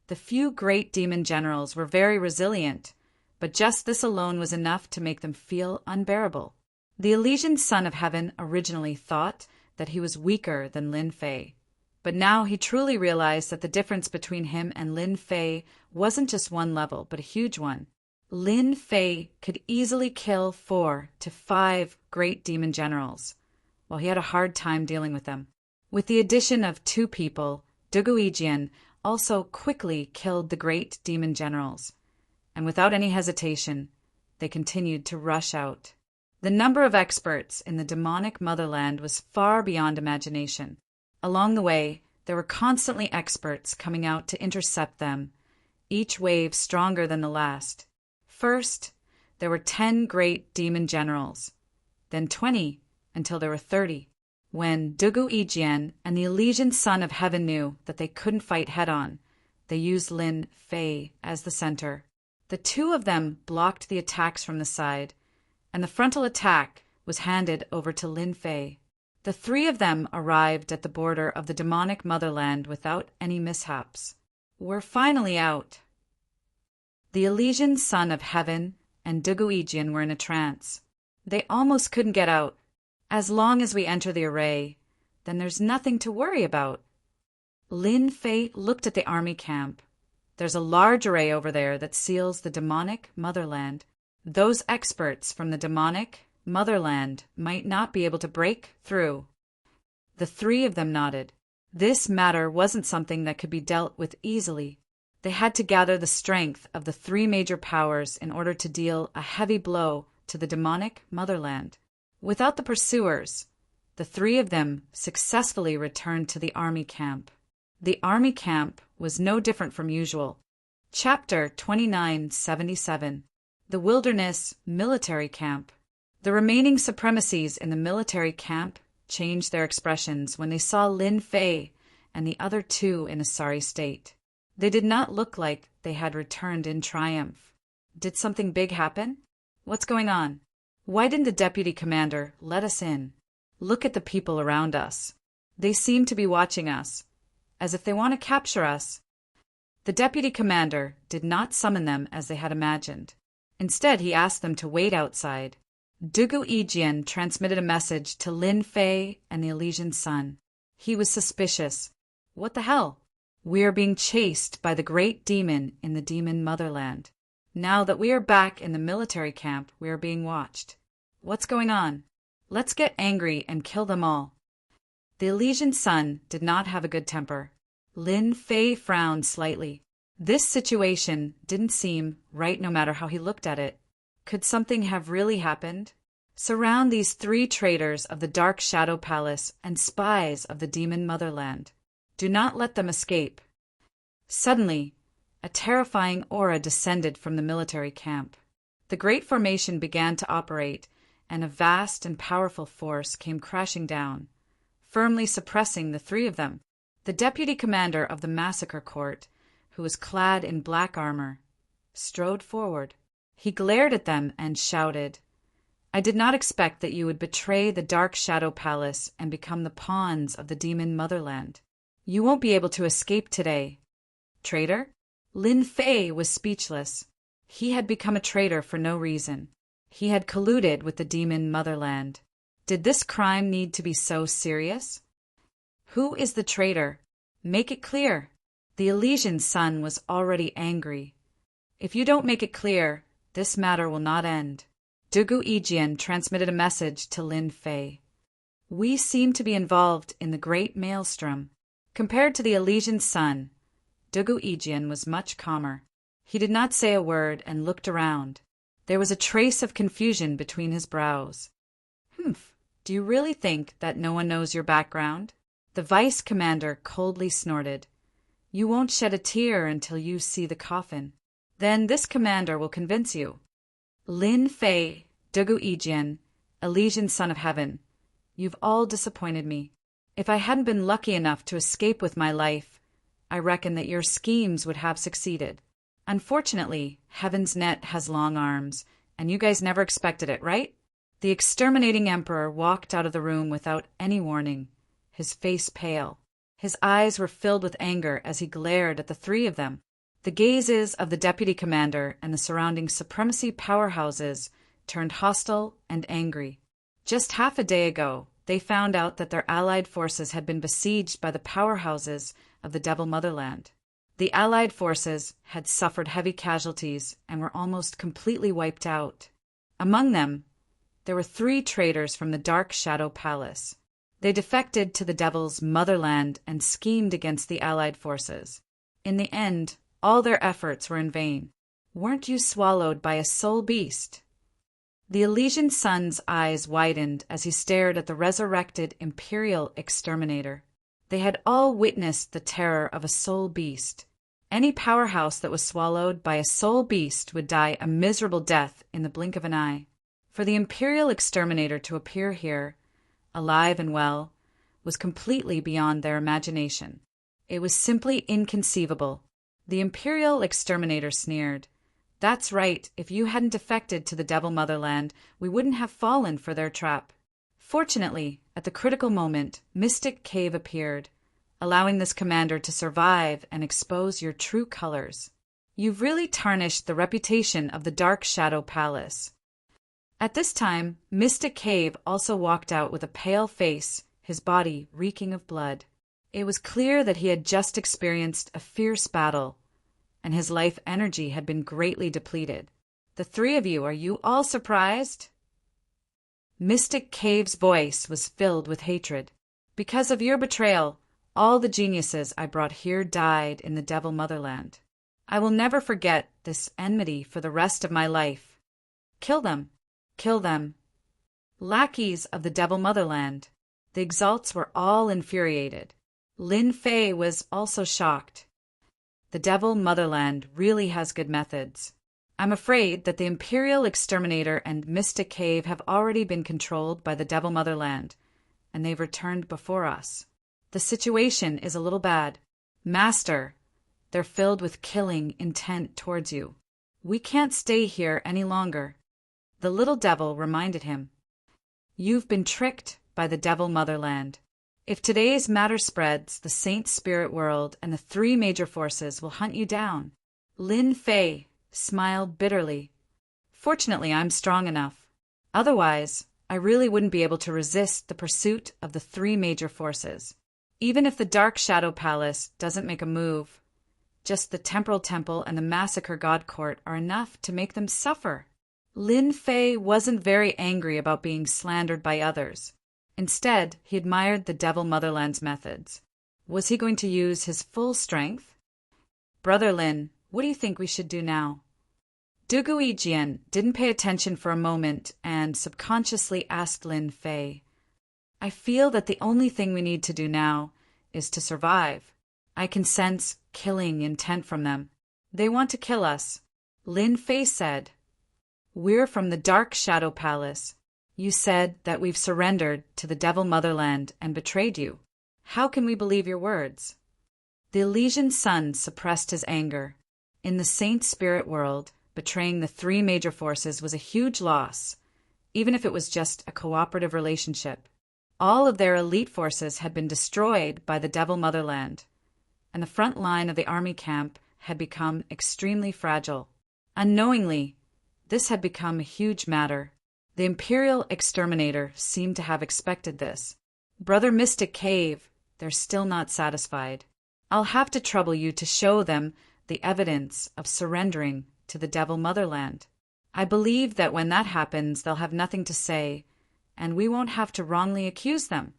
The few great demon generals were very resilient, but just this alone was enough to make them feel unbearable. The Elysian Son of Heaven originally thought that he was weaker than Lin Fei, but now he truly realized that the difference between him and Lin Fei wasn't just one level, but a huge one. Lin Fei could easily kill 4 to 5 great demon generals, while he had a hard time dealing with them. With the addition of 2 people, Dugu Ijian also quickly killed the great demon generals, and without any hesitation, they continued to rush out. The number of experts in the demonic motherland was far beyond imagination. Along the way, there were constantly experts coming out to intercept them, each wave stronger than the last. First, there were 10 great demon generals, then 20, until there were 30. When Dugu Ijian and the Elysian Son of Heaven knew that they couldn't fight head-on, they used Lin Fei as the center. The 2 of them blocked the attacks from the side, and the frontal attack was handed over to Lin Fei. The 3 of them arrived at the border of the demonic motherland without any mishaps. We're finally out. The Elysian Son of Heaven and Dugu Ijian were in a trance. They almost couldn't get out. As long as we enter the array, then there's nothing to worry about. Lin Fei looked at the army camp. There's a large array over there that seals the demonic motherland. Those experts from the demonic motherland might not be able to break through. The 3 of them nodded. This matter wasn't something that could be dealt with easily. They had to gather the strength of the 3 major powers in order to deal a heavy blow to the demonic motherland. Without the pursuers, the 3 of them successfully returned to the army camp. The army camp was no different from usual. Chapter 2977. The Wilderness Military Camp. The remaining supremacies in the military camp changed their expressions when they saw Lin Fei and the other 2 in a sorry state. They did not look like they had returned in triumph. Did something big happen? What's going on? Why didn't the deputy commander let us in? Look at the people around us. They seem to be watching us, as if they want to capture us. The deputy commander did not summon them as they had imagined. Instead, he asked them to wait outside. Dugu Ijian transmitted a message to Lin Fei and the Elysian Sun. He was suspicious. What the hell? We are being chased by the great demon in the demon motherland. Now that we are back in the military camp, we are being watched. What's going on? Let's get angry and kill them all. The Elysian Sun did not have a good temper. Lin Fei frowned slightly. This situation didn't seem right no matter how he looked at it. Could something have really happened? Surround these 3 traitors of the Dark Shadow Palace and spies of the demon motherland. Do not let them escape. Suddenly, a terrifying aura descended from the military camp. The Great Formation began to operate, and a vast and powerful force came crashing down, firmly suppressing the 3 of them. The deputy commander of the massacre court, who was clad in black armor, strode forward. He glared at them and shouted, "I did not expect that you would betray the Dark Shadow Palace and become the pawns of the demon motherland. You won't be able to escape today." Traitor? Lin Fei was speechless. He had become a traitor for no reason. He had colluded with the demon motherland. Did this crime need to be so serious? Who is the traitor? Make it clear. The Elysian sun was already angry. If you don't make it clear, this matter will not end. Dugu Ijian transmitted a message to Lin Fei. We seem to be involved in the great maelstrom. Compared to the Elysian sun, Dugu Ijian was much calmer. He did not say a word and looked around. There was a trace of confusion between his brows. Humph, do you really think that no one knows your background? The vice commander coldly snorted. You won't shed a tear until you see the coffin. Then this commander will convince you. Lin Fei, Dugu Ijian, Elysian son of heaven, you've all disappointed me. If I hadn't been lucky enough to escape with my life, I reckon that your schemes would have succeeded. Unfortunately, Heaven's net has long arms, and you guys never expected it, right? The exterminating emperor walked out of the room without any warning, his face pale. His eyes were filled with anger as he glared at the three of them. The gazes of the deputy commander and the surrounding supremacy powerhouses turned hostile and angry. Just half a day ago, they found out that their allied forces had been besieged by the powerhouses of the Devil Motherland. The allied forces had suffered heavy casualties and were almost completely wiped out. Among them, there were 3 traitors from the Dark Shadow Palace. They defected to the Devil's motherland and schemed against the allied forces. In the end, all their efforts were in vain. Weren't you swallowed by a soul beast? The Elysian sun's eyes widened as he stared at the resurrected Imperial exterminator. They had all witnessed the terror of a soul beast. Any powerhouse that was swallowed by a soul beast would die a miserable death in the blink of an eye. For the Imperial exterminator to appear here, alive and well, was completely beyond their imagination. It was simply inconceivable. The Imperial exterminator sneered. That's right, if you hadn't defected to the Devil Motherland, we wouldn't have fallen for their trap. Fortunately, at the critical moment, Mystic Cave appeared, allowing this commander to survive and expose your true colors. You've really tarnished the reputation of the Dark Shadow Palace. At this time, Mystic Cave also walked out with a pale face, his body reeking of blood. It was clear that he had just experienced a fierce battle, and his life energy had been greatly depleted. The 3 of you, are you all surprised? Mystic Cave's voice was filled with hatred. Because of your betrayal, all the geniuses I brought here died in the Devil Motherland. I will never forget this enmity for the rest of my life. Kill them. Kill them. Lackeys of the Devil Motherland. The Exalts were all infuriated. Lin Fei was also shocked. The Devil Motherland really has good methods. I'm afraid that the Imperial Exterminator and Mystic Cave have already been controlled by the Devil Motherland, and they've returned before us. The situation is a little bad. Master, they're filled with killing intent towards you. We can't stay here any longer. The little devil reminded him. You've been tricked by the Devil Motherland. If today's matter spreads, the Saint Spirit World and the 3 major forces will hunt you down. Lin Fei smiled bitterly. Fortunately, I'm strong enough. Otherwise, I really wouldn't be able to resist the pursuit of the 3 major forces. Even if the Dark Shadow Palace doesn't make a move, just the Temporal Temple and the Massacre God Court are enough to make them suffer. Lin Fei wasn't very angry about being slandered by others. Instead, he admired the Devil Motherland's methods. Was he going to use his full strength? Brother Lin, what do you think we should do now? Dugu Ijian didn't pay attention for a moment and subconsciously asked Lin Fei. I feel that the only thing we need to do now is to survive. I can sense killing intent from them. They want to kill us. Lin Fei said, We're from the Dark Shadow Palace. You said that we've surrendered to the Devil Motherland and betrayed you. How can we believe your words? The Elysian sun suppressed his anger. In the Saint Spirit World, betraying the 3 major forces was a huge loss, even if it was just a cooperative relationship. All of their elite forces had been destroyed by the Devil Motherland, and the front line of the army camp had become extremely fragile. Unknowingly, this had become a huge matter. The Imperial Exterminator seemed to have expected this. Brother Mystic Cave, they're still not satisfied. I'll have to trouble you to show them the evidence of surrendering to the Devil Motherland. I believe that when that happens, they'll have nothing to say, and we won't have to wrongly accuse them.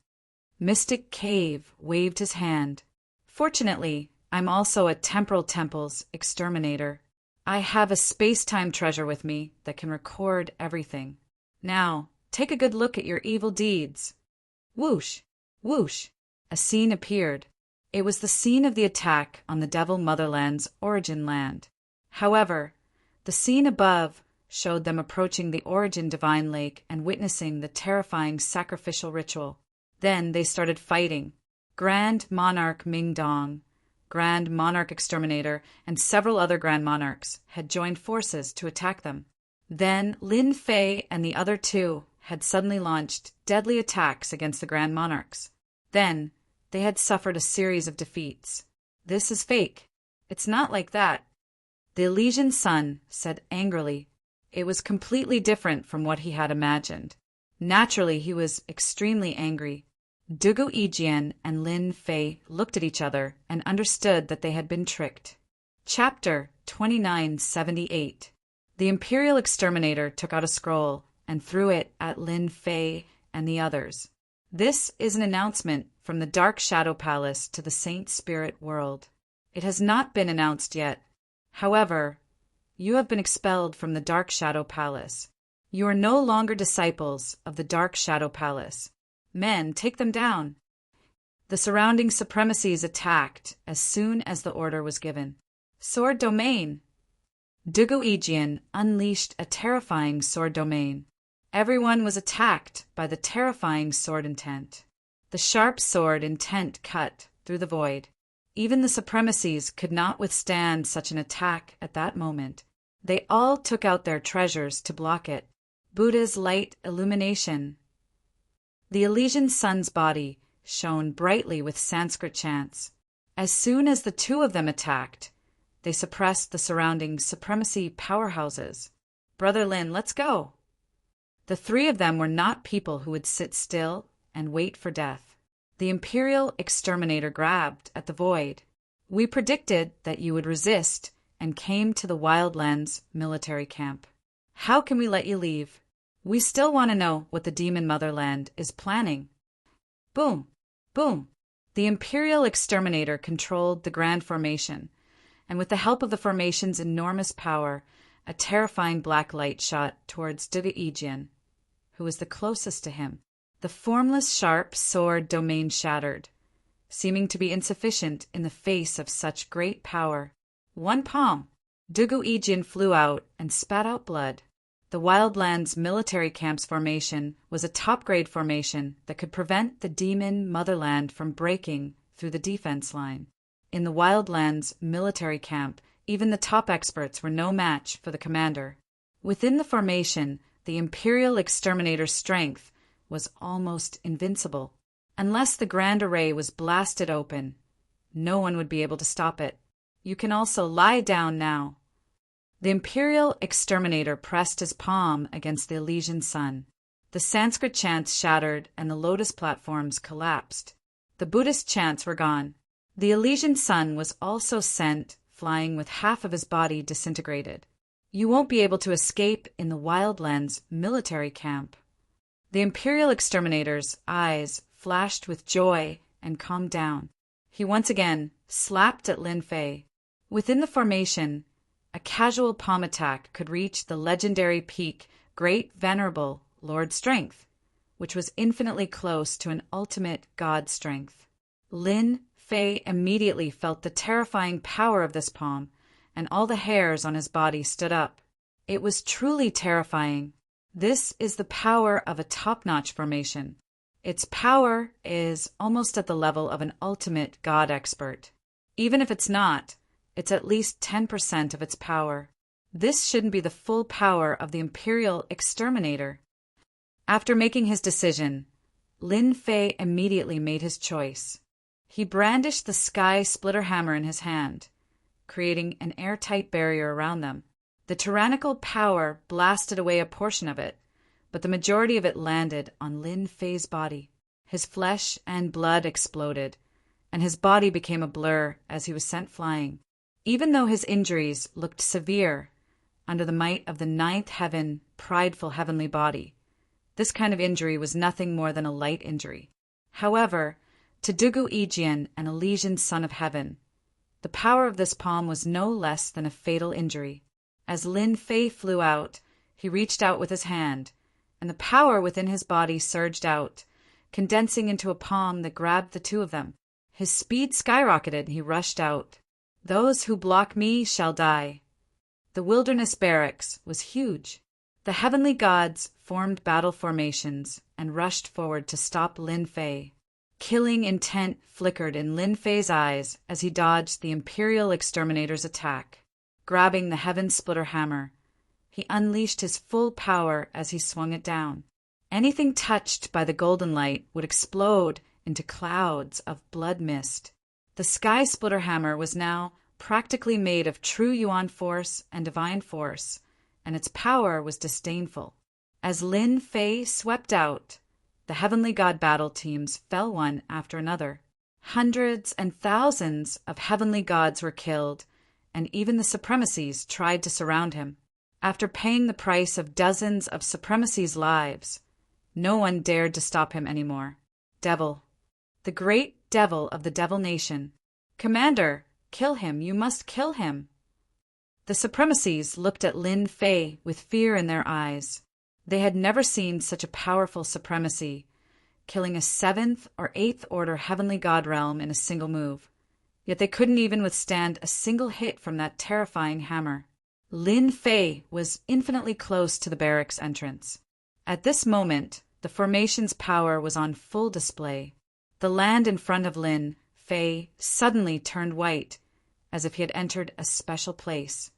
Mystic Cave waved his hand. Fortunately, I'm also a Temporal Temple's exterminator. I have a space-time treasure with me that can record everything. Now, take a good look at your evil deeds. Whoosh! Whoosh! A scene appeared. It was the scene of the attack on the Devil Motherland's origin land. However, the scene above showed them approaching the Origin Divine Lake and witnessing the terrifying sacrificial ritual. Then they started fighting. Grand Monarch Ming Dong, Grand Monarch Exterminator, and several other Grand Monarchs had joined forces to attack them. Then Lin Fei and the other two had suddenly launched deadly attacks against the Grand Monarchs. Then they had suffered a series of defeats. This is fake. It's not like that. The Elysian Sun said angrily. It was completely different from what he had imagined. Naturally, he was extremely angry. Dugu Yijian and Lin Fei looked at each other and understood that they had been tricked. Chapter 2978. The Imperial Exterminator took out a scroll and threw it at Lin Fei and the others. This is an announcement from the Dark Shadow Palace to the Saint Spirit world. It has not been announced yet. However, you have been expelled from the Dark Shadow Palace. You are no longer disciples of the Dark Shadow Palace. Men, take them down. The surrounding supremacies attacked as soon as the order was given. Sword Domain. Dugu Yijian unleashed a terrifying sword domain. Everyone was attacked by the terrifying sword intent. The sharp sword intent cut through the void. Even the supremacies could not withstand such an attack at that moment. They all took out their treasures to block it. Buddha's light illumination. The Elysian Sun's body shone brightly with Sanskrit chants. As soon as the two of them attacked, they suppressed the surrounding supremacy powerhouses. Brother Lin, let's go. The three of them were not people who would sit still and wait for death. The Imperial Exterminator grabbed at the void. We predicted that you would resist and came to the Wildlands military camp. How can we let you leave? We still want to know what the Demon Motherland is planning. Boom! Boom! The Imperial Exterminator controlled the Grand Formation, and with the help of the formation's enormous power, a terrifying black light shot towards Dugu Yijian, who was the closest to him. The formless sharp sword domain shattered, seeming to be insufficient in the face of such great power. One palm. Dugu Yijian flew out and spat out blood. The Wildlands military camp's formation was a top-grade formation that could prevent the Demon Motherland from breaking through the defense line. In the Wildlands military camp, even the top experts were no match for the commander. Within the formation, the Imperial Exterminator's strength was almost invincible. Unless the Grand Array was blasted open, no one would be able to stop it. You can also lie down now. The Imperial Exterminator pressed his palm against the Elysian Sun. The Sanskrit chants shattered and the lotus platforms collapsed. The Buddhist chants were gone. The Elysian Sun was also sent flying with half of his body disintegrated. You won't be able to escape in the Wildlands military camp. The Imperial Exterminator's eyes flashed with joy and calmed down. He once again slapped at Lin Fei. Within the formation, a casual palm attack could reach the legendary peak Great Venerable Lord Strength, which was infinitely close to an ultimate God strength. Lin Fei immediately felt the terrifying power of this palm, and all the hairs on his body stood up. It was truly terrifying. This is the power of a top-notch formation. Its power is almost at the level of an ultimate God expert. Even if it's not, it's at least 10% of its power. This shouldn't be the full power of the Imperial Exterminator. After making his decision, Lin Fei immediately made his choice. He brandished the Sky Splitter Hammer in his hand, creating an airtight barrier around them. The tyrannical power blasted away a portion of it, but the majority of it landed on Lin Fei's body. His flesh and blood exploded, and his body became a blur as he was sent flying. Even though his injuries looked severe under the might of the ninth heaven, prideful heavenly body, this kind of injury was nothing more than a light injury. However, to Dugu Ijian, an Elysian son of heaven, the power of this palm was no less than a fatal injury. As Lin Fei flew out, he reached out with his hand, and the power within his body surged out, condensing into a palm that grabbed the two of them. His speed skyrocketed, and he rushed out. Those who block me shall die. The wilderness barracks was huge. The heavenly gods formed battle formations and rushed forward to stop Lin Fei. Killing intent flickered in Lin Fei's eyes as he dodged the Imperial Exterminator's attack. Grabbing the Heaven Splitter hammer, he unleashed his full power as he swung it down. Anything touched by the golden light would explode into clouds of blood mist. The Sky Splitter hammer was now practically made of true Yuan force and divine force, and its power was disdainful. As Lin Fei swept out, the heavenly god battle teams fell one after another. Hundreds and thousands of heavenly gods were killed, and even the supremacies tried to surround him. After paying the price of dozens of supremacies' lives, no one dared to stop him anymore. Devil. The great devil of the Devil Nation. Commander, kill him, you must kill him. The supremacies looked at Lin Fei with fear in their eyes. They had never seen such a powerful supremacy, killing a 7th or 8th order heavenly god realm in a single move. Yet they couldn't even withstand a single hit from that terrifying hammer. Lin Fei was infinitely close to the barracks entrance. At this moment, the formation's power was on full display. The land in front of Lin Fei suddenly turned white, as if he had entered a special place.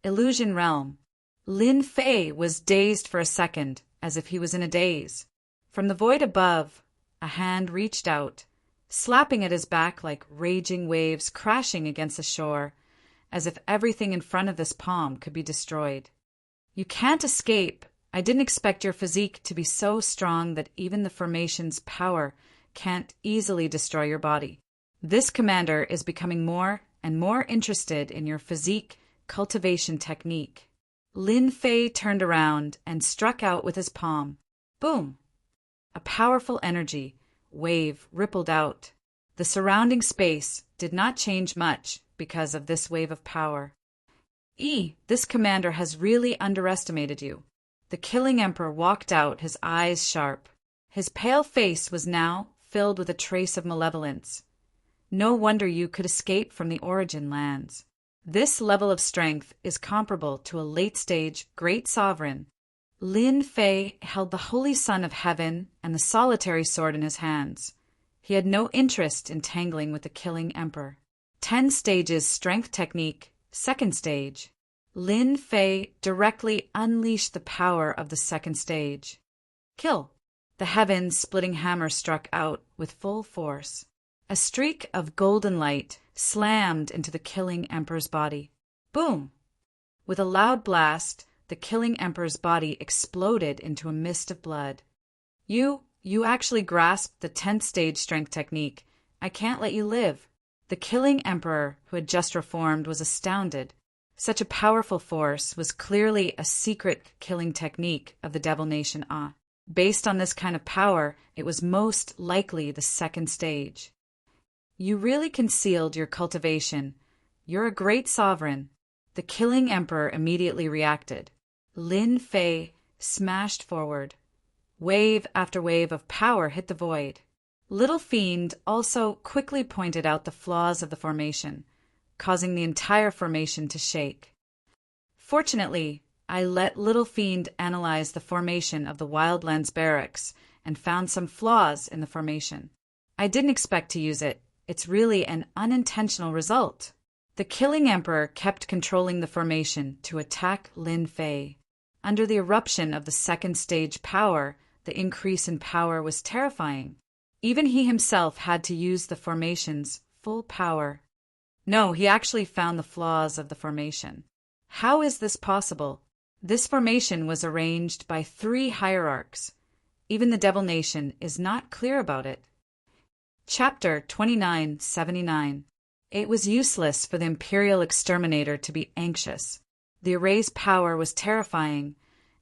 Illusion realm. Lin Fei was dazed for a second, as if he was in a daze. From the void above, a hand reached out, slapping at his back like raging waves crashing against the shore, as if everything in front of this palm could be destroyed. You can't escape. I didn't expect your physique to be so strong that even the formation's power can't easily destroy your body. This commander is becoming more and more interested in your physique cultivation technique. Lin Fei turned around and struck out with his palm. Boom! A powerful energy wave rippled out. The surrounding space did not change much because of this wave of power. This commander has really underestimated you. The killing emperor walked out, his eyes sharp. His pale face was now filled with a trace of malevolence. No wonder you could escape from the origin lands. This level of strength is comparable to a late-stage great sovereign. Lin Fei held the holy son of heaven and the solitary sword in his hands. He had no interest in tangling with the killing emperor. 10 stages strength technique, 2nd stage. Lin Fei directly unleashed the power of the 2nd stage. Kill. The heaven-splitting hammer struck out with full force. A streak of golden light slammed into the killing emperor's body. Boom! With a loud blast, the killing emperor's body exploded into a mist of blood. You actually grasped the 10th stage strength technique. I can't let you live. The killing emperor, who had just reformed, was astounded. Such a powerful force was clearly a secret killing technique of the Devil Nation. Based on this kind of power, it was most likely the 2nd stage. You really concealed your cultivation. You're a great sovereign. The killing emperor immediately reacted. Lin Fei smashed forward. Wave after wave of power hit the void. Little Fiend also quickly pointed out the flaws of the formation, causing the entire formation to shake. Fortunately, I let Little Fiend analyze the formation of the Wildlands barracks and found some flaws in the formation. I didn't expect to use it. It's really an unintentional result. The killing emperor kept controlling the formation to attack Lin Fei. Under the eruption of the 2nd stage power, the increase in power was terrifying. Even he himself had to use the formation's full power. No, he actually found the flaws of the formation. How is this possible? This formation was arranged by 3 hierarchs. Even the Devil Nation is not clear about it. Chapter 2979. It was useless for the Imperial Exterminator to be anxious. The array's power was terrifying,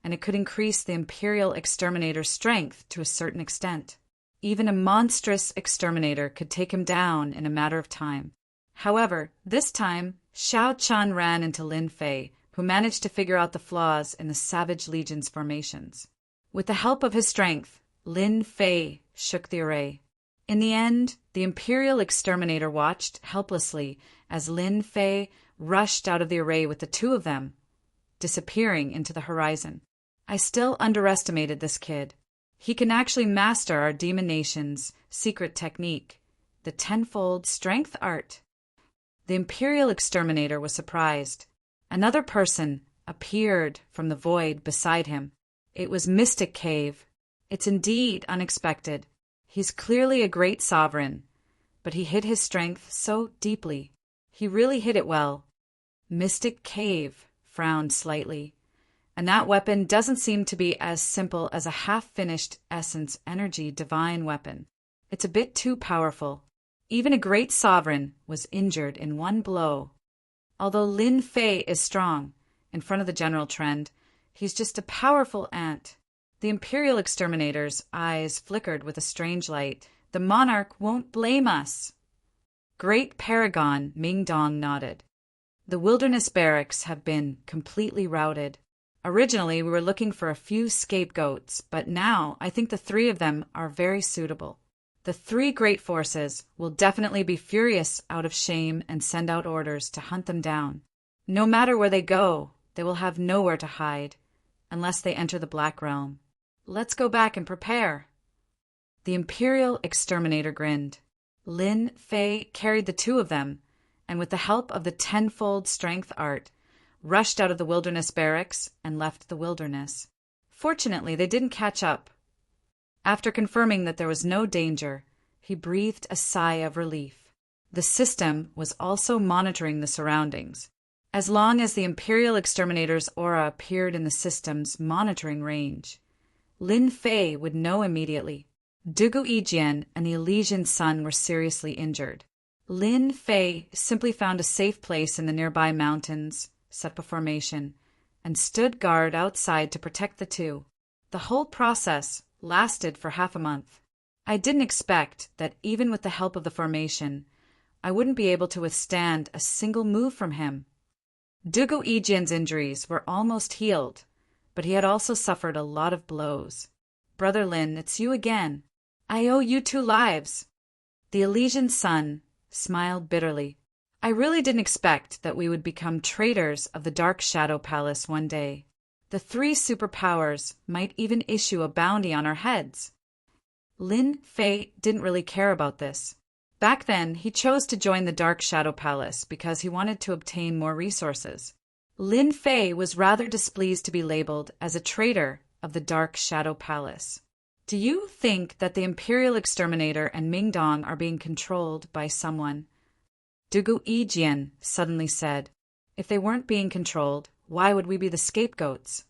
and it could increase the Imperial Exterminator's strength to a certain extent. Even a monstrous exterminator could take him down in a matter of time. However, this time, Xiao Chan ran into Lin Fei, who managed to figure out the flaws in the Savage Legion's formations. With the help of his strength, Lin Fei shook the array. In the end, the Imperial Exterminator watched helplessly as Lin Fei rushed out of the array with the 2 of them, disappearing into the horizon. I still underestimated this kid. He can actually master our Demon Nation's secret technique, the tenfold strength art. The Imperial Exterminator was surprised. Another person appeared from the void beside him. It was Mystic Cave. It's indeed unexpected. He's clearly a great sovereign, but he hid his strength so deeply. He really hid it well. Mystic Cave frowned slightly. And that weapon doesn't seem to be as simple as a half-finished essence energy divine weapon. It's a bit too powerful. Even a great sovereign was injured in one blow. Although Lin Fei is strong, in front of the general trend, he's just a powerful ant. The Imperial Exterminator's eyes flickered with a strange light. The monarch won't blame us. Great Paragon Ming Dong nodded. The wilderness barracks have been completely routed. Originally, we were looking for a few scapegoats, but now I think the 3 of them are very suitable. The 3 great forces will definitely be furious out of shame and send out orders to hunt them down. No matter where they go, they will have nowhere to hide, unless they enter the Black Realm. Let's go back and prepare. The Imperial Exterminator grinned. Lin Fei carried the 2 of them, and with the help of the tenfold strength art, rushed out of the wilderness barracks and left the wilderness. Fortunately, they didn't catch up. After confirming that there was no danger, he breathed a sigh of relief. The system was also monitoring the surroundings. As long as the Imperial Exterminator's aura appeared in the system's monitoring range, Lin Fei would know immediately. Dugu Yijian and the Elysian Sun were seriously injured. Lin Fei simply found a safe place in the nearby mountains, set up a formation, and stood guard outside to protect the 2. The whole process lasted for half a month. I didn't expect that even with the help of the formation, I wouldn't be able to withstand a single move from him. Dugu Yijian's injuries were almost healed, but he had also suffered a lot of blows. Brother Lin, it's you again. I owe you 2 lives. The Elysian Sun smiled bitterly. I really didn't expect that we would become traitors of the Dark Shadow Palace one day. The 3 superpowers might even issue a bounty on our heads. Lin Fei didn't really care about this. Back then, he chose to join the Dark Shadow Palace because he wanted to obtain more resources. Lin Fei was rather displeased to be labeled as a traitor of the Dark Shadow Palace. Do you think that the Imperial Exterminator and Ming Dong are being controlled by someone? Dugu Yijian suddenly said. If they weren't being controlled, why would we be the scapegoats?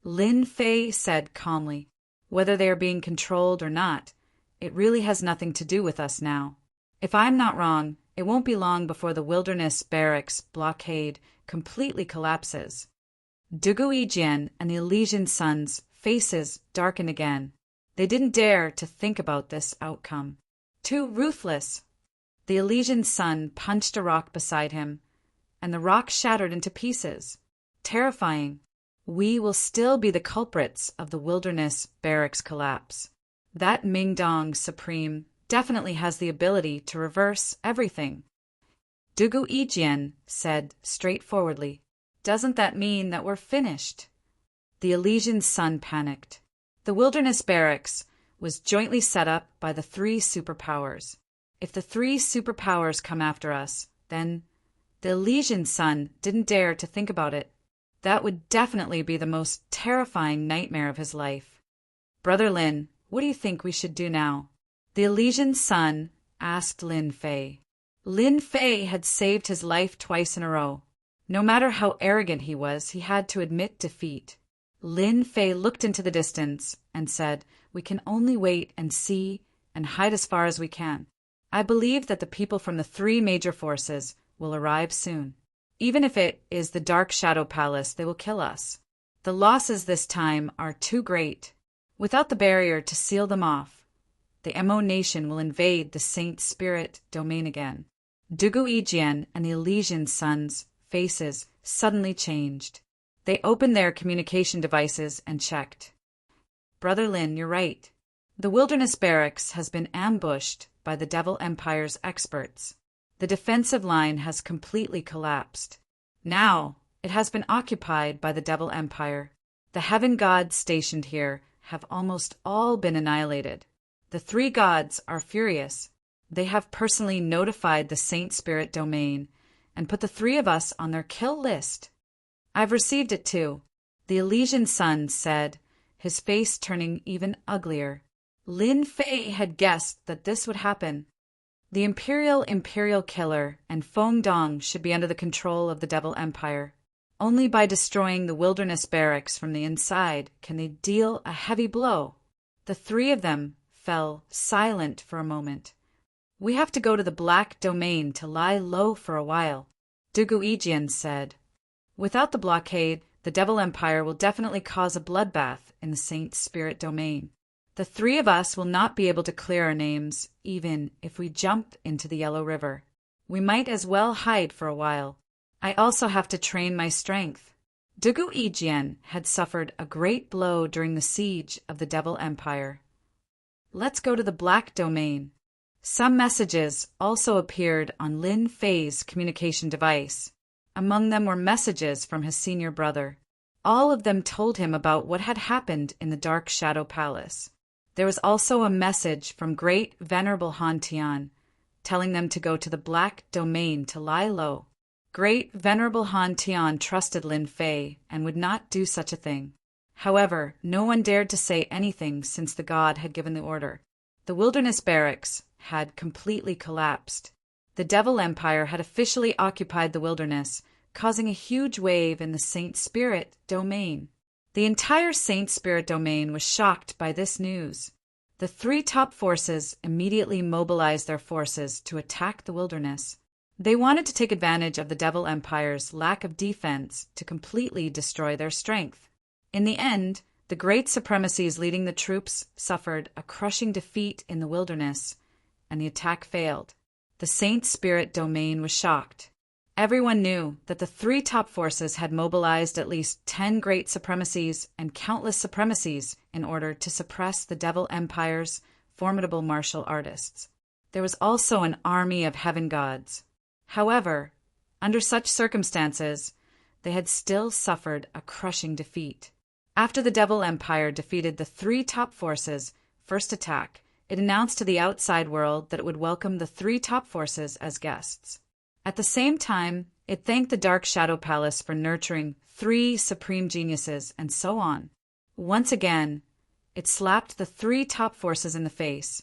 Lin Fei said calmly. Whether they are being controlled or not, it really has nothing to do with us now. If I'm not wrong, it won't be long before the wilderness barracks blockade completely collapses. Dugu Yijian and the Elysian Sun's faces darkened again. They didn't dare to think about this outcome. Too ruthless. The Elysian Sun punched a rock beside him, and the rock shattered into pieces. Terrifying. We will still be the culprits of the wilderness barracks collapse. That Ming Dong Supreme definitely has the ability to reverse everything. Dugu Yijian said straightforwardly. Doesn't that mean that we're finished? The Elysian Sun panicked. The wilderness barracks was jointly set up by the 3 superpowers. If the 3 superpowers come after us, then the Elysian Sun didn't dare to think about it. That would definitely be the most terrifying nightmare of his life. Brother Lin, what do you think we should do now? The Elysian Sun asked Lin Fei. Lin Fei had saved his life twice in a row. No matter how arrogant he was, he had to admit defeat. Lin Fei looked into the distance and said, "We can only wait and see and hide as far as we can. I believe that the people from the three major forces will arrive soon. Even if it is the Dark Shadow Palace, they will kill us. The losses this time are too great. Without the barrier to seal them off, the Mo nation will invade the Saint Spirit domain again." Dugu Yijian and the Elysian sons' faces suddenly changed. They opened their communication devices and checked. "Brother Lin, you're right. The Wilderness Barracks has been ambushed by the Devil Empire's experts. The defensive line has completely collapsed. Now, it has been occupied by the Devil Empire. The heaven gods stationed here have almost all been annihilated. The three gods are furious. They have personally notified the Saint Spirit domain and put the three of us on their kill list." "I've received it too," the Elysian son said, his face turning even uglier. Lin Fei had guessed that this would happen. The Imperial Killer and Feng Dong should be under the control of the Devil Empire. Only by destroying the Wilderness Barracks from the inside can they deal a heavy blow. The three of them fell silent for a moment. "We have to go to the Black Domain to lie low for a while," Dugu Yijian said. "Without the blockade, the Devil Empire will definitely cause a bloodbath in the Saint Spirit domain. The three of us will not be able to clear our names, even if we jump into the Yellow River. We might as well hide for a while. I also have to train my strength." Dugu Yijian had suffered a great blow during the siege of the Devil Empire. "Let's go to the Black Domain." Some messages also appeared on Lin Fei's communication device. Among them were messages from his senior brother. All of them told him about what had happened in the Dark Shadow Palace. There was also a message from Great Venerable Han Tian, telling them to go to the Black Domain to lie low. Great Venerable Han Tian trusted Lin Fei and would not do such a thing. However, no one dared to say anything since the god had given the order. The Wilderness Barracks had completely collapsed. The Devil Empire had officially occupied the wilderness, causing a huge wave in the Saint Spirit domain. The entire Saint Spirit domain was shocked by this news. The three top forces immediately mobilized their forces to attack the wilderness. They wanted to take advantage of the Devil Empire's lack of defense to completely destroy their strength. In the end, the great supremacies leading the troops suffered a crushing defeat in the wilderness, and the attack failed. The Saint Spirit domain was shocked. Everyone knew that the three top forces had mobilized at least 10 great supremacies and countless supremacies in order to suppress the Devil Empire's formidable martial artists. There was also an army of heaven gods. However, under such circumstances, they had still suffered a crushing defeat. After the Devil Empire defeated the three top forces' first attack, it announced to the outside world that it would welcome the three top forces as guests. At the same time, it thanked the Dark Shadow Palace for nurturing 3 supreme geniuses and so on. Once again, it slapped the 3 top forces in the face,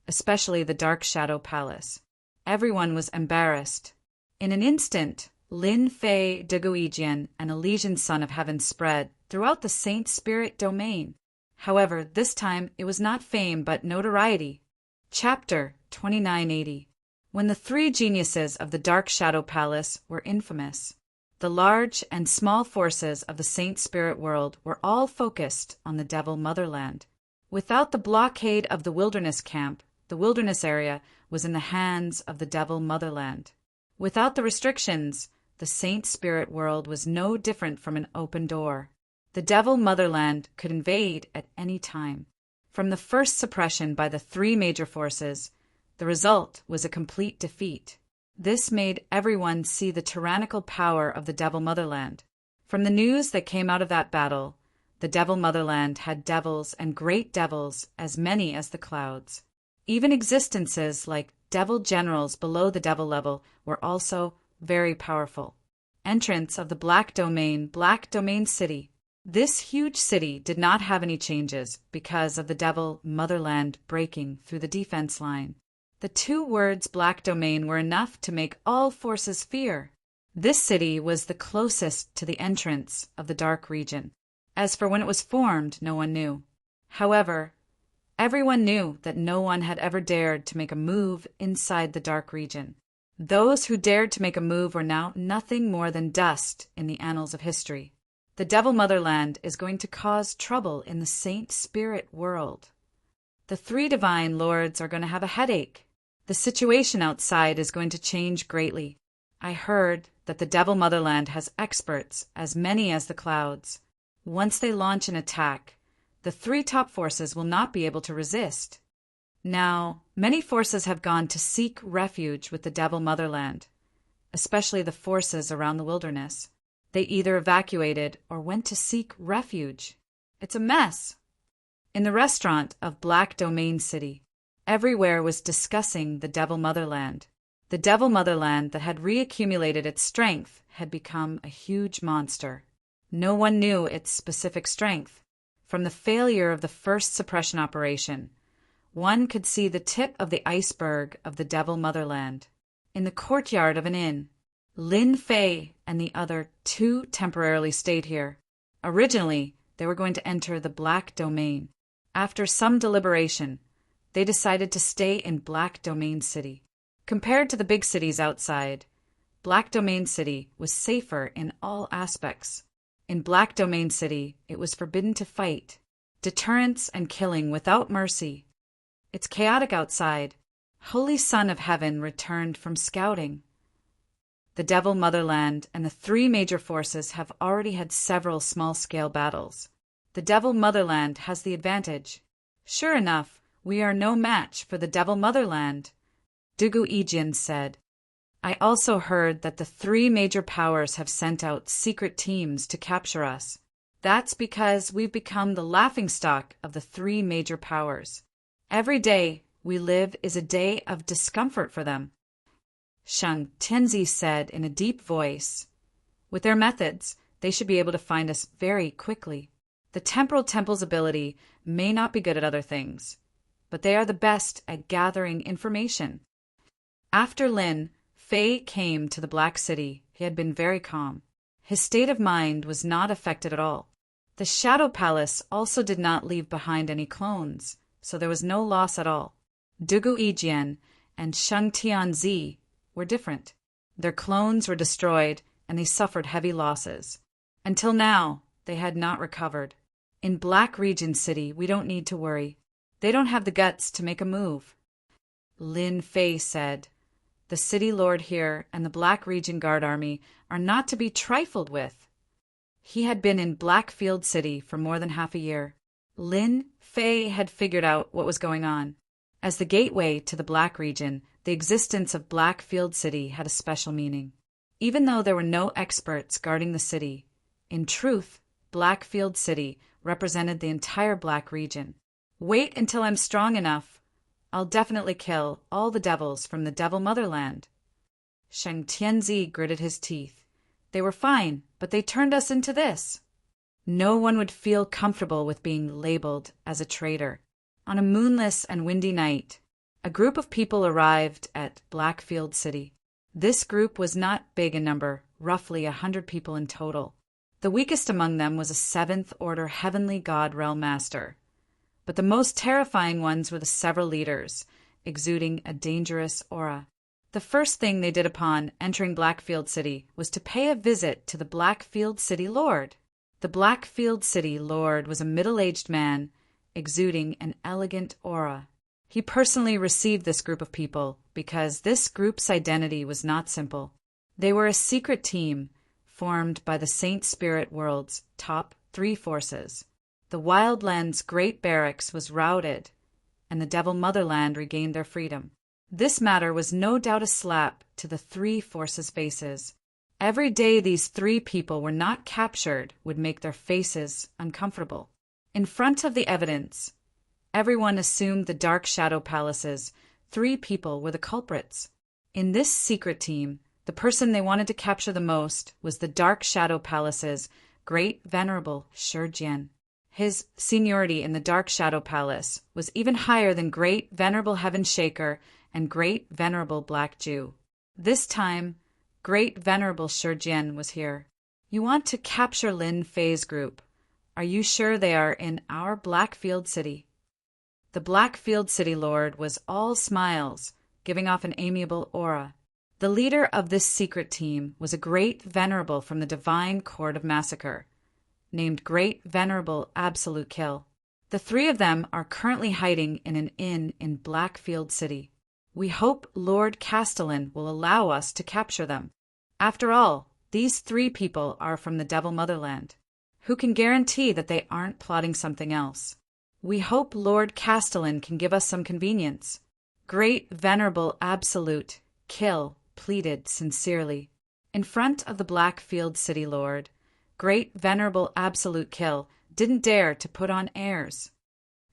especially the Dark Shadow Palace. Everyone was embarrassed. In an instant, Lin Fei, Dugu Yijian, and Elysian Son of Heaven spread throughout the Saint Spirit domain. However, this time it was not fame but notoriety. Chapter 2980. When the 3 geniuses of the Dark Shadow Palace were infamous, the large and small forces of the Saint Spirit world were all focused on the Devil Motherland. Without the blockade of the wilderness camp, the wilderness area was in the hands of the Devil Motherland. Without the restrictions, the Saint Spirit world was no different from an open door. The Devil Motherland could invade at any time. From the first suppression by the 3 major forces, the result was a complete defeat. This made everyone see the tyrannical power of the Devil Motherland. From the news that came out of that battle, the Devil Motherland had devils and great devils as many as the clouds. Even existences like devil generals below the devil level were also very powerful. Entrance of the Black Domain City. This huge city did not have any changes because of the Devil Motherland breaking through the defense line. The 2 words Black Domain were enough to make all forces fear. This city was the closest to the entrance of the dark region. As for when it was formed, no one knew. However, everyone knew that no one had ever dared to make a move inside the dark region. Those who dared to make a move were now nothing more than dust in the annals of history. The Devil Motherland is going to cause trouble in the Saint Spirit world. The three divine lords are going to have a headache. The situation outside is going to change greatly. I heard that the Devil Motherland has experts as many as the clouds. Once they launch an attack, the three top forces will not be able to resist. Now, many forces have gone to seek refuge with the Devil Motherland, especially the forces around the wilderness. They either evacuated or went to seek refuge. It's a mess. In the restaurant of Black Domain City, everywhere was discussing the Devil Motherland. The Devil Motherland that had reaccumulated its strength had become a huge monster. No one knew its specific strength. From the failure of the first suppression operation, one could see the tip of the iceberg of the Devil Motherland. In the courtyard of an inn, Lin Fei and the other two temporarily stayed here. Originally, they were going to enter the Black Domain. After some deliberation, they decided to stay in Black Domain City. Compared to the big cities outside, Black Domain City was safer in all aspects. In Black Domain City, it was forbidden to fight, deterrence and killing without mercy. It's chaotic outside. Holy Son of Heaven returned from scouting. The Devil Motherland and the three major forces have already had several small-scale battles. The Devil Motherland has the advantage. Sure enough, we are no match for the Devil Motherland, Dugu Ijin said. I also heard that the three major powers have sent out secret teams to capture us. That's because we've become the laughingstock of the three major powers. Every day we live is a day of discomfort for them. Shang Tianzi said in a deep voice. With their methods, they should be able to find us very quickly. The Temporal Temple's ability may not be good at other things, but they are the best at gathering information. After Lin Fei came to the Black City, he had been very calm. His state of mind was not affected at all. The Shadow Palace also did not leave behind any clones, so there was no loss at all. Dugu Yijian and Shang Tianzi were different. Their clones were destroyed, and they suffered heavy losses. Until now, they had not recovered. In Black Region City, we don't need to worry. They don't have the guts to make a move. Lin Fei said, the city lord here and the Black Region Guard Army are not to be trifled with. He had been in Blackfield City for more than half a year. Lin Fei had figured out what was going on. As the gateway to the Black Region, the existence of Blackfield City had a special meaning. Even though there were no experts guarding the city, in truth, Blackfield City represented the entire Black Region. Wait until I'm strong enough. I'll definitely kill all the devils from the Devil Motherland. Shang Tianzi gritted his teeth. They were fine, but they turned us into this. No one would feel comfortable with being labeled as a traitor. On a moonless and windy night, a group of people arrived at Blackfield City. This group was not big in number, roughly 100 people in total. The weakest among them was a 7th Order Heavenly God Realm Master. But the most terrifying ones were the several leaders, exuding a dangerous aura. The first thing they did upon entering Blackfield City was to pay a visit to the Blackfield City Lord. The Blackfield City Lord was a middle-aged man, exuding an elegant aura. He personally received this group of people because this group's identity was not simple. They were a secret team formed by the Saint Spirit world's top 3 forces. The Wildlands Great Barracks was routed, and the Devil Motherland regained their freedom. This matter was no doubt a slap to the 3 forces' faces. Every day these 3 people were not captured would make their faces uncomfortable. In front of the evidence, everyone assumed the Dark Shadow Palace's 3 people were the culprits. In this secret team, the person they wanted to capture the most was the Dark Shadow Palace's Great Venerable Shijian. His seniority in the Dark Shadow Palace was even higher than Great Venerable Heaven Shaker and Great Venerable Black Jew. This time, Great Venerable Shurjian was here. You want to capture Lin Fei's group. Are you sure they are in our Blackfield City? The Blackfield City Lord was all smiles, giving off an amiable aura. The leader of this secret team was a Great Venerable from the Divine Court of Massacre, named Great Venerable Absolute Kill. The three of them are currently hiding in an inn in Blackfield City. We hope Lord Castellan will allow us to capture them. After all, these three people are from the Devil Motherland. Who can guarantee that they aren't plotting something else? We hope Lord Castellan can give us some convenience. Great Venerable Absolute Kill pleaded sincerely. In front of the Blackfield City Lord, Great Venerable Absolute Kill didn't dare to put on airs.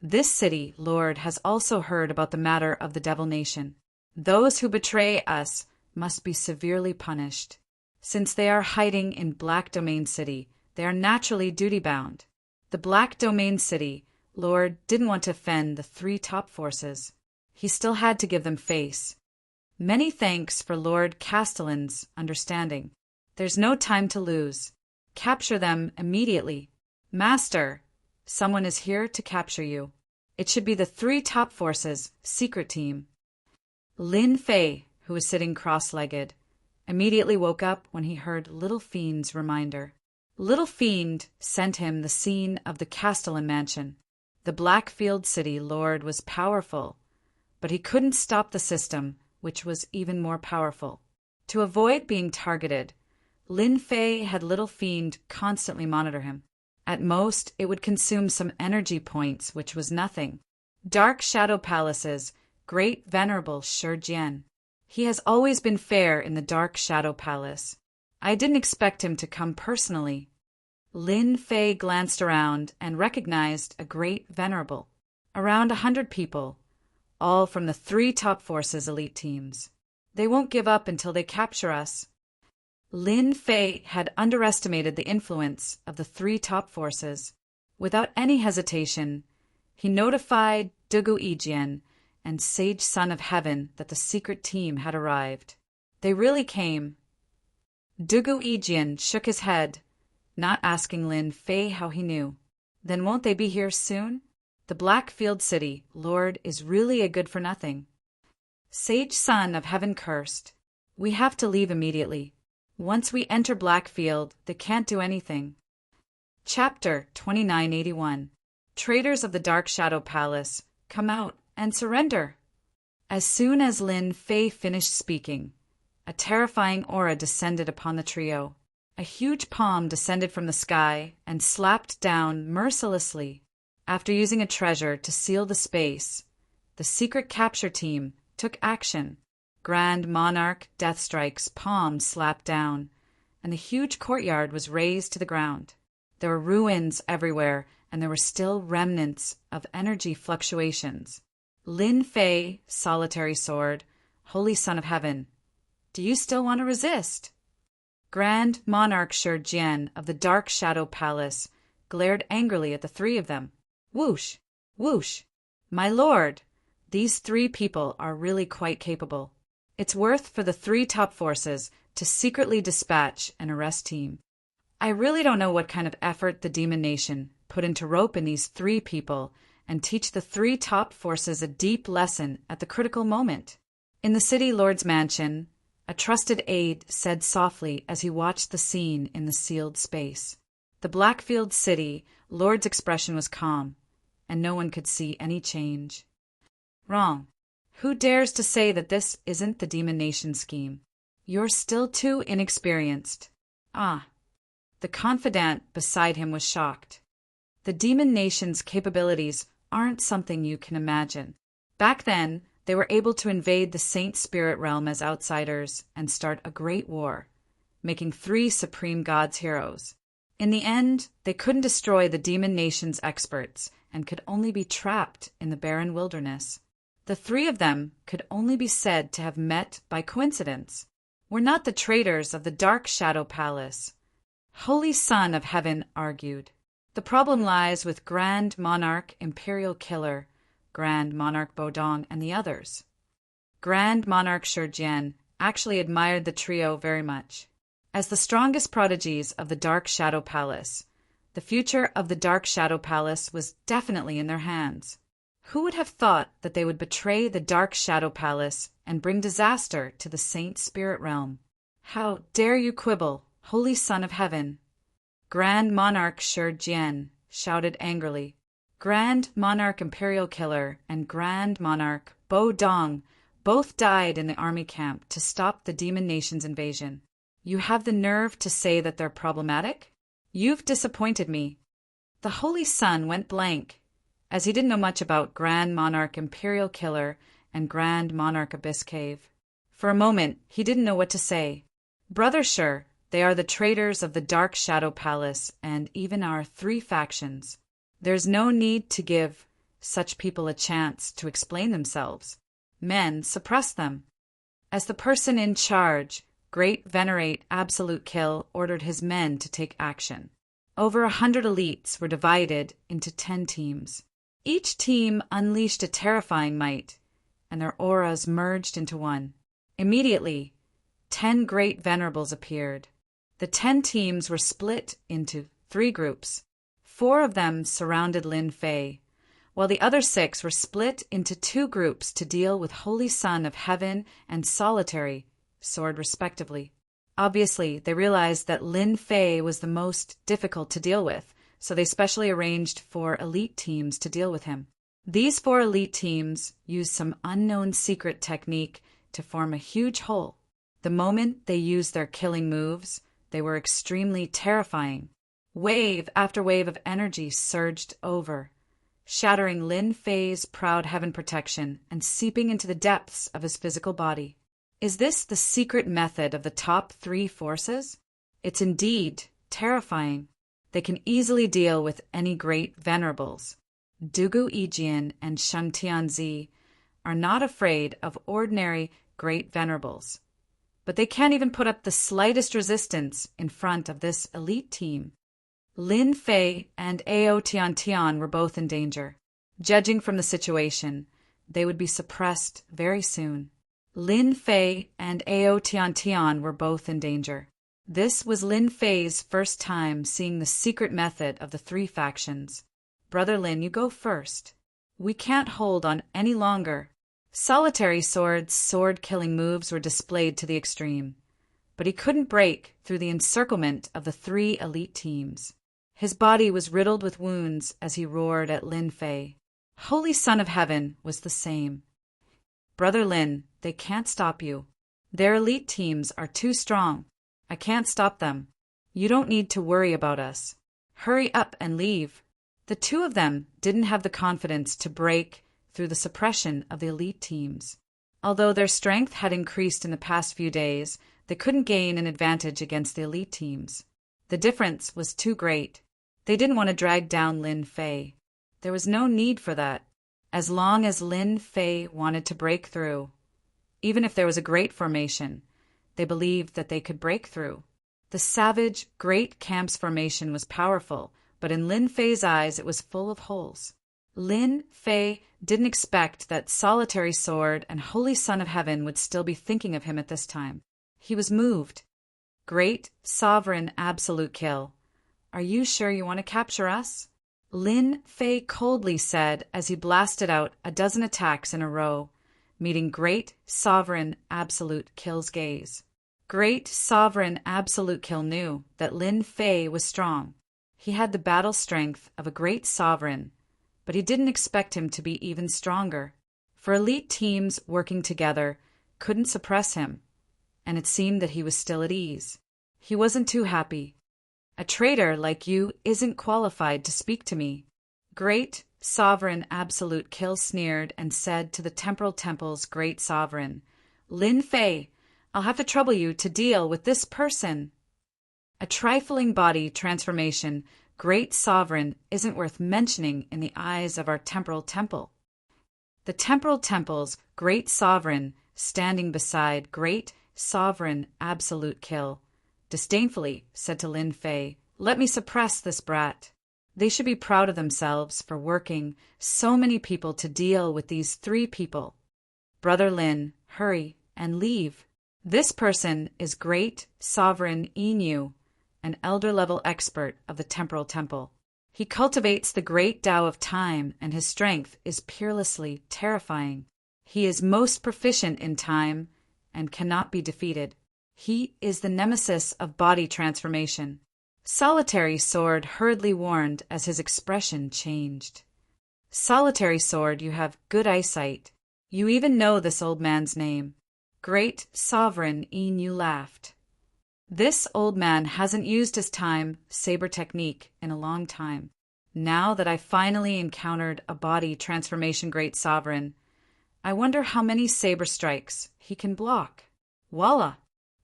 This city Lord has also heard about the matter of the Devil Nation. Those who betray us must be severely punished. Since they are hiding in Black Domain City, they are naturally duty-bound. The Black Domain City Lord didn't want to offend the three top forces. He still had to give them face. Many thanks for Lord Castellan's understanding. There's no time to lose. Capture them immediately. Master, someone is here to capture you. It should be the three top forces' secret team. Lin Fei, who was sitting cross-legged, immediately woke up when he heard Little Fiend's reminder. Little Fiend sent him the scene of the Castellan mansion. The Blackfield City Lord was powerful, but he couldn't stop the system, which was even more powerful. To avoid being targeted, Lin Fei had Little Fiend constantly monitor him. At most, it would consume some energy points, which was nothing. Dark Shadow Palace's Great Venerable Shurjian. He has always been fair in the Dark Shadow Palace. I didn't expect him to come personally. Lin Fei glanced around and recognized a Great Venerable. Around 100 people, all from the three top forces elite teams. They won't give up until they capture us. Lin Fei had underestimated the influence of the three top forces. Without any hesitation, he notified Dugu Ijian and Sage Son of Heaven that the secret team had arrived. They really came. Dugu Ijian shook his head, not asking Lin Fei how he knew. Then won't they be here soon? The Blackfield City Lord is really a good-for-nothing. Sage Son of Heaven cursed. We have to leave immediately. Once we enter Blackfield, they can't do anything. Chapter 2981. Traitors of the Dark Shadow Palace, come out and surrender. As soon as Lin Fei finished speaking, a terrifying aura descended upon the trio. A huge palm descended from the sky and slapped down mercilessly. After using a treasure to seal the space, the secret capture team took action. Grand Monarch Deathstrike's palm slapped down, and the huge courtyard was razed to the ground. There were ruins everywhere, and there were still remnants of energy fluctuations. Lin Fei, Solitary Sword, Holy Son of Heaven, do you still want to resist? Grand Monarch Shurjian of the Dark Shadow Palace glared angrily at the three of them. Whoosh! Whoosh! My lord, these three people are really quite capable. It's worth for the three top forces to secretly dispatch an arrest team. I really don't know what kind of effort the Demon Nation put into roping these three people and teach the three top forces a deep lesson at the critical moment. In the City Lord's mansion, a trusted aide said softly as he watched the scene in the sealed space. The Blackfield City Lord's expression was calm, and no one could see any change. Wrong. Who dares to say that this isn't the Demon Nation scheme? You're still too inexperienced. Ah. The confidant beside him was shocked. The Demon Nation's capabilities aren't something you can imagine. Back then, they were able to invade the Saint Spirit realm as outsiders and start a great war, making three supreme gods heroes. In the end, they couldn't destroy the Demon Nation's experts and could only be trapped in the barren wilderness. The three of them could only be said to have met by coincidence. We're not the traitors of the Dark Shadow Palace. Holy Son of Heaven argued. The problem lies with Grand Monarch Imperial Killer, Grand Monarch Bodong, and the others. Grand Monarch Shurjian actually admired the trio very much. As the strongest prodigies of the Dark Shadow Palace, the future of the Dark Shadow Palace was definitely in their hands. Who would have thought that they would betray the Dark Shadow Palace and bring disaster to the Saint Spirit Realm? How dare you quibble, Holy Son of Heaven? Grand Monarch Shi Jian shouted angrily. Grand Monarch Imperial Killer and Grand Monarch Bo Dong both died in the army camp to stop the Demon Nation's invasion. You have the nerve to say that they're problematic? You've disappointed me. The Holy Son went blank, as he didn't know much about Grand Monarch Imperial Killer and Grand Monarch Abyss Cave. For a moment, he didn't know what to say. Brother Shi, they are the traitors of the Dark Shadow Palace and even our 3 factions. There's no need to give such people a chance to explain themselves. Men suppress them. As the person in charge, Great Venerate Absolute Kill ordered his men to take action. Over 100 elites were divided into 10 teams. Each team unleashed a terrifying might, and their auras merged into one. Immediately, 10 Great Venerables appeared. The 10 teams were split into 3 groups. 4 of them surrounded Lin Fei, while the other 6 were split into 2 groups to deal with Holy Son of Heaven and Solitary Sword respectively. Obviously, they realized that Lin Fei was the most difficult to deal with, so they specially arranged for elite teams to deal with him. These 4 elite teams used some unknown secret technique to form a huge hole. The moment they used their killing moves, they were extremely terrifying. Wave after wave of energy surged over, shattering Lin Fei's proud heaven protection and seeping into the depths of his physical body. Is this the secret method of the top 3 forces? It's indeed terrifying. They can easily deal with any great venerables. Dugu Yijian and Sheng Tianzi are not afraid of ordinary great venerables, but they can't even put up the slightest resistance in front of this elite team. Lin Fei and Ao Tian were both in danger. Judging from the situation, they would be suppressed very soon. Lin Fei and Ao Tian were both in danger. This was Lin Fei's first time seeing the secret method of the 3 factions. Brother Lin, you go first. We can't hold on any longer. Solitary sword-killing moves were displayed to the extreme, but he couldn't break through the encirclement of the 3 elite teams. His body was riddled with wounds as he roared at Lin Fei. Holy Son of Heaven was the same. Brother Lin, they can't stop you. Their elite teams are too strong. I can't stop them. You don't need to worry about us. Hurry up and leave. The 2 of them didn't have the confidence to break through the suppression of the elite teams. Although their strength had increased in the past few days, they couldn't gain an advantage against the elite teams. The difference was too great. They didn't want to drag down Lin Fei. There was no need for that. As long as Lin Fei wanted to break through, even if there was a great formation, they believed that they could break through. The savage, great camp's formation was powerful, but in Lin Fei's eyes it was full of holes. Lin Fei didn't expect that Solitary Sword and Holy Son of Heaven would still be thinking of him at this time. He was moved. Great, sovereign, absolute kill. Are you sure you want to capture us? Lin Fei coldly said as he blasted out a dozen attacks in a row, meeting Great, Sovereign, Absolute Kill's gaze. Great, Sovereign, Absolute Kill knew that Lin Fei was strong. He had the battle strength of a great sovereign, but he didn't expect him to be even stronger. For elite teams working together couldn't suppress him, and it seemed that he was still at ease. He wasn't too happy. A traitor like you isn't qualified to speak to me. Great, Sovereign, Absolute Kill sneered and said to the Temporal Temple's great sovereign, Lin Fei, I'll have to trouble you to deal with this person. A trifling body transformation, great sovereign, isn't worth mentioning in the eyes of our Temporal Temple. The Temporal Temple's great sovereign, standing beside great, sovereign, Absolute Kill, disdainfully said to Lin Fei, Let me suppress this brat. They should be proud of themselves for working so many people to deal with these 3 people. Brother Lin, hurry and leave. This person is Great Sovereign Inu, an elder-level expert of the Temporal Temple. He cultivates the great Tao of time, and his strength is peerlessly terrifying. He is most proficient in time and cannot be defeated. He is the nemesis of body transformation. Solitary Sword hurriedly warned as his expression changed. Solitary Sword, you have good eyesight. You even know this old man's name. Great Sovereign Inu laughed. This old man hasn't used his time saber technique in a long time. Now that I finally encountered a body transformation Great Sovereign, I wonder how many saber strikes he can block. Voila!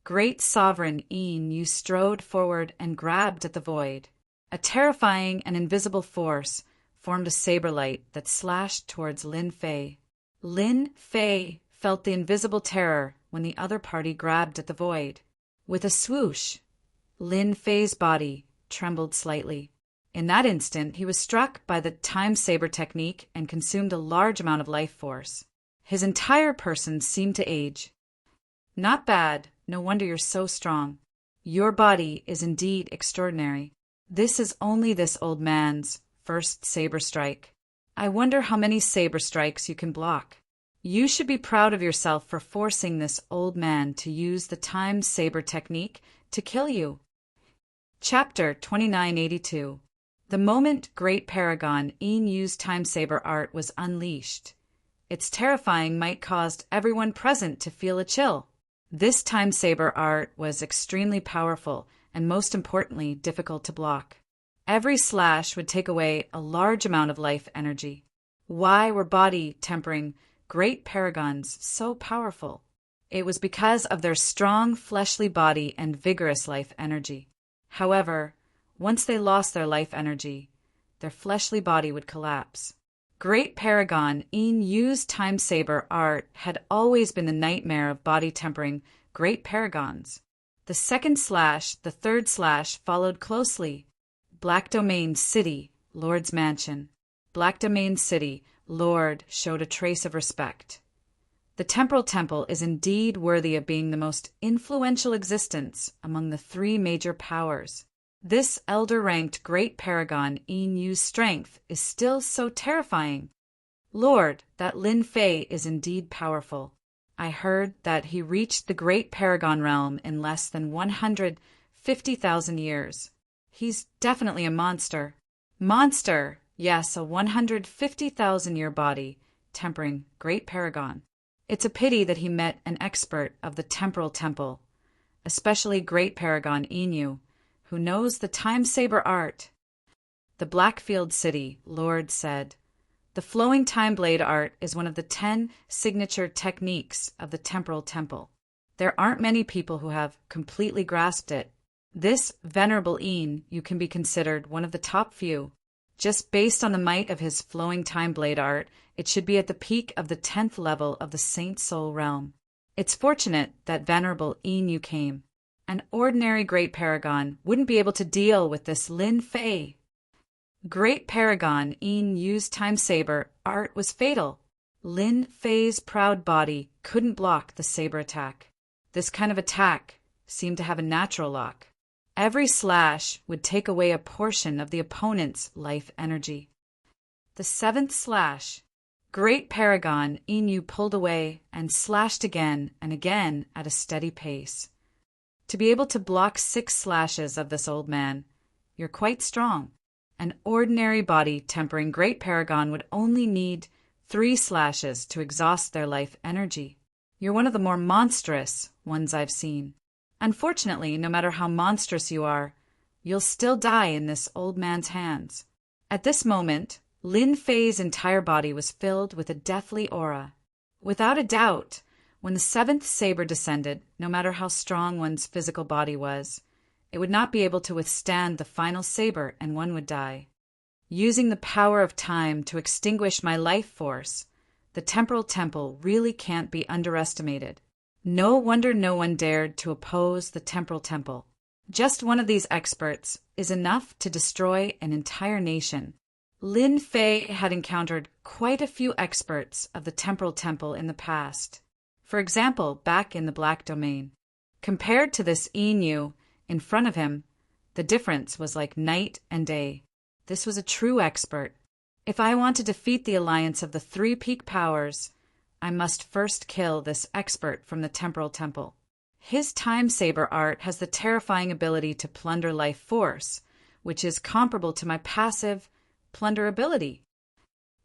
Great Sovereign Inu strode forward and grabbed at the void. A terrifying and invisible force formed a saber light that slashed towards Lin Fei. Lin Fei felt the invisible terror when the other party grabbed at the void. With a swoosh, Lin Fei's body trembled slightly. In that instant, he was struck by the time saber technique and consumed a large amount of life force. His entire person seemed to age. Not bad. No wonder you're so strong. Your body is indeed extraordinary. This is only this old man's first saber strike. I wonder how many saber strikes you can block. You should be proud of yourself for forcing this old man to use the time saber technique to kill you. Chapter 2982. The moment Great Paragon Inu's time saber art was unleashed, its terrifying might caused everyone present to feel a chill. This time saber art was extremely powerful and, most importantly, difficult to block. Every slash would take away a large amount of life energy. Why were body tempering Great Paragons so powerful? It was because of their strong fleshly body and vigorous life energy. However, once they lost their life energy, their fleshly body would collapse. Great Paragon Inu's time saber art had always been the nightmare of body tempering Great Paragons. The second slash, the third slash followed closely. Black Domain City, Lord's Mansion. Black Domain City, Lord showed a trace of respect. The Temporal Temple is indeed worthy of being the most influential existence among the three major powers. This elder-ranked Great Paragon Inu's strength is still so terrifying. Lord, that Lin Fei is indeed powerful. I heard that he reached the Great Paragon realm in less than 150,000 years. He's definitely a monster. Monster! Yes, a 150,000-year body, tempering Great Paragon. It's a pity that he met an expert of the Temporal Temple, especially Great Paragon Inu, who knows the time saber art. The Blackfield City, Lord said. The flowing time blade art is one of the 10 signature techniques of the Temporal Temple. There aren't many people who have completely grasped it. This venerable you can be considered one of the top few. Just based on the might of his flowing time blade art, it should be at the peak of the 10th level of the Saint Soul realm. It's fortunate that venerable Inu came. An ordinary Great Paragon wouldn't be able to deal with this Lin Fei. Great Paragon Inu's time saber art was fatal. Lin Fei's proud body couldn't block the saber attack. This kind of attack seemed to have a natural lock. Every slash would take away a portion of the opponent's life energy. The seventh slash. Great Paragon Inu pulled away and slashed again and again at a steady pace. To be able to block 6 slashes of this old man, you're quite strong. An ordinary body tempering Great Paragon would only need 3 slashes to exhaust their life energy. You're one of the more monstrous ones I've seen. Unfortunately, no matter how monstrous you are, you'll still die in this old man's hands. At this moment, Lin Fei's entire body was filled with a deathly aura. Without a doubt, when the 7th saber descended, no matter how strong one's physical body was, it would not be able to withstand the final saber and one would die. Using the power of time to extinguish my life force, the Temporal Temple really can't be underestimated. No wonder no one dared to oppose the Temporal Temple. Just one of these experts is enough to destroy an entire nation. Lin Fei had encountered quite a few experts of the Temporal Temple in the past. For example, back in the black domain. Compared to this Inu in front of him, the difference was like night and day. This was a true expert. If I want to defeat the alliance of the three peak powers, I must first kill this expert from the temporal temple. His time saber art has the terrifying ability to plunder life force, which is comparable to my passive plunder ability.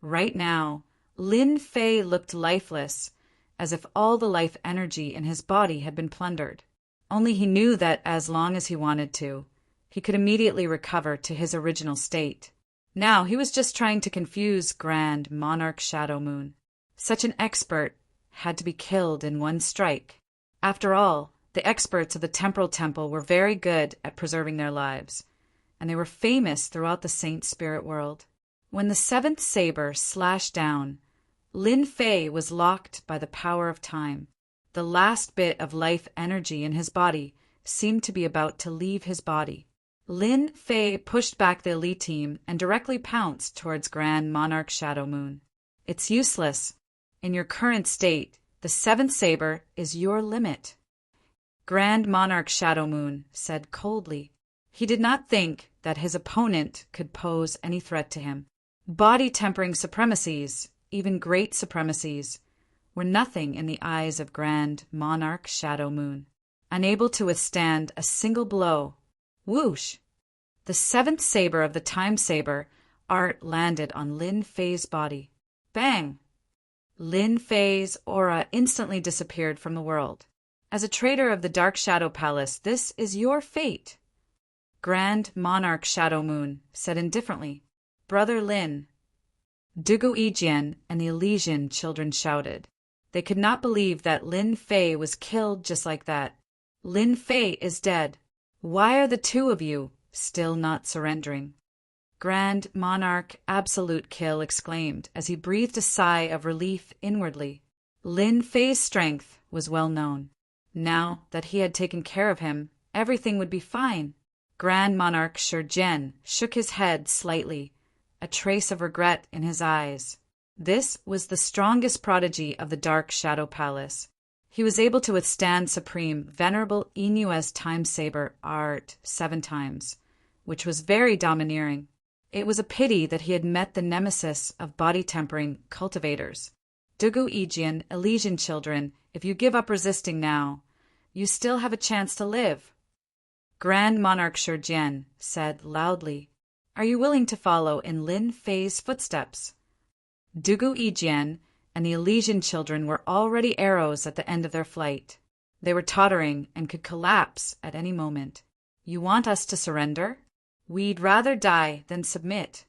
Right now, Lin Fei looked lifeless, as if all the life energy in his body had been plundered. Only he knew that as long as he wanted to, he could immediately recover to his original state. Now he was just trying to confuse Grand Monarch Shadow Moon. Such an expert had to be killed in one strike. After all, the experts of the temporal temple were very good at preserving their lives, and they were famous throughout the saint spirit world. When the seventh saber slashed down, Lin Fei was locked by the power of time. The last bit of life energy in his body seemed to be about to leave his body. Lin Fei pushed back the elite team and directly pounced towards Grand Monarch Shadow Moon. It's useless. In your current state, the seventh saber is your limit. Grand Monarch Shadow Moon said coldly. He did not think that his opponent could pose any threat to him. Body-tempering supremacies, even great supremacies, were nothing in the eyes of Grand Monarch Shadow Moon. Unable to withstand a single blow, whoosh! The seventh saber of the time saber art landed on Lin Fei's body. Bang! Lin Fei's aura instantly disappeared from the world. As a traitor of the Dark Shadow Palace, this is your fate. Grand Monarch Shadow Moon said indifferently, Brother Lin. Dugu Yijian and the Elysian children shouted. They could not believe that Lin Fei was killed just like that. Lin Fei is dead. Why are the two of you still not surrendering? Grand Monarch Absolute Kill exclaimed as he breathed a sigh of relief inwardly. Lin Fei's strength was well known. Now that he had taken care of him, everything would be fine. Grand Monarch Shurjen shook his head slightly, a trace of regret in his eyes. This was the strongest prodigy of the Dark Shadow Palace. He was able to withstand Supreme Venerable Inu's time saber art 7 times, which was very domineering. It was a pity that he had met the nemesis of body-tempering cultivators. Dugu Yijian, Elysian children, if you give up resisting now, you still have a chance to live. Grand Monarch Shurjen said loudly, Are you willing to follow in Lin Fei's footsteps? Dugu Yijian and the Elysian children were already arrows at the end of their flight. They were tottering and could collapse at any moment. You want us to surrender? We'd rather die than submit.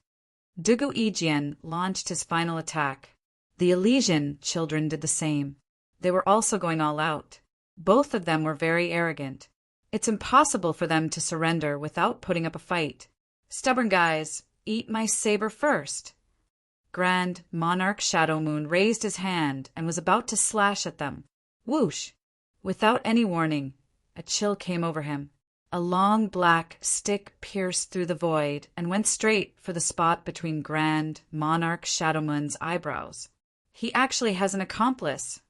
Dugu Yijian launched his final attack. The Elysian children did the same. They were also going all out. Both of them were very arrogant. It's impossible for them to surrender without putting up a fight. Stubborn guys, eat my saber first. Grand Monarch Shadow Moon raised his hand and was about to slash at them. Whoosh! Without any warning, a chill came over him. A long black stick pierced through the void and went straight for the spot between Grand Monarch Shadow Moon's eyebrows. He actually has an accomplice.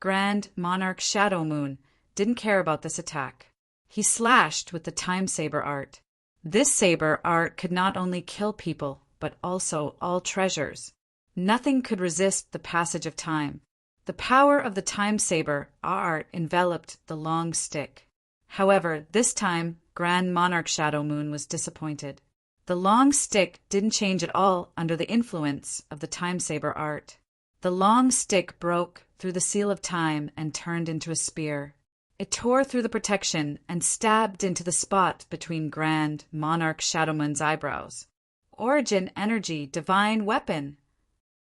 Grand Monarch Shadow Moon didn't care about this attack. He slashed with the time saber art. This saber art could not only kill people, but also all treasures. Nothing could resist the passage of time. The power of the time saber art enveloped the long stick. However, this time, Grand Monarch Shadow Moon was disappointed. The long stick didn't change at all under the influence of the time saber art. The long stick broke through the seal of time and turned into a spear. It tore through the protection and stabbed into the spot between Grand Monarch Shadow Moon's eyebrows. Origin energy, divine weapon.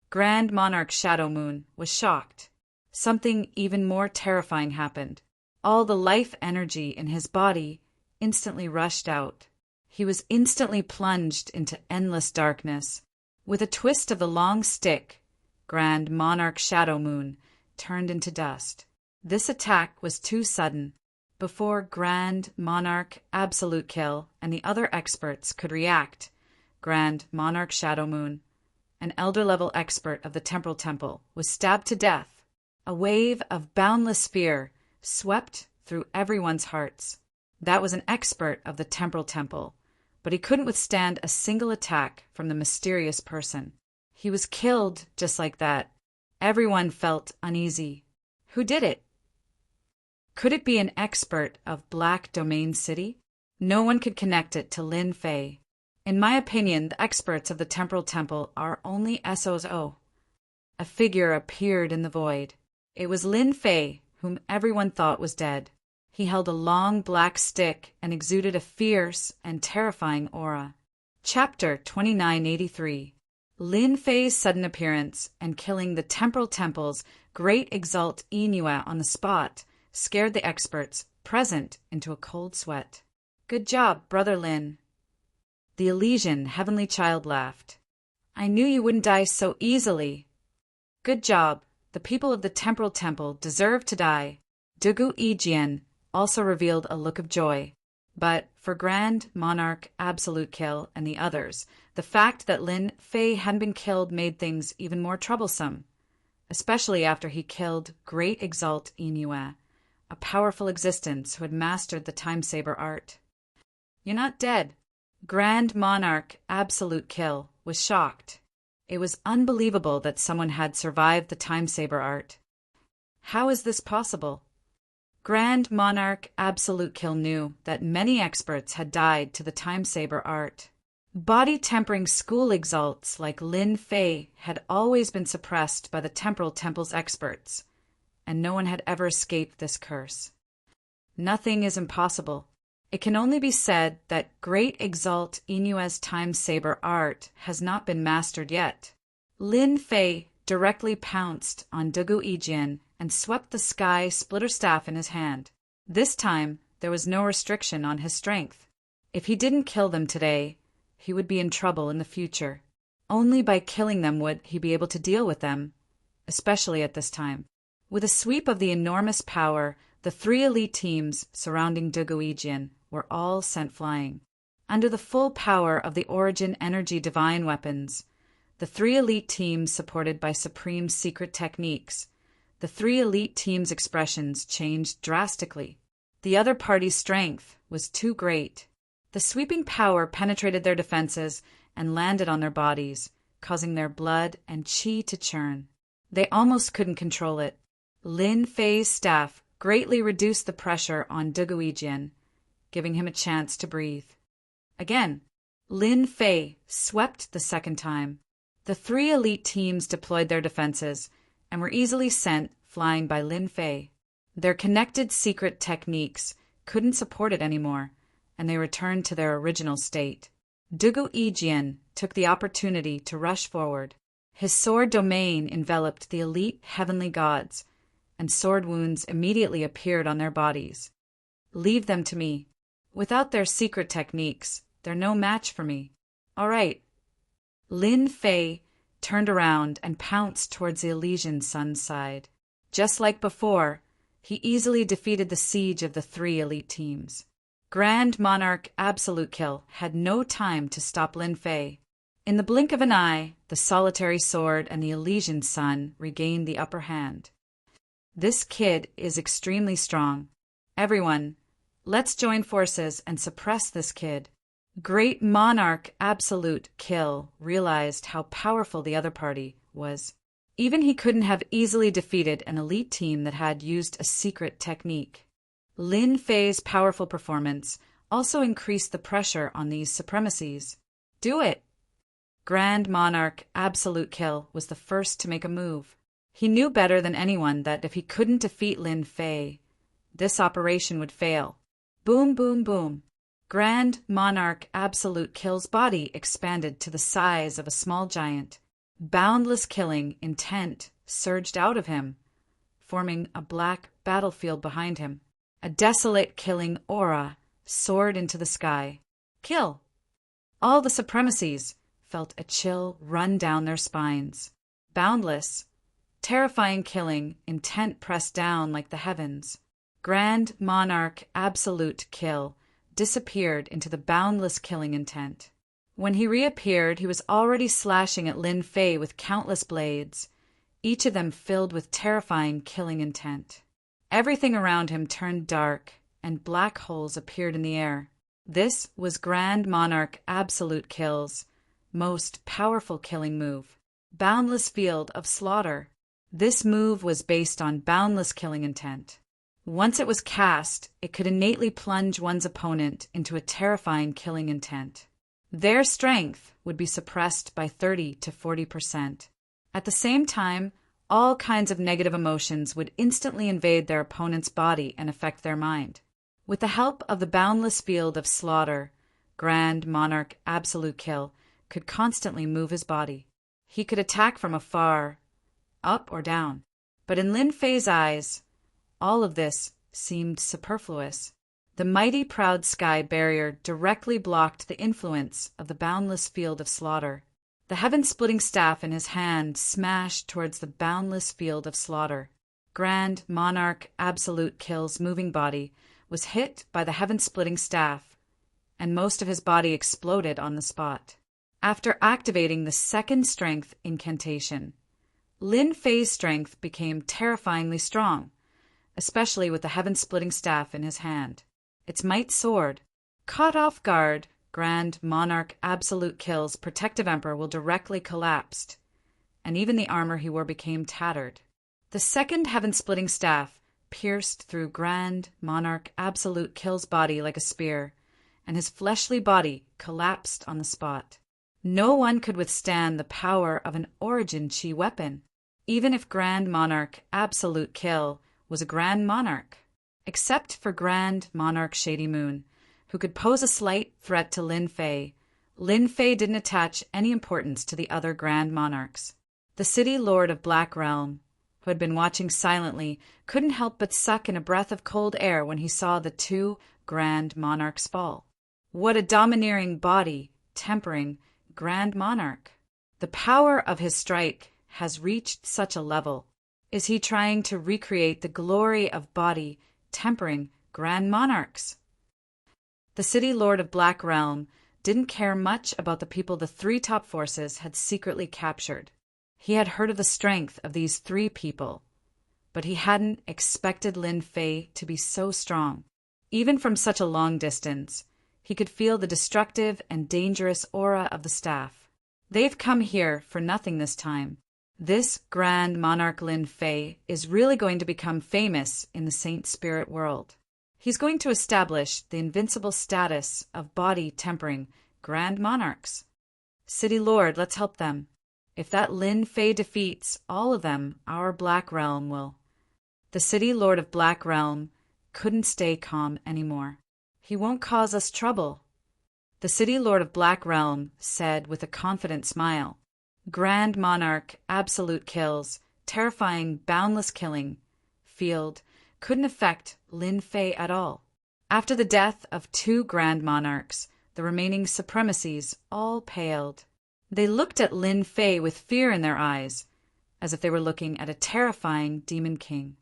Grand Monarch Shadow Moon was shocked. Something even more terrifying happened. All the life energy in his body instantly rushed out. He was instantly plunged into endless darkness. With a twist of the long stick, Grand Monarch Shadow Moon turned into dust. This attack was too sudden. Before Grand Monarch Absolute Kill and the other experts could react, Grand Monarch Shadow Moon, an elder-level expert of the Temporal Temple, was stabbed to death. A wave of boundless fear swept through everyone's hearts. That was an expert of the temporal temple, but he couldn't withstand a single attack from the mysterious person. He was killed just like that. Everyone felt uneasy. Who did it? Could it be an expert of Black Domain City? No one could connect it to Lin Fei. In my opinion, the experts of the temporal temple are only SOO. A figure appeared in the void. It was Lin Fei, whom everyone thought was dead. He held a long black stick and exuded a fierce and terrifying aura. Chapter 2983. Lin Fei's sudden appearance and killing the temporal temple's great exalt Inua on the spot scared the experts present into a cold sweat. Good job, Brother Lin. The Elysian heavenly child laughed. I knew you wouldn't die so easily. Good job. The people of the temporal temple deserve to die. Dugu Yijian also revealed a look of joy. But for Grand Monarch Absolute Kill and the others, the fact that Lin Fei hadn't been killed made things even more troublesome, especially after he killed Great Exalt Inua, a powerful existence who had mastered the time-saber art. You're not dead. Grand Monarch Absolute Kill was shocked. It was unbelievable that someone had survived the time-saber art. How is this possible? Grand Monarch Absolute Kill knew that many experts had died to the time-saber art. Body-tempering school exalts like Lin Fei had always been suppressed by the temporal temple's experts, and no one had ever escaped this curse. Nothing is impossible. It can only be said that Great Exalt Inua's time-saber art has not been mastered yet. Lin Fei directly pounced on Dugu Yijian and swept the sky splitter staff in his hand. This time, there was no restriction on his strength. If he didn't kill them today, he would be in trouble in the future. Only by killing them would he be able to deal with them, especially at this time. With a sweep of the enormous power, the three elite teams surrounding Dugu Yijian were all sent flying. Under the full power of the Origin Energy Divine Weapons, the three elite teams supported by supreme secret techniques, the three elite teams' expressions changed drastically. The other party's strength was too great. The sweeping power penetrated their defenses and landed on their bodies, causing their blood and qi to churn. They almost couldn't control it. Lin Fei's staff greatly reduced the pressure on Dugu Yijian, giving him a chance to breathe. Again, Lin Fei swept the second time. The three elite teams deployed their defenses and were easily sent flying by Lin Fei. Their connected secret techniques couldn't support it anymore, and they returned to their original state. Dugu Yijian took the opportunity to rush forward. His sword domain enveloped the elite heavenly gods, and sword wounds immediately appeared on their bodies. Leave them to me. Without their secret techniques, they're no match for me. All right. Lin Fei turned around and pounced towards the Elysian sun's side. Just like before, he easily defeated the siege of the three elite teams. Grand Monarch Absolute Kill had no time to stop Lin Fei. In the blink of an eye, the solitary sword and the Elysian sun regained the upper hand. This kid is extremely strong. Everyone, let's join forces and suppress this kid. Great Monarch Absolute Kill realized how powerful the other party was. Even he couldn't have easily defeated an elite team that had used a secret technique. Lin Fei's powerful performance also increased the pressure on these supremacies. Do it! Grand Monarch Absolute Kill was the first to make a move. He knew better than anyone that if he couldn't defeat Lin Fei, this operation would fail. Boom, boom, boom. Grand Monarch Absolute Kill's body expanded to the size of a small giant. Boundless killing intent surged out of him, forming a black battlefield behind him. A desolate killing aura soared into the sky. Kill! All the supremacies felt a chill run down their spines. Boundless, terrifying killing intent pressed down like the heavens. Grand Monarch Absolute Kill disappeared into the boundless killing intent. When he reappeared, he was already slashing at Lin Fei with countless blades. each of them filled with terrifying killing intent. Everything around him turned dark, and black holes appeared in the air. This was Grand Monarch Absolute Kill's most powerful killing move, Boundless Field of Slaughter. This move was based on boundless killing intent. Once it was cast, it could innately plunge one's opponent into a terrifying killing intent. Their strength would be suppressed by 30 to 40%. At the same time, all kinds of negative emotions would instantly invade their opponent's body and affect their mind. With the help of the boundless field of slaughter, Grand Monarch Absolute Kill could constantly move his body. He could attack from afar, up or down. But in Lin Fei's eyes, all of this seemed superfluous. The mighty proud sky barrier directly blocked the influence of the boundless field of slaughter. The heaven-splitting staff in his hand smashed towards the boundless field of slaughter. Grand Monarch Absolute Kill's moving body was hit by the heaven-splitting staff, and most of his body exploded on the spot. After activating the second strength incantation, Lin Fei's strength became terrifyingly strong, especially with the heaven-splitting staff in his hand. Its might soared. Caught off guard, Grand Monarch Absolute Kill's protective emperor will directly collapsed, and even the armor he wore became tattered. The second heaven-splitting staff pierced through Grand Monarch Absolute Kill's body like a spear, and his fleshly body collapsed on the spot. No one could withstand the power of an Origin Chi weapon, even if Grand Monarch Absolute Kill was a Grand Monarch, except for Grand Monarch Shady Moon, who could pose a slight threat to Lin Fei. Lin Fei didn't attach any importance to the other Grand Monarchs. The City Lord of Black Realm, who had been watching silently, couldn't help but suck in a breath of cold air when he saw the two Grand Monarchs fall. What a domineering body, tempering Grand Monarch! The power of his strike has reached such a level. Is he trying to recreate the glory of body, tempering Grand Monarchs? The City Lord of Black Realm didn't care much about the people the three top forces had secretly captured. He had heard of the strength of these three people, but he hadn't expected Lin Fei to be so strong. Even from such a long distance, he could feel the destructive and dangerous aura of the staff. They've come here for nothing this time. This Grand Monarch Lin Fei is really going to become famous in the Saint Spirit world. He's going to establish the invincible status of body-tempering Grand Monarchs. City Lord, let's help them. If that Lin Fei defeats all of them, our Black Realm will. The City Lord of Black Realm couldn't stay calm anymore. He won't cause us trouble. The City Lord of Black Realm said with a confident smile. Grand Monarch Absolute Kill's terrifying boundless killing field couldn't affect Lin Fei at all. After the death of two Grand Monarchs, the remaining supremacies all paled. They looked at Lin Fei with fear in their eyes, as if they were looking at a terrifying demon king.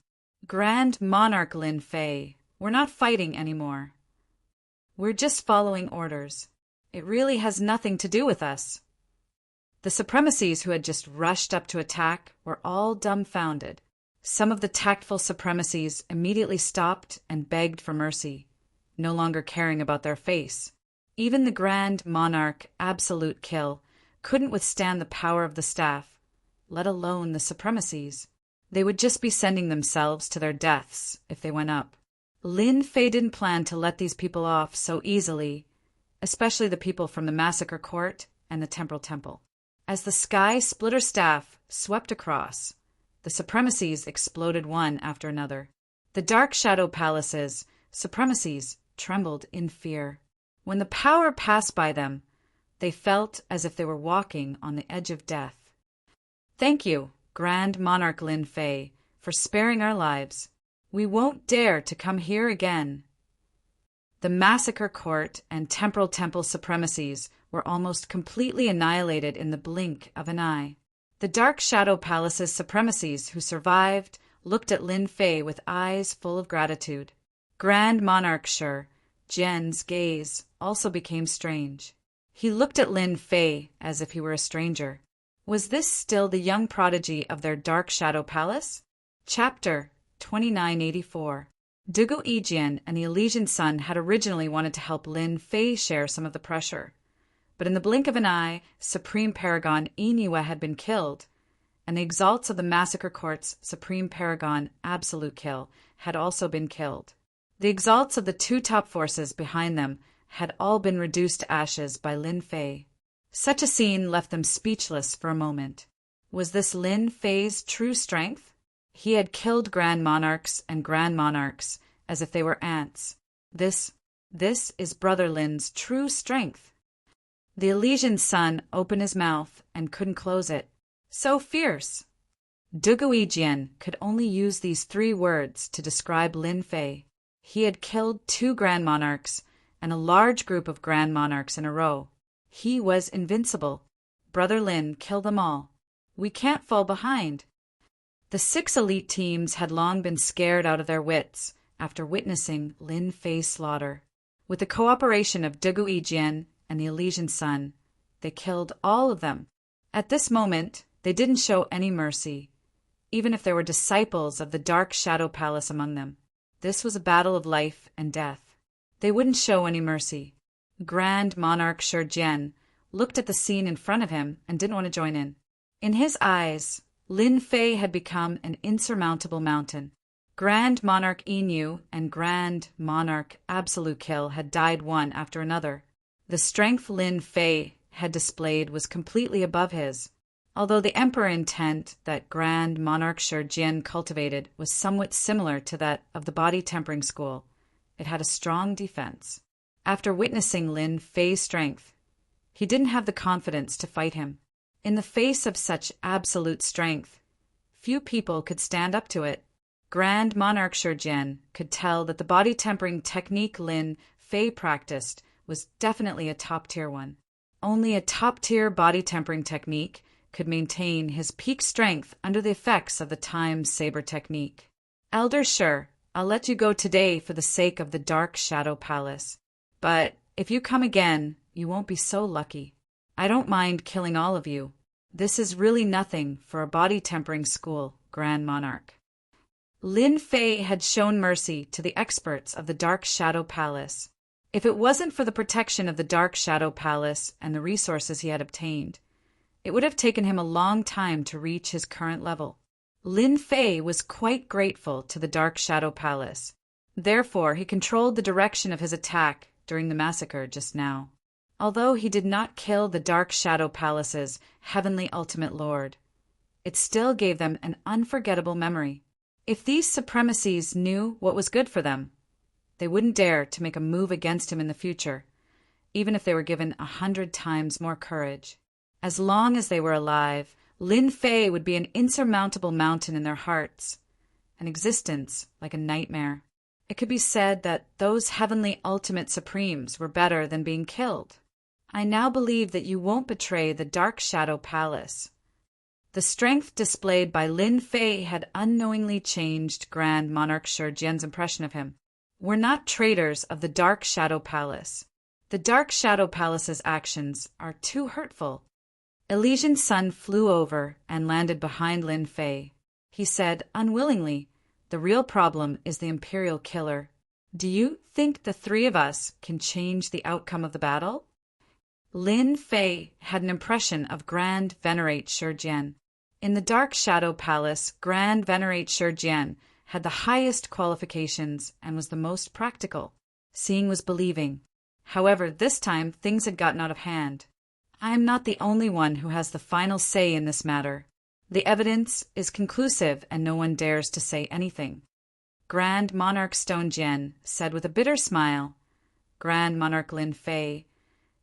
Grand Monarch Lin Fei, we're not fighting anymore. We're just following orders. It really has nothing to do with us. The supremacies who had just rushed up to attack were all dumbfounded. Some of the tactful supremacies immediately stopped and begged for mercy, no longer caring about their face. Even the Grand Monarch Absolute Kill couldn't withstand the power of the staff, let alone the supremacies. They would just be sending themselves to their deaths if they went up. Lin Fei didn't plan to let these people off so easily, especially the people from the Massacre Court and the Temporal Temple. As the Sky Splitter staff swept across, the supremacies exploded one after another. The Dark Shadow Palace's supremacies trembled in fear. When the power passed by them, they felt as if they were walking on the edge of death. Thank you, Grand Monarch Lin Fei, for sparing our lives. We won't dare to come here again. The Massacre Court and Temporal Temple supremacies were almost completely annihilated in the blink of an eye. The Dark Shadow Palace's supremacies who survived looked at Lin Fei with eyes full of gratitude. Grand Monarch Shi Jian's gaze also became strange. He looked at Lin Fei as if he were a stranger. Was this still the young prodigy of their Dark Shadow Palace? Chapter 2984. Dugu Ijian and the Elysian Sun had originally wanted to help Lin Fei share some of the pressure. But in the blink of an eye, Supreme Paragon Iniwa had been killed, and the exalts of the Massacre Court's Supreme Paragon Absolute Kill had also been killed. The exalts of the two top forces behind them had all been reduced to ashes by Lin Fei. Such a scene left them speechless for a moment. Was this Lin Fei's true strength? He had killed Grand Monarchs and Grand Monarchs as if they were ants. This is Brother Lin's true strength. The Elysian Sun opened his mouth and couldn't close it. So fierce! Dugu Ijian could only use these 3 words to describe Lin Fei. He had killed 2 Grand Monarchs and a large group of Grand Monarchs in a row. He was invincible. Brother Lin killed them all. We can't fall behind. The 6 elite teams had long been scared out of their wits after witnessing Lin Fei's slaughter. With the cooperation of Dugu Ijian and the Elysian Sun, they killed all of them. At this moment, they didn't show any mercy, even if there were disciples of the Dark Shadow Palace among them. This was a battle of life and death. They wouldn't show any mercy. Grand Monarch Shurjian looked at the scene in front of him and didn't want to join in. In his eyes, Lin Fei had become an insurmountable mountain. Grand Monarch Inu and Grand Monarch Absolute Kill had died one after another. The strength Lin Fei had displayed was completely above his. Although the emperor intent that Grand Monarch Shurjian cultivated was somewhat similar to that of the body tempering school, it had a strong defense. After witnessing Lin Fei's strength, he didn't have the confidence to fight him. In the face of such absolute strength, few people could stand up to it. Grand Monarch Shurjian could tell that the body tempering technique Lin Fei practiced was definitely a top-tier one. Only a top-tier body tempering technique could maintain his peak strength under the effects of the Time Saber technique. Elder Shur, I'll let you go today for the sake of the Dark Shadow Palace. But if you come again, you won't be so lucky. I don't mind killing all of you. This is really nothing for a body tempering school, Grand Monarch. Lin Fei had shown mercy to the experts of the Dark Shadow Palace. If it wasn't for the protection of the Dark Shadow Palace and the resources he had obtained, it would have taken him a long time to reach his current level. Lin Fei was quite grateful to the Dark Shadow Palace. Therefore, he controlled the direction of his attack during the massacre just now. Although he did not kill the Dark Shadow Palace's Heavenly Ultimate Lord, it still gave them an unforgettable memory. If these supremacies knew what was good for them, they wouldn't dare to make a move against him in the future, even if they were given 100 times more courage. As long as they were alive, Lin Fei would be an insurmountable mountain in their hearts, an existence like a nightmare. It could be said that those heavenly ultimate supremes were better than being killed. I now believe that you won't betray the Dark Shadow Palace. The strength displayed by Lin Fei had unknowingly changed Grand Monarch Shurjian's impression of him. We're not traitors of the Dark Shadow Palace. The Dark Shadow Palace's actions are too hurtful. Elysian Sun flew over and landed behind Lin Fei. He said, unwillingly, the real problem is the Imperial Killer. Do you think the 3 of us can change the outcome of the battle? Lin Fei had an impression of Grand Venerate Shurjian. In the Dark Shadow Palace, Grand Venerate Shurjian had the highest qualifications and was the most practical. Seeing was believing. However, this time things had gotten out of hand. I am not the only one who has the final say in this matter. The evidence is conclusive and no one dares to say anything. Grand Monarch Stonejian said with a bitter smile, Grand Monarch Lin Fei,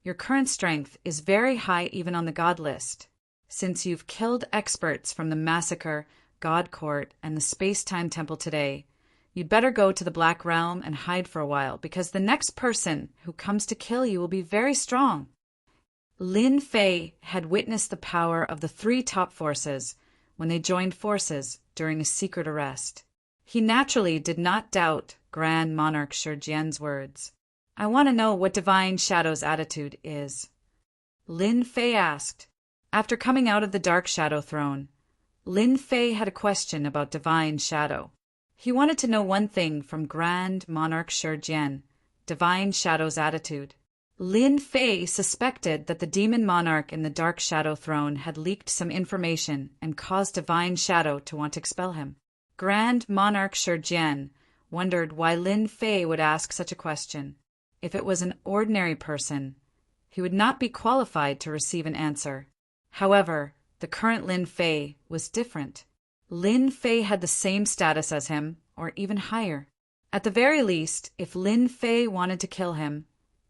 your current strength is very high even on the God list. Since you've killed experts from the Massacre, God Court, and the Space-Time Temple today, you'd better go to the Black Realm and hide for a while, because the next person who comes to kill you will be very strong. Lin Fei had witnessed the power of the 3 top forces when they joined forces during a secret arrest. He naturally did not doubt Grand Monarch Shurjian's words. I want to know what Divine Shadow's attitude is. Lin Fei asked. After coming out of the Dark Shadow Throne, Lin Fei had a question about Divine Shadow. He wanted to know one thing from Grand Monarch Shi, Divine Shadow's attitude. Lin Fei suspected that the demon monarch in the Dark Shadow Throne had leaked some information and caused Divine Shadow to want to expel him. Grand Monarch Shi wondered why Lin Fei would ask such a question. If it was an ordinary person, he would not be qualified to receive an answer. However, the current Lin Fei was different. Lin Fei had the same status as him, or even higher. At the very least, if Lin Fei wanted to kill him,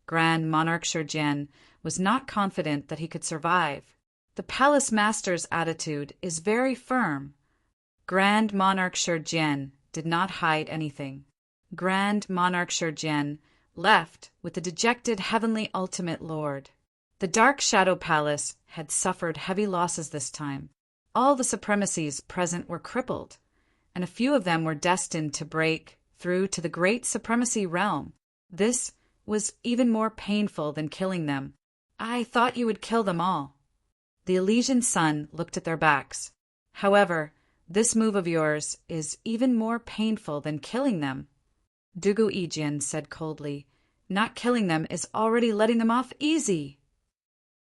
Grand Monarch Shi was not confident that he could survive. The palace master's attitude is very firm. Grand Monarch Shi did not hide anything. Grand Monarch Shi left with the dejected Heavenly Ultimate Lord. The Dark Shadow Palace had suffered heavy losses this time. All the supremacies present were crippled, and a few of them were destined to break through to the Great Supremacy Realm. This was even more painful than killing them. I thought you would kill them all. The Elysian Sun looked at their backs. However, this move of yours is even more painful than killing them. Dugu Ijian said coldly, not killing them is already letting them off easy.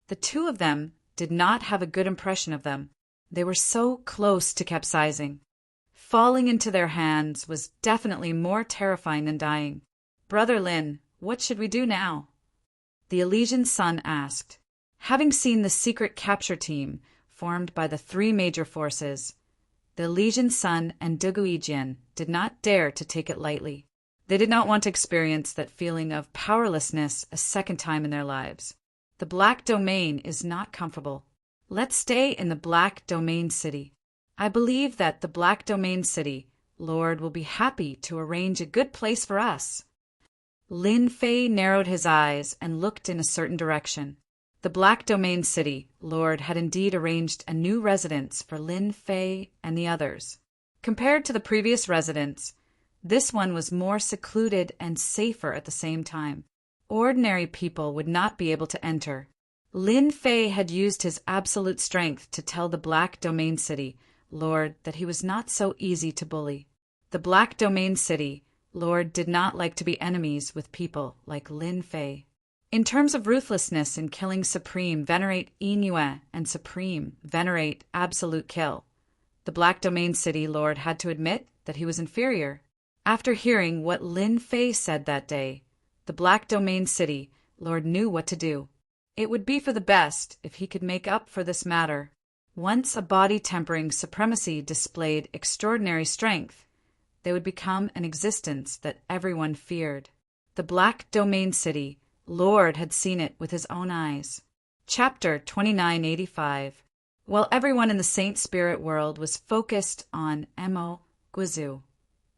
The two of them did not have a good impression of them. They were so close to capsizing. Falling into their hands was definitely more terrifying than dying. Brother Lin, what should we do now? The Elysian Sun asked. Having seen the secret capture team formed by the three major forces, the Elysian Sun and Dugu Ijian did not dare to take it lightly. They did not want to experience that feeling of powerlessness a second time in their lives. The Black Domain is not comfortable. Let's stay in the Black Domain City. I believe that the Black Domain City Lord will be happy to arrange a good place for us. Lin Fei narrowed his eyes and looked in a certain direction. The Black Domain City Lord had indeed arranged a new residence for Lin Fei and the others. Compared to the previous residence, this one was more secluded and safer at the same time. Ordinary people would not be able to enter. Lin Fei had used his absolute strength to tell the Black Domain City Lord that he was not so easy to bully. The Black Domain City Lord did not like to be enemies with people like Lin Fei. In terms of ruthlessness in killing Supreme Venerate Inue and Supreme Venerate Absolute Kill, the Black Domain City Lord had to admit that he was inferior. After hearing what Lin Fei said that day, the Black Domain City Lord knew what to do. It would be for the best if he could make up for this matter. Once a body-tempering supremacy displayed extraordinary strength, they would become an existence that everyone feared. The Black Domain City Lord had seen it with his own eyes. Chapter 2985. While everyone in the Saint Spirit world was focused on Mo Guizhou.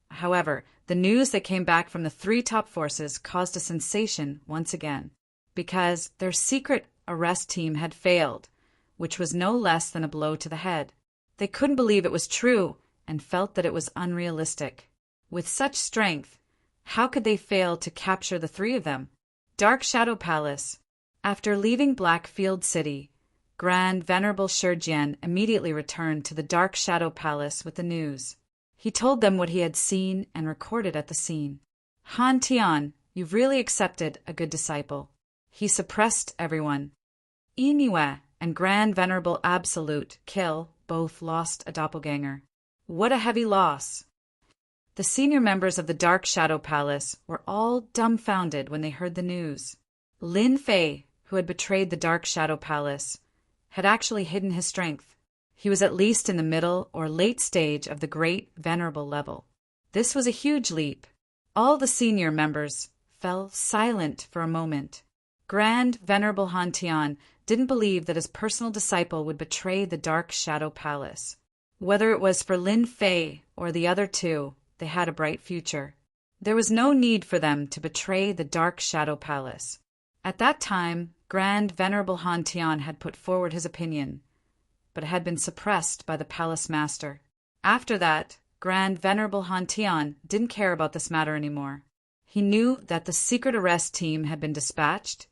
However, the news that came back from the three top forces caused a sensation once again, because their secret arrest team had failed, which was no less than a blow to the head. They couldn't believe it was true and felt that it was unrealistic. With such strength, how could they fail to capture the three of them? Dark Shadow Palace. After leaving Blackfield City, Grand Venerable Shi immediately returned to the Dark Shadow Palace with the news. He told them what he had seen and recorded at the scene. Han Tian, you've really accepted a good disciple. He suppressed everyone. Inue and Grand Venerable Absolute Kill both lost a doppelganger. What a heavy loss! The senior members of the Dark Shadow Palace were all dumbfounded when they heard the news. Lin Fei, who had betrayed the Dark Shadow Palace, had actually hidden his strength. He was at least in the middle or late stage of the Great Venerable level. This was a huge leap. All the senior members fell silent for a moment. Grand Venerable Han Tian didn't believe that his personal disciple would betray the Dark Shadow Palace. Whether it was for Lin Fei or the other two, they had a bright future. There was no need for them to betray the Dark Shadow Palace. At that time, Grand Venerable Han Tian had put forward his opinion, but it had been suppressed by the palace master. After that, Grand Venerable Han Tian didn't care about this matter anymore. He knew that the secret arrest team had been dispatched,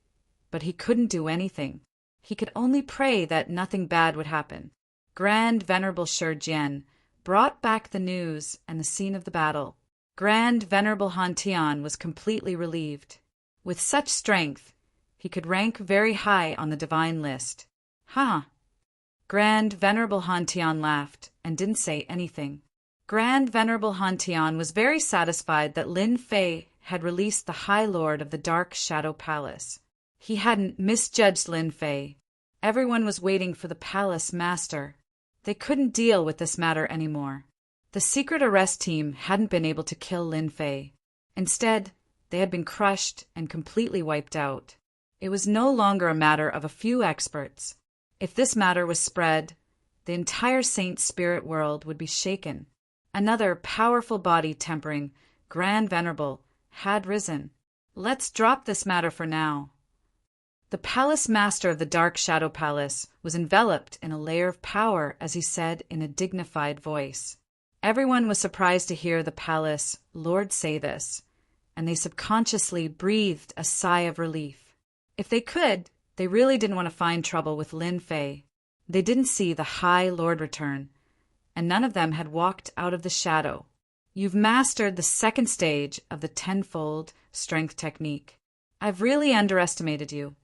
but he couldn't do anything. He could only pray that nothing bad would happen. Grand Venerable Shi Jian brought back the news and the scene of the battle. Grand Venerable Han Tian was completely relieved. With such strength, he could rank very high on the divine list. Huh. Grand Venerable Han Tian laughed and didn't say anything. Grand Venerable Han Tian was very satisfied that Lin Fei had released the High Lord of the Dark Shadow Palace. He hadn't misjudged Lin Fei. Everyone was waiting for the palace master. They couldn't deal with this matter anymore. The secret arrest team hadn't been able to kill Lin Fei. Instead, they had been crushed and completely wiped out. It was no longer a matter of a few experts. If this matter was spread, the entire Saint Spirit world would be shaken. Another powerful body tempering Grand Venerable had risen. Let's drop this matter for now. The palace master of the Dark Shadow Palace was enveloped in a layer of power as he said in a dignified voice. Everyone was surprised to hear the palace lord say this, and they subconsciously breathed a sigh of relief. If they could, they really didn't want to find trouble with Lin Fei. They didn't see the High Lord return, and none of them had walked out of the shadow. You've mastered the second stage of the tenfold strength technique. I've really underestimated you.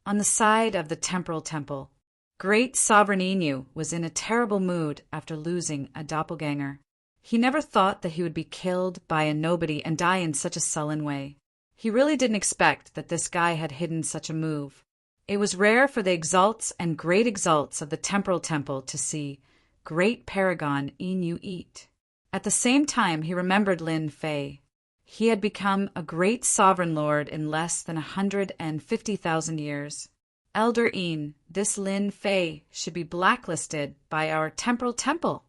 On the side of the temporal temple, Great Sovereign Inu was in a terrible mood after losing a doppelganger. He never thought that he would be killed by a nobody and die in such a sullen way. He really didn't expect that this guy had hidden such a move. It was rare for the exalts and great exalts of the temporal temple to see Great Paragon Inu eat. At the same time, he remembered Lin Fei. He had become a great sovereign lord in less than 150,000 years. Elder Yin, this Lin Fei should be blacklisted by our temporal temple.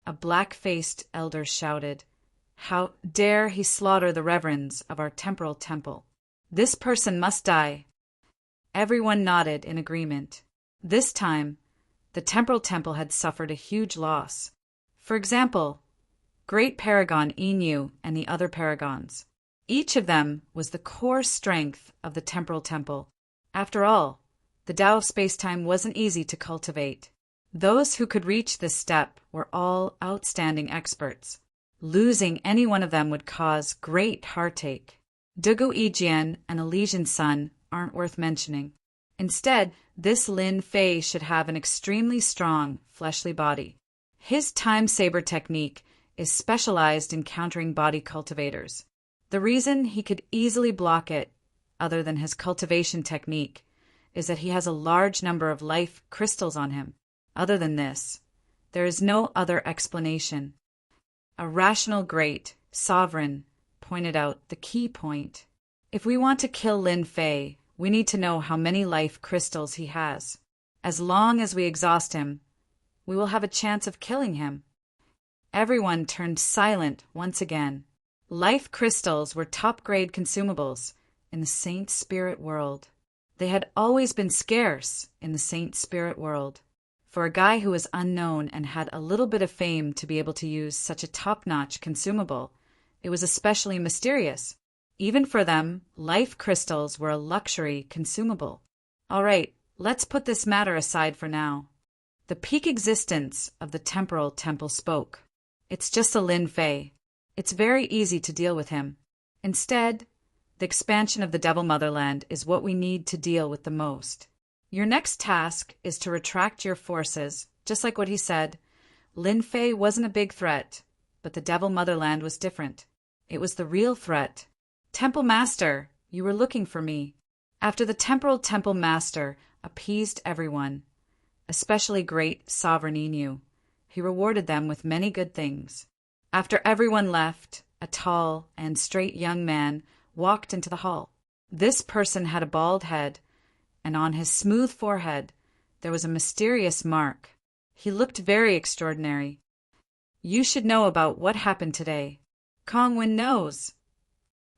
A black-faced elder shouted, "How dare he slaughter the reverends of our temporal temple? This person must die." Everyone nodded in agreement. This time, the temporal temple had suffered a huge loss. For example, Great Paragon Inu and the other paragons. Each of them was the core strength of the temporal temple. After all, the Tao of space-time wasn't easy to cultivate. Those who could reach this step were all outstanding experts. Losing any one of them would cause great heartache. Dugu Yijian and Elysian Sun aren't worth mentioning. Instead, this Lin Fei should have an extremely strong, fleshly body. His time saber technique is specialized in countering body cultivators. The reason he could easily block it, other than his cultivation technique, is that he has a large number of life crystals on him. Other than this, there is no other explanation. A rational great sovereign pointed out the key point. If we want to kill Lin Fei, we need to know how many life crystals he has. As long as we exhaust him, we will have a chance of killing him. Everyone turned silent once again. Life crystals were top-grade consumables in the Saint Spirit world. They had always been scarce in the Saint Spirit world. For a guy who was unknown and had a little bit of fame to be able to use such a top-notch consumable, it was especially mysterious. Even for them, life crystals were a luxury consumable. All right, let's put this matter aside for now. The peak existence of the temporal temple spoke. It's just a Lin Fei. It's very easy to deal with him. Instead, the expansion of the Devil Motherland is what we need to deal with the most. Your next task is to retract your forces. Just like what he said, Lin Fei wasn't a big threat, but the Devil Motherland was different. It was the real threat. Temple Master, you were looking for me. After the temporal temple master appeased everyone, especially great Sovereign Inu, he rewarded them with many good things. After everyone left, a tall and straight young man walked into the hall. This person had a bald head, and on his smooth forehead there was a mysterious mark. He looked very extraordinary. You should know about what happened today. Kongwen knows.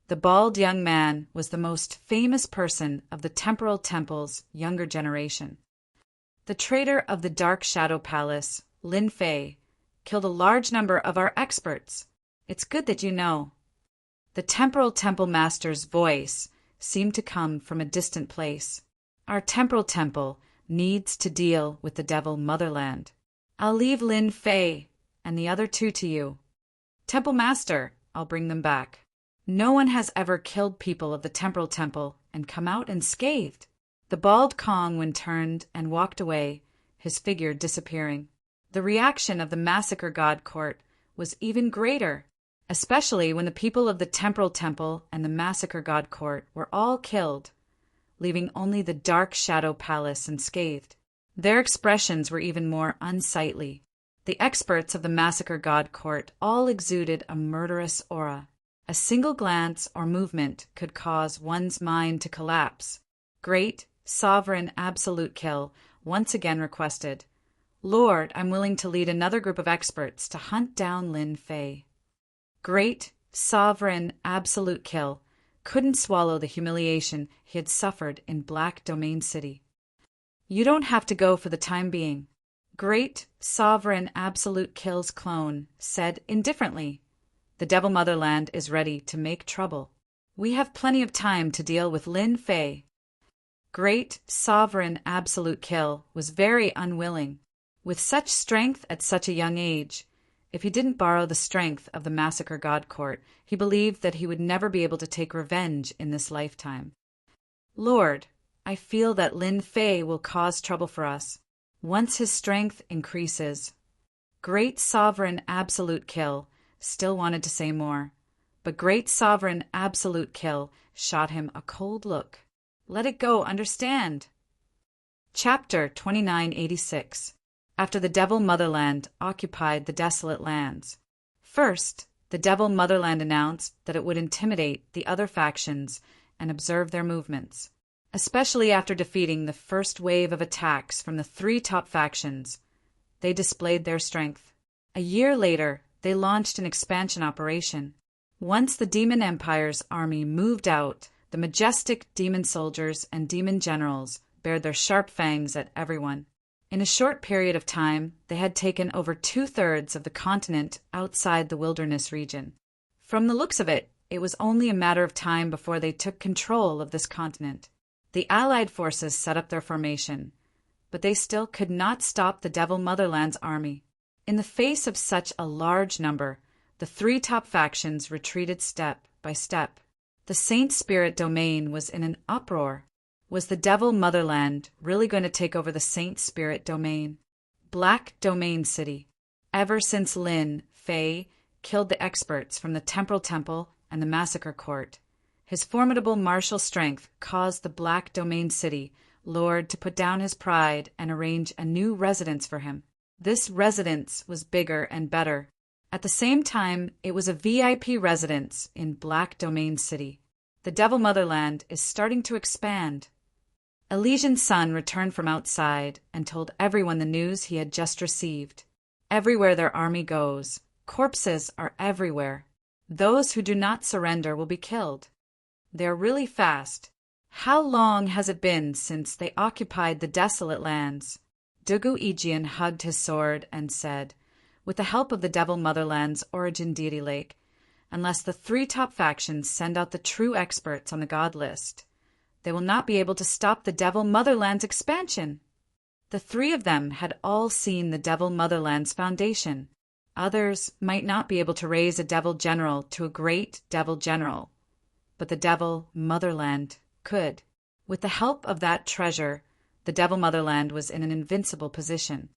The bald young man was the most famous person of the temporal temple's younger generation. The traitor of the Dark Shadow Palace, Lin Fei, killed a large number of our experts. It's good that you know. The temporal temple master's voice seemed to come from a distant place. Our temporal temple needs to deal with the devil motherland. I'll leave Lin Fei and the other two to you. Temple Master, I'll bring them back. No one has ever killed people of the temporal temple and come out unscathed. The bald Kongwen turned and walked away, his figure disappearing. The reaction of the massacre god court was even greater, especially when the people of the temporal temple and the massacre god court were all killed, leaving only the dark shadow palace unscathed. Their expressions were even more unsightly. The experts of the massacre god court all exuded a murderous aura. A single glance or movement could cause one's mind to collapse. Great, sovereign, absolute kill once again requested, Lord, I'm willing to lead another group of experts to hunt down Lin Fei. Great, sovereign, absolute kill couldn't swallow the humiliation he had suffered in Black Domain City. You don't have to go for the time being. Great, sovereign, absolute kill's clone said indifferently, the Devil Motherland is ready to make trouble. We have plenty of time to deal with Lin Fei. Great, sovereign, absolute kill was very unwilling. With such strength at such a young age, if he didn't borrow the strength of the massacre god court, he believed that he would never be able to take revenge in this lifetime. Lord, I feel that Lin Fei will cause trouble for us once his strength increases. Great sovereign absolute kill still wanted to say more, but great sovereign absolute kill shot him a cold look. Let it go, understand. Chapter 2986. After the Devil Motherland occupied the desolate lands. First, the Devil Motherland announced that it would intimidate the other factions and observe their movements, especially after defeating the first wave of attacks from the three top factions. They displayed their strength. A year later, they launched an expansion operation. Once the Demon Empire's army moved out, the majestic demon soldiers and demon generals bared their sharp fangs at everyone. In a short period of time, they had taken over 2/3 of the continent outside the wilderness region. From the looks of it, it was only a matter of time before they took control of this continent. The Allied forces set up their formation, but they still could not stop the Devil Motherland's army. In the face of such a large number, the three top factions retreated step by step. The Saint Spirit domain was in an uproar. Was the Devil Motherland really going to take over the Saint Spirit domain? Black Domain City. Ever since Lin Fei killed the experts from the Temporal Temple and the Massacre Court, his formidable martial strength caused the Black Domain City Lord to put down his pride and arrange a new residence for him. This residence was bigger and better. At the same time, it was a VIP residence in Black Domain City. The Devil Motherland is starting to expand. Elysian's son returned from outside and told everyone the news he had just received. Everywhere their army goes, corpses are everywhere. Those who do not surrender will be killed. They are really fast. How long has it been since they occupied the desolate lands? Dugu Ijian hugged his sword and said, with the help of the Devil Motherland's origin deity lake, unless the three top factions send out the true experts on the god list, they will not be able to stop the Devil Motherland's expansion. The three of them had all seen the Devil Motherland's foundation. Others might not be able to raise a Devil General to a great Devil General, but the Devil Motherland could. With the help of that treasure, the Devil Motherland was in an invincible position.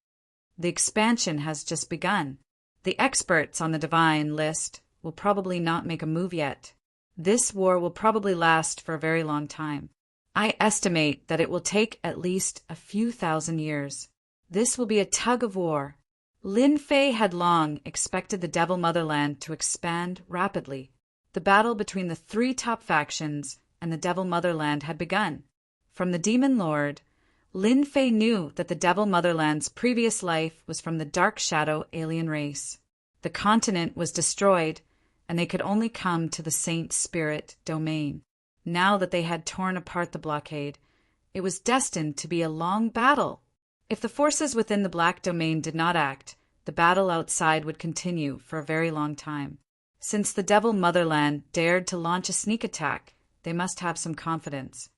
The expansion has just begun. The experts on the divine list will probably not make a move yet. This war will probably last for a very long time. I estimate that it will take at least a few thousand years. This will be a tug of war. Lin Fei had long expected the Devil Motherland to expand rapidly. The battle between the three top factions and the Devil Motherland had begun. From the Demon Lord, Lin Fei knew that the Devil Motherland's previous life was from the Dark Shadow alien race. The continent was destroyed, and they could only come to the Saint Spirit domain. Now that they had torn apart the blockade, it was destined to be a long battle. If the forces within the Black Domain did not act, the battle outside would continue for a very long time. Since the Devil Motherland dared to launch a sneak attack, they must have some confidence.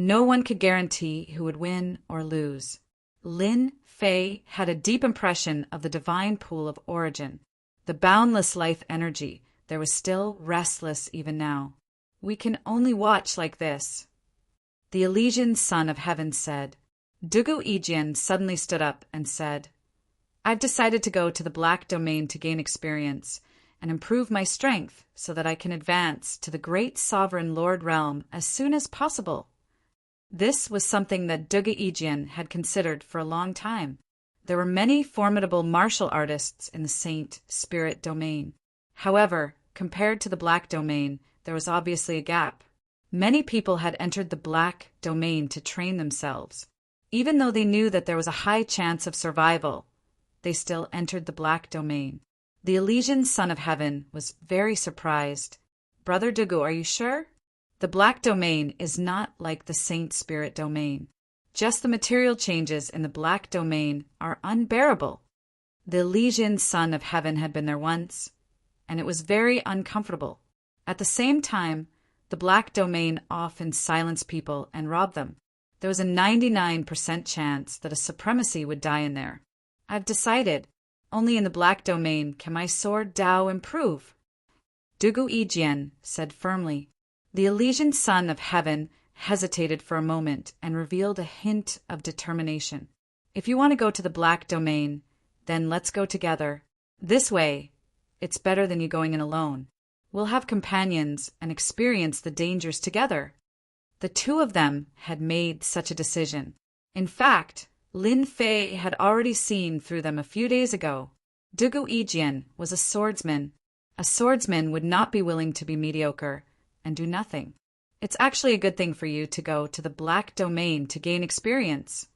No one could guarantee who would win or lose. Lin Fei had a deep impression of the divine pool of origin, the boundless life energy that was still restless even now. We can only watch like this. The Elysian Son of Heaven said. Dugu Ijian suddenly stood up and said, I've decided to go to the Black Domain to gain experience and improve my strength so that I can advance to the great sovereign Lord Realm as soon as possible. This was something that Dugu Ijian had considered for a long time. There were many formidable martial artists in the Saint Spirit Domain. However, compared to the Black Domain, there was obviously a gap. Many people had entered the Black Domain to train themselves. Even though they knew that there was a high chance of survival, they still entered the Black Domain. The Elysian Son of Heaven was very surprised. Brother Dugu, are you sure? The Black Domain is not like the Saint Spirit Domain. Just the material changes in the Black Domain are unbearable. The Elysian Son of Heaven had been there once, and it was very uncomfortable. At the same time, the Black Domain often silenced people and robbed them. There was a 99% chance that a supremacy would die in there. I've decided, only in the Black Domain can my sword Dao improve. Dugu Ijian said firmly. The Elysian Son of Heaven hesitated for a moment and revealed a hint of determination. If you want to go to the Black Domain, then let's go together. This way, it's better than you going in alone. We'll have companions and experience the dangers together. The two of them had made such a decision. In fact, Lin Fei had already seen through them a few days ago. Dugu Ijian was a swordsman. A swordsman would not be willing to be mediocre and do nothing. It's actually a good thing for you to go to the Black Domain to gain experience.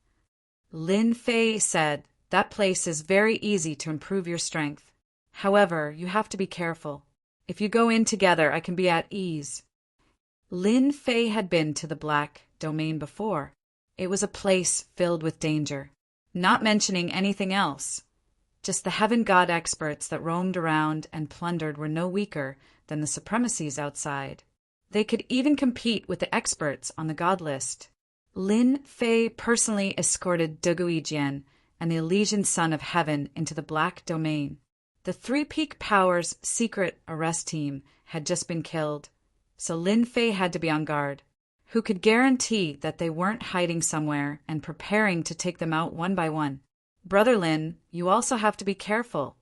Lin Fei said, that place is very easy to improve your strength. However, you have to be careful. If you go in together, I can be at ease. Lin Fei had been to the Black Domain before. It was a place filled with danger, not mentioning anything else. Just the heaven god experts that roamed around and plundered were no weaker than the supremacies outside. They could even compete with the experts on the god list. Lin Fei personally escorted Dugu Ijian and the Elysian Son of Heaven into the Black Domain. The Three Peak Power's secret arrest team had just been killed, so Lin Fei had to be on guard. Who could guarantee that they weren't hiding somewhere and preparing to take them out one by one? Brother Lin, you also have to be careful,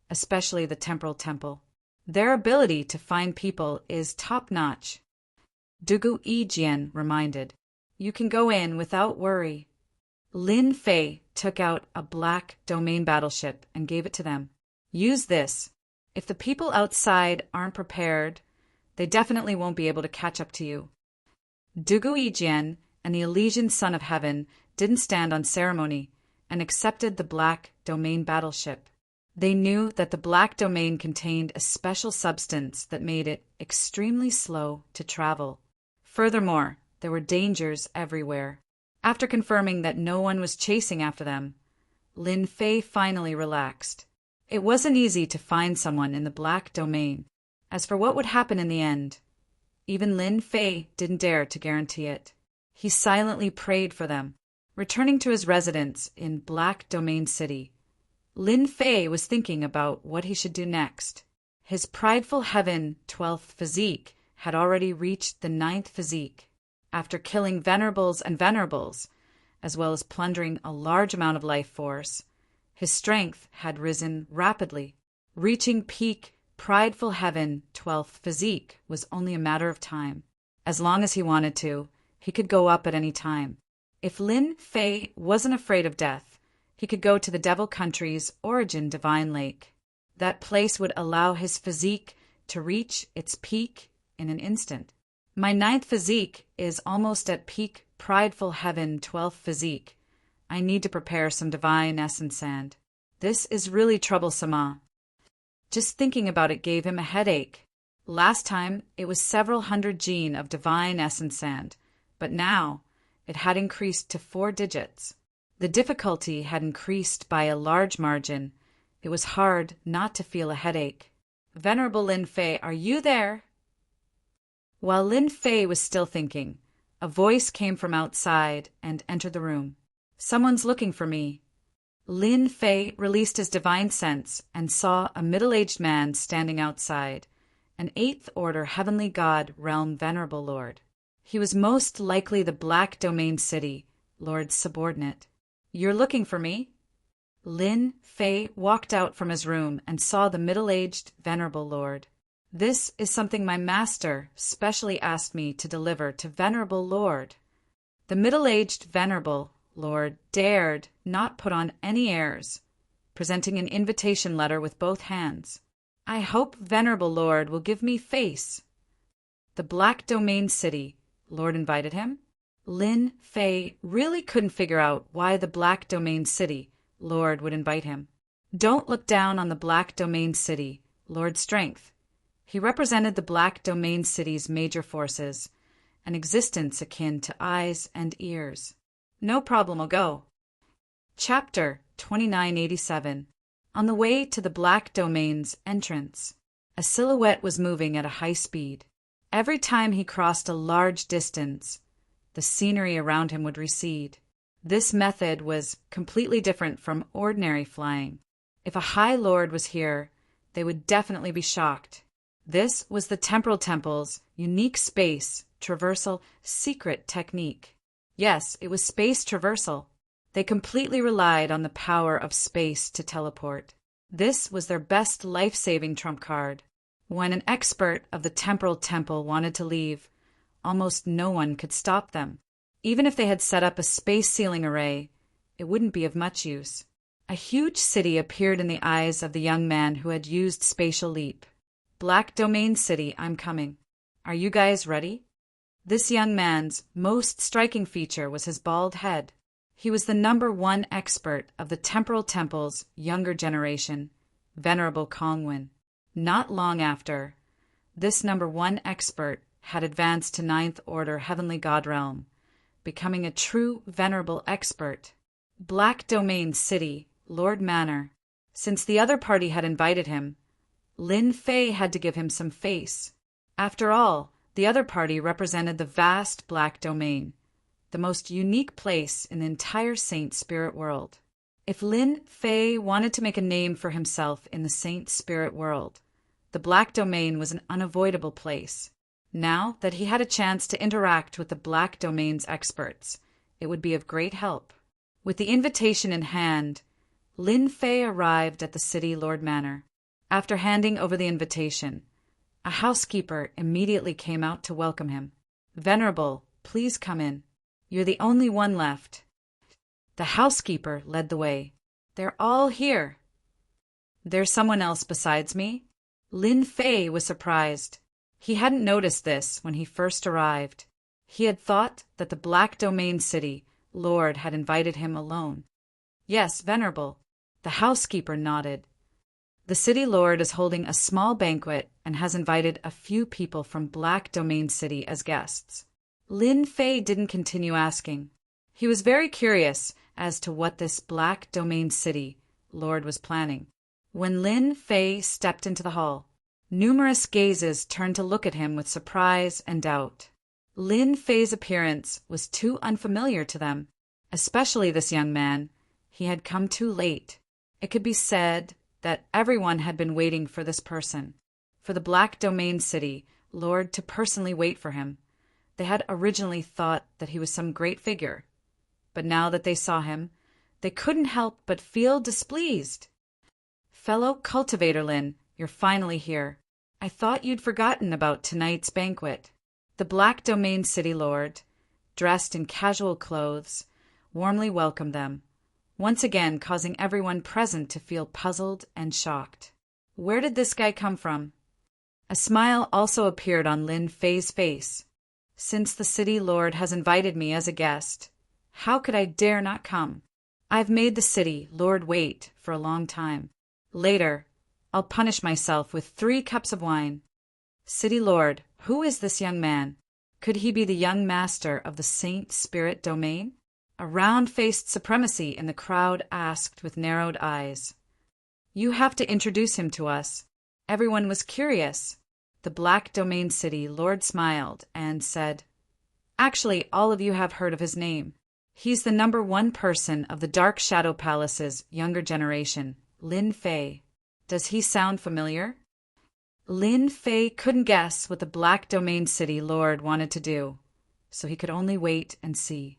especially the Temporal Temple. Their ability to find people is top-notch. Dugu Ijian reminded. You can go in without worry. Lin Fei took out a Black Domain battleship and gave it to them. Use this. If the people outside aren't prepared, they definitely won't be able to catch up to you. Dugu Ijian and the Elysian Son of Heaven didn't stand on ceremony and accepted the Black Domain battleship. They knew that the Black Domain contained a special substance that made it extremely slow to travel. Furthermore, there were dangers everywhere. After confirming that no one was chasing after them, Lin Fei finally relaxed. It wasn't easy to find someone in the Black Domain. As for what would happen in the end, even Lin Fei didn't dare to guarantee it. He silently prayed for them. Returning to his residence in Black Domain City, Lin Fei was thinking about what he should do next. His prideful Heaven 12th physique had already reached the 9th physique. After killing venerables and venerables, as well as plundering a large amount of life force, his strength had risen rapidly. Reaching peak prideful Heaven 12th physique was only a matter of time. As long as he wanted to, he could go up at any time. If Lin Fei wasn't afraid of death, he could go to the Devil Country's Origin Divine Lake. That place would allow his physique to reach its peak in an instant. My 9th physique is almost at peak prideful Heaven 12th physique. I need to prepare some divine essence sand. This is really troublesome. Just thinking about it gave him a headache. Last time, it was several hundred gene of divine essence sand, but now it had increased to 4 digits. The difficulty had increased by a large margin. It was hard not to feel a headache. Venerable Lin Fei, are you there? While Lin Fei was still thinking, A voice came from outside and entered the room. "Someone's looking for me." Lin Fei released his divine sense and saw a middle-aged man standing outside, an Eighth Order Heavenly God Realm Venerable Lord. He was most likely the Black Domain City Lord's subordinate. "You're looking for me?" Lin Fei walked out from his room and saw the middle-aged Venerable Lord. "This is something my master specially asked me to deliver to Venerable Lord." The middle-aged Venerable Lord dared not put on any airs, presenting an invitation letter with both hands. "I hope Venerable Lord will give me face." The Black Domain City Lord invited him? Lin Fei really couldn't figure out why the Black Domain City Lord would invite him. Don't look down on the Black Domain City Lord's strength. He represented the Black Domain City's major forces, an existence akin to eyes and ears. "No problem, I'll go." Chapter 2987. On the way to the Black Domain's entrance, a silhouette was moving at a high speed. Every time he crossed a large distance, the scenery around him would recede. This method was completely different from ordinary flying. If a High Lord was here, they would definitely be shocked. This was the Temporal Temple's unique space traversal secret technique. Yes, it was space traversal. They completely relied on the power of space to teleport. This was their best life-saving trump card. When an expert of the Temporal Temple wanted to leave, almost no one could stop them. Even if they had set up a space sealing array, it wouldn't be of much use. A huge city appeared in the eyes of the young man who had used Spatial Leap. "Black Domain City, I'm coming. Are you guys ready?" This young man's most striking feature was his bald head. He was the #1 expert of the Temporal Temple's younger generation, Venerable Kongwin. Not long after, this #1 expert had advanced to Ninth Order Heavenly God Realm, becoming a true Venerable expert. Black Domain City, Lord Manor. Since the other party had invited him, Lin Fei had to give him some face. After all, the other party represented the vast Black Domain, the most unique place in the entire Saint Spirit world. If Lin Fei wanted to make a name for himself in the Saint Spirit world, the Black Domain was an unavoidable place. Now that he had a chance to interact with the Black Domain's experts, it would be of great help. With the invitation in hand, Lin Fei arrived at the City Lord Manor. After handing over the invitation, a housekeeper immediately came out to welcome him. "Venerable, please come in. You're the only one left." The housekeeper led the way. "They're all here." "There's someone else besides me?" Lin Fei was surprised. He hadn't noticed this when he first arrived. He had thought that the Black Domain City Lord had invited him alone. "Yes, Venerable." The housekeeper nodded. "The City Lord is holding a small banquet and has invited a few people from Black Domain City as guests." Lin Fei didn't continue asking. He was very curious as to what this Black Domain City Lord was planning. When Lin Fei stepped into the hall, numerous gazes turned to look at him with surprise and doubt. Lin Fei's appearance was too unfamiliar to them, especially this young man. He had come too late. It could be said that everyone had been waiting for this person, for the Black Domain City Lord to personally wait for him. They had originally thought that he was some great figure, but now that they saw him, they couldn't help but feel displeased. "Fellow cultivator Lin, you're finally here. I thought you'd forgotten about tonight's banquet." The Black Domain City Lord, dressed in casual clothes, warmly welcomed them, once again causing everyone present to feel puzzled and shocked. Where did this guy come from? A smile also appeared on Lin Fei's face. "Since the City Lord has invited me as a guest, how could I dare not come? I've made the City Lord wait for a long time. Later, I'll punish myself with 3 cups of wine." "City Lord, who is this young man? Could he be the young master of the Saint Spirit Domain?" A round-faced supremacy in the crowd asked with narrowed eyes. "You have to introduce him to us." Everyone was curious. The Black Domain City Lord smiled and said, Actually, all of you have heard of his name. He's the #1 person of the Dark Shadow Palace's younger generation, Lin Fei. Does he sound familiar? Lin Fei couldn't guess what the Black Domain City Lord wanted to do, so he could only wait and see.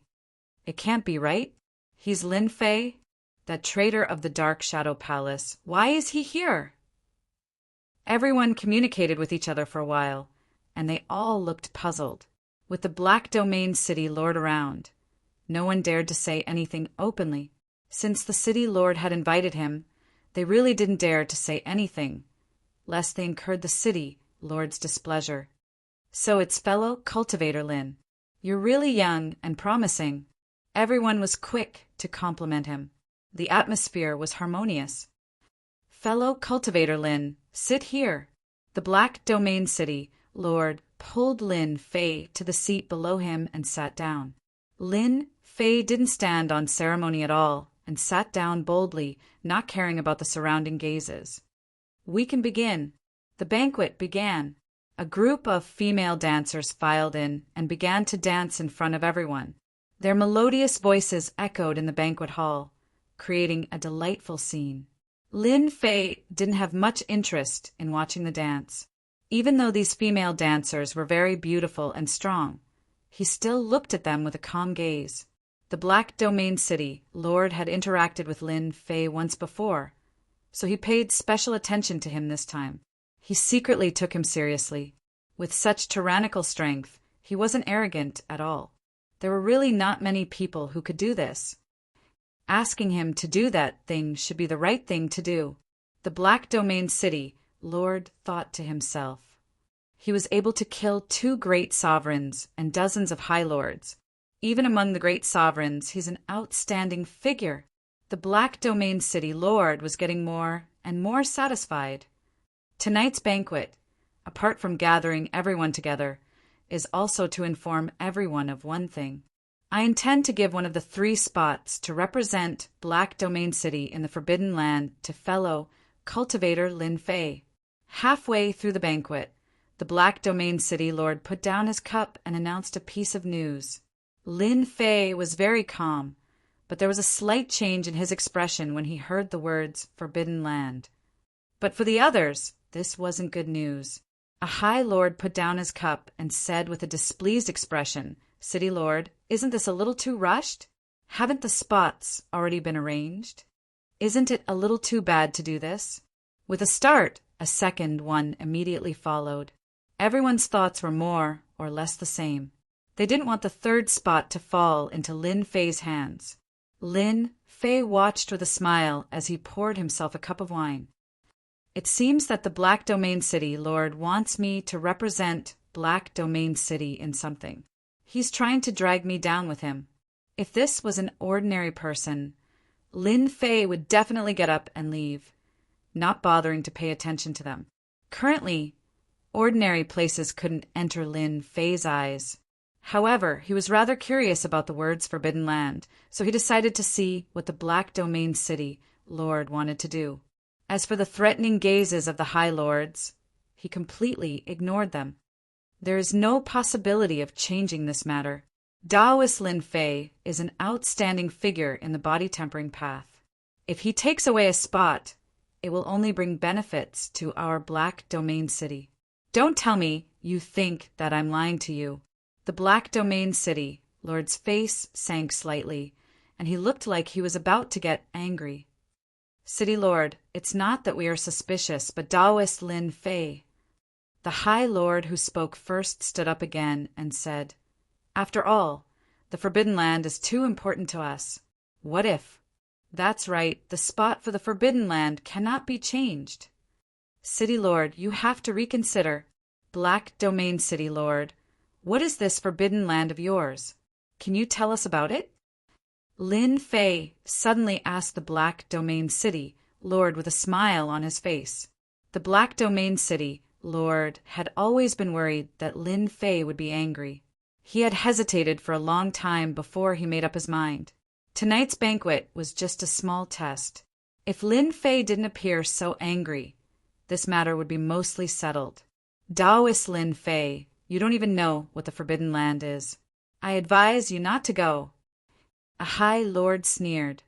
It can't be right. He's Lin Fei, that traitor of the Dark Shadow Palace. Why is he here? Everyone communicated with each other for a while, and they all looked puzzled. With the Black Domain City Lord around, no one dared to say anything openly. Since the City Lord had invited him, they really didn't dare to say anything, lest they incurred the City Lord's displeasure. So it's fellow cultivator Lin. You're really young and promising. Everyone was quick to compliment him. The atmosphere was harmonious. Fellow cultivator Lin, sit here. The Black Domain City Lord pulled Lin Fei to the seat below him and sat down. Lin Fei didn't stand on ceremony at all and sat down boldly, not caring about the surrounding gazes. We can begin. The banquet began. A group of female dancers filed in and began to dance in front of everyone. Their melodious voices echoed in the banquet hall, creating a delightful scene. Lin Fei didn't have much interest in watching the dance. Even though these female dancers were very beautiful and strong, he still looked at them with a calm gaze. The Black Domain City Lord had interacted with Lin Fei once before, so he paid special attention to him this time. He secretly took him seriously. With such tyrannical strength, he wasn't arrogant at all. There were really not many people who could do this. Asking him to do that thing should be the right thing to do. The Black Domain City Lord thought to himself. He was able to kill 2 great sovereigns and dozens of high lords. Even among the great sovereigns, he's an outstanding figure. The Black Domain City Lord was getting more and more satisfied. Tonight's banquet, apart from gathering everyone together, is also to inform everyone of one thing. I intend to give one of the 3 spots to represent Black Domain City in the Forbidden Land to fellow cultivator Lin Fei. Halfway through the banquet, the Black Domain City Lord put down his cup and announced a piece of news. Lin Fei was very calm, but there was a slight change in his expression when he heard the words Forbidden Land. But for the others, this wasn't good news. A High Lord put down his cup and said with a displeased expression, "City Lord, isn't this a little too rushed? Haven't the spots already been arranged? Isn't it a little too bad to do this?" With a start, a second one immediately followed. Everyone's thoughts were more or less the same. They didn't want the 3rd spot to fall into Lin Fei's hands. Lin Fei watched with a smile as he poured himself a cup of wine. It seems that the Black Domain City Lord wants me to represent Black Domain City in something. He's trying to drag me down with him. If this was an ordinary person, Lin Fei would definitely get up and leave, not bothering to pay attention to them. Currently, ordinary places couldn't enter Lin Fei's eyes. However, he was rather curious about the words Forbidden Land, so he decided to see what the Black Domain City Lord wanted to do. As for the threatening gazes of the High Lords, he completely ignored them. There is no possibility of changing this matter. Taoist Lin Fei is an outstanding figure in the body tempering path. If he takes away a spot, it will only bring benefits to our Black Domain City. Don't tell me you think that I'm lying to you. The Black Domain City Lord's face sank slightly, and he looked like he was about to get angry. City Lord, it's not that we are suspicious, but Taoist Lin Fei. The High Lord who spoke first stood up again and said, "After all, the Forbidden Land is too important to us. What if?" "That's right, the spot for the Forbidden Land cannot be changed." "City Lord, you have to reconsider." "Black Domain City Lord, what is this Forbidden Land of yours? Can you tell us about it?" Lin Fei suddenly asked the Black Domain City Lord with a smile on his face. The Black Domain City Lord had always been worried that Lin Fei would be angry. He had hesitated for a long time before he made up his mind. Tonight's banquet was just a small test. If Lin Fei didn't appear so angry, this matter would be mostly settled. "Taoist Lin Fei, you don't even know what the Forbidden Land is. I advise you not to go." A high lord sneered.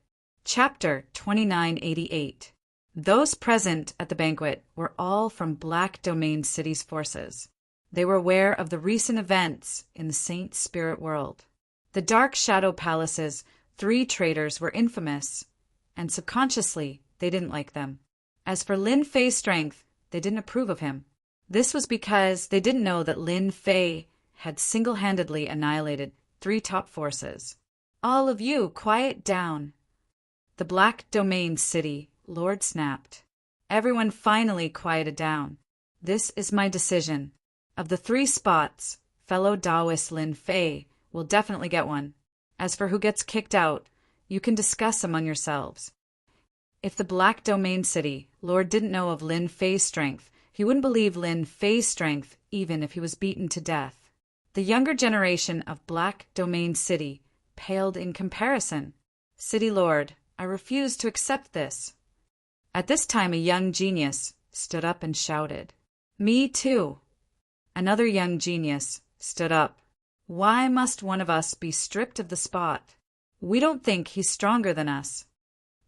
Chapter 2988. Those present at the banquet were all from Black Domain City's forces. They were aware of the recent events in the Saint Spirit world. The Dark Shadow Palace's 3 traitors were infamous, and subconsciously they didn't like them. As for Lin Fei's strength, they didn't approve of him. This was because they didn't know that Lin Fei had single-handedly annihilated 3 top forces. "All of you, quiet down." The Black Domain City Lord snapped. Everyone finally quieted down. "This is my decision. Of the 3 spots, fellow Taoist Lin Fei will definitely get one. As for who gets kicked out, you can discuss among yourselves." If the Black Domain City Lord didn't know of Lin Fei's strength, he wouldn't believe Lin Fei's strength even if he was beaten to death. The younger generation of Black Domain City paled in comparison. "City Lord, I refuse to accept this." At this time a young genius stood up and shouted, "Me too." Another young genius stood up. "Why must one of us be stripped of the spot? We don't think he's stronger than us."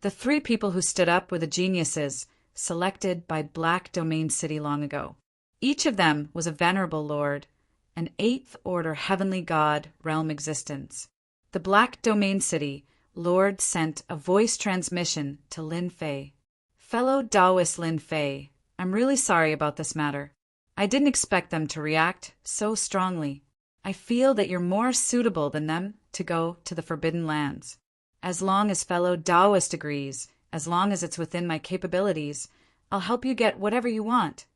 The 3 people who stood up were the geniuses selected by Black Domain City long ago. Each of them was a venerable lord, an 8th order heavenly god realm existence. The Black Domain City Lord sent a voice transmission to Lin Fei. "Fellow Taoist Lin Fei, I'm really sorry about this matter. I didn't expect them to react so strongly. I feel that you're more suitable than them to go to the Forbidden Lands. As long as fellow Taoist agrees, as long as it's within my capabilities, I'll help you get whatever you want."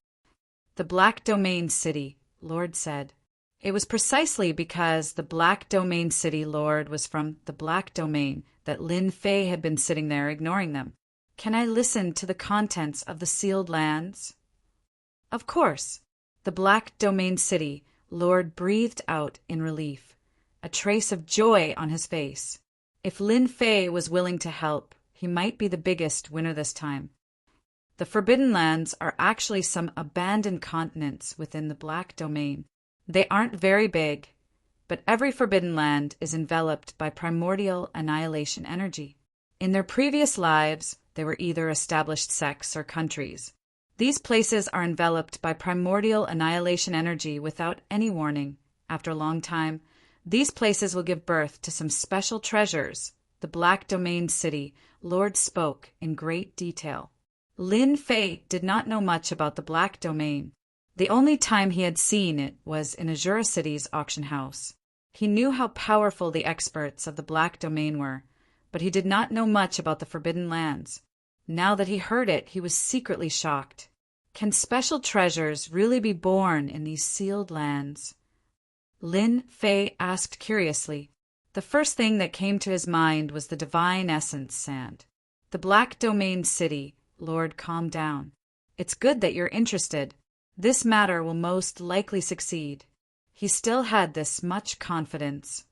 The Black Domain City Lord said. It was precisely because the Black Domain City Lord was from the Black Domain that Lin Fei had been sitting there ignoring them. "Can I listen to the contents of the sealed lands?" "Of course." The Black Domain City Lord breathed out in relief, a trace of joy on his face. If Lin Fei was willing to help, he might be the biggest winner this time. The Forbidden Lands are actually some abandoned continents within the Black Domain. They aren't very big, but every Forbidden Land is enveloped by primordial annihilation energy. In their previous lives, they were either established sects or countries. These places are enveloped by primordial annihilation energy without any warning. After a long time, these places will give birth to some special treasures. The Black Domain City Lord spoke in great detail. Lin Fei did not know much about the Black Domain. The only time he had seen it was in Azura City's auction house. He knew how powerful the experts of the Black Domain were, but he did not know much about the Forbidden Lands. Now that he heard it, he was secretly shocked. Can special treasures really be born in these sealed lands? Lin Fei asked curiously. The first thing that came to his mind was the divine essence sand. The Black Domain City Lord calmed down. "It's good that you're interested. This matter will most likely succeed." He still had this much confidence.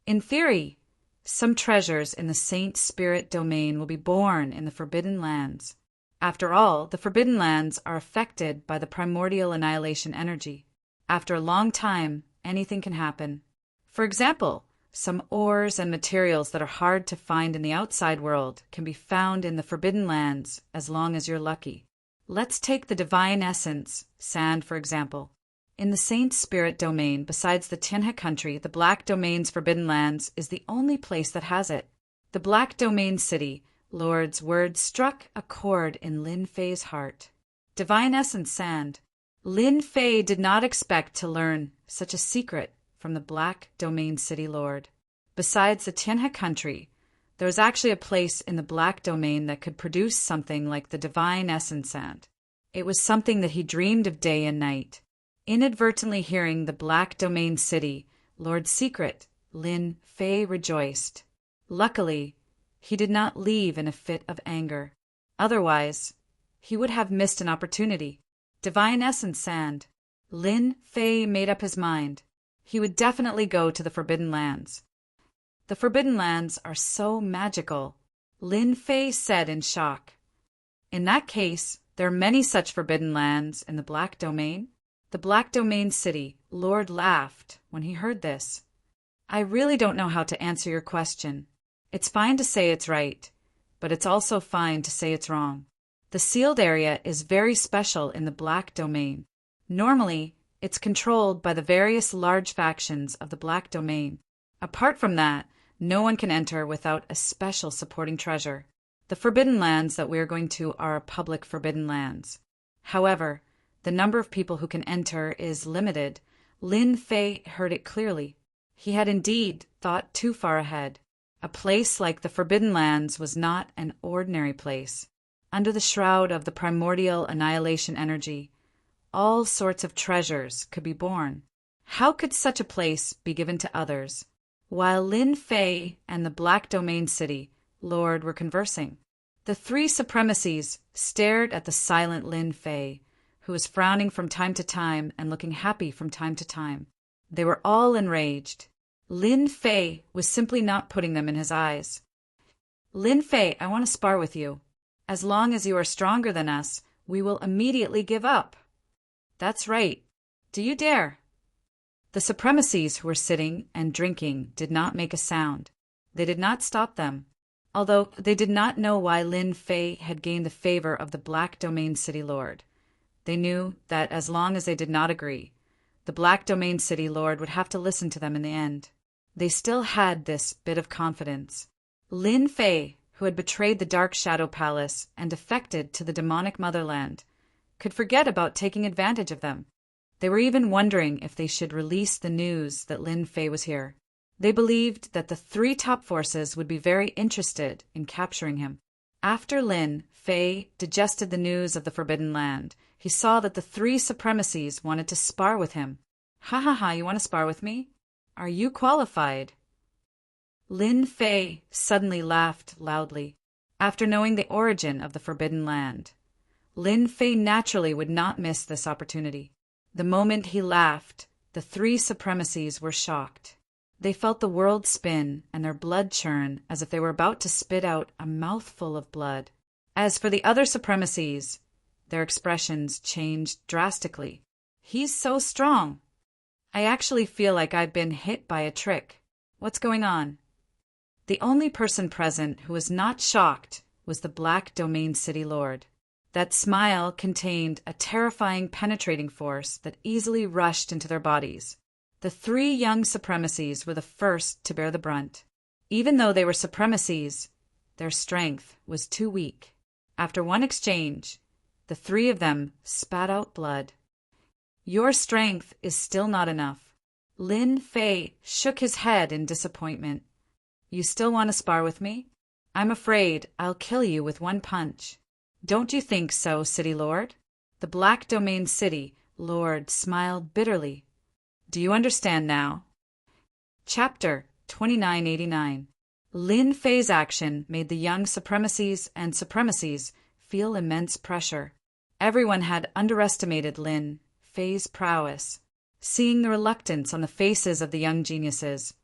"In theory, some treasures in the Saint Spirit domain will be born in the Forbidden Lands. After all, the Forbidden Lands are affected by the primordial annihilation energy. After a long time, anything can happen. For example, some ores and materials that are hard to find in the outside world can be found in the Forbidden Lands as long as you're lucky. Let's take the divine essence, sand for example. In the Saint Spirit domain, besides the Tianhe country, the Black Domain's Forbidden Lands is the only place that has it. The Black Domain City Lord's words struck a chord in Lin Fei's heart. Divine essence sand. Lin Fei did not expect to learn such a secret from the Black Domain City Lord. Besides the Tianhe country, there was actually a place in the Black Domain that could produce something like the divine essence sand. It was something that he dreamed of day and night. Inadvertently hearing the Black Domain City Lord's secret, Lin Fei rejoiced. Luckily, he did not leave in a fit of anger. Otherwise, he would have missed an opportunity. Divine essence sand. Lin Fei made up his mind. He would definitely go to the Forbidden Lands. The Forbidden Lands are so magical, Lin Fei said in shock. In that case, there are many such Forbidden Lands in the Black Domain. The Black Domain City Lord laughed when he heard this. I really don't know how to answer your question. It's fine to say it's right, but it's also fine to say it's wrong. The sealed area is very special in the Black Domain. Normally, it's controlled by the various large factions of the Black Domain. Apart from that, no one can enter without a special supporting treasure. The Forbidden Lands that we are going to are public Forbidden Lands. However, the number of people who can enter is limited. Lin Fei heard it clearly. He had indeed thought too far ahead. A place like the Forbidden Lands was not an ordinary place. Under the shroud of the primordial annihilation energy, all sorts of treasures could be born. How could such a place be given to others? While Lin Fei and the Black Domain City Lord were conversing, the three supremacies stared at the silent Lin Fei, who was frowning from time to time and looking happy from time to time. They were all enraged. Lin Fei was simply not putting them in his eyes. Lin Fei, I want to spar with you. As long as you are stronger than us, we will immediately give up. That's right. Do you dare? The supremacies who were sitting and drinking did not make a sound. They did not stop them, although they did not know why Lin Fei had gained the favor of the Black Domain City Lord. They knew that as long as they did not agree, the Black Domain City Lord would have to listen to them in the end. They still had this bit of confidence. Lin Fei, who had betrayed the Dark Shadow Palace and defected to the demonic motherland, could forget about taking advantage of them. They were even wondering if they should release the news that Lin Fei was here. They believed that the three top forces would be very interested in capturing him. After Lin Fei digested the news of the Forbidden Land, he saw that the three supremacies wanted to spar with him. Ha ha ha, you want to spar with me? Are you qualified? Lin Fei suddenly laughed loudly. After knowing the origin of the Forbidden Land, Lin Fei naturally would not miss this opportunity. The moment he laughed, the three supremacies were shocked. They felt the world spin and their blood churn as if they were about to spit out a mouthful of blood. As for the other supremacies, their expressions changed drastically. He's so strong. I actually feel like I've been hit by a trick. What's going on? The only person present who was not shocked was the Black Domain City Lord. That smile contained a terrifying penetrating force that easily rushed into their bodies. The three young supremacies were the first to bear the brunt. Even though they were supremacies, their strength was too weak. After one exchange, the three of them spat out blood. Your strength is still not enough. Lin Fei shook his head in disappointment. You still want to spar with me? I'm afraid I'll kill you with one punch. Don't you think so, City Lord? The Black Domain City Lord smiled bitterly. Do you understand now? Chapter 2989. Lin Fei's action made the young supremacies and supremacies feel immense pressure. Everyone had underestimated Lin Fei's prowess. Seeing the reluctance on the faces of the young geniuses,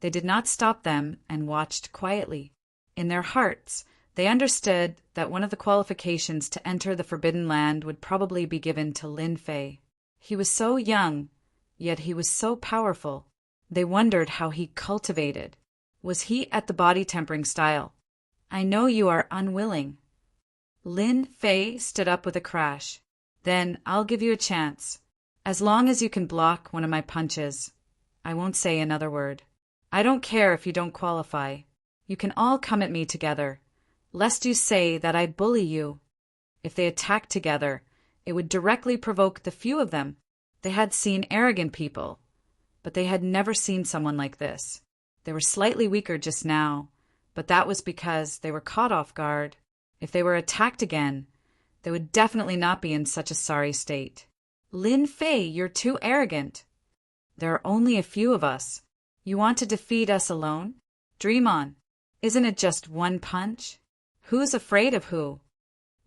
they did not stop them and watched quietly. In their hearts, they understood that one of the qualifications to enter the Forbidden Land would probably be given to Lin Fei. He was so young, yet he was so powerful. They wondered how he cultivated. Was he at the body tempering style? I know you are unwilling. Lin Fei stood up with a crash. Then I'll give you a chance. As long as you can block one of my punches, I won't say another word. I don't care if you don't qualify. You can all come at me together, lest you say that I bully you. If they attacked together, it would directly provoke the few of them. They had seen arrogant people, but they had never seen someone like this. They were slightly weaker just now, but that was because they were caught off guard. If they were attacked again, they would definitely not be in such a sorry state. Lin Fei, you're too arrogant. There are only a few of us. You want to defeat us alone? Dream on. Isn't it just one punch? Who's afraid of who?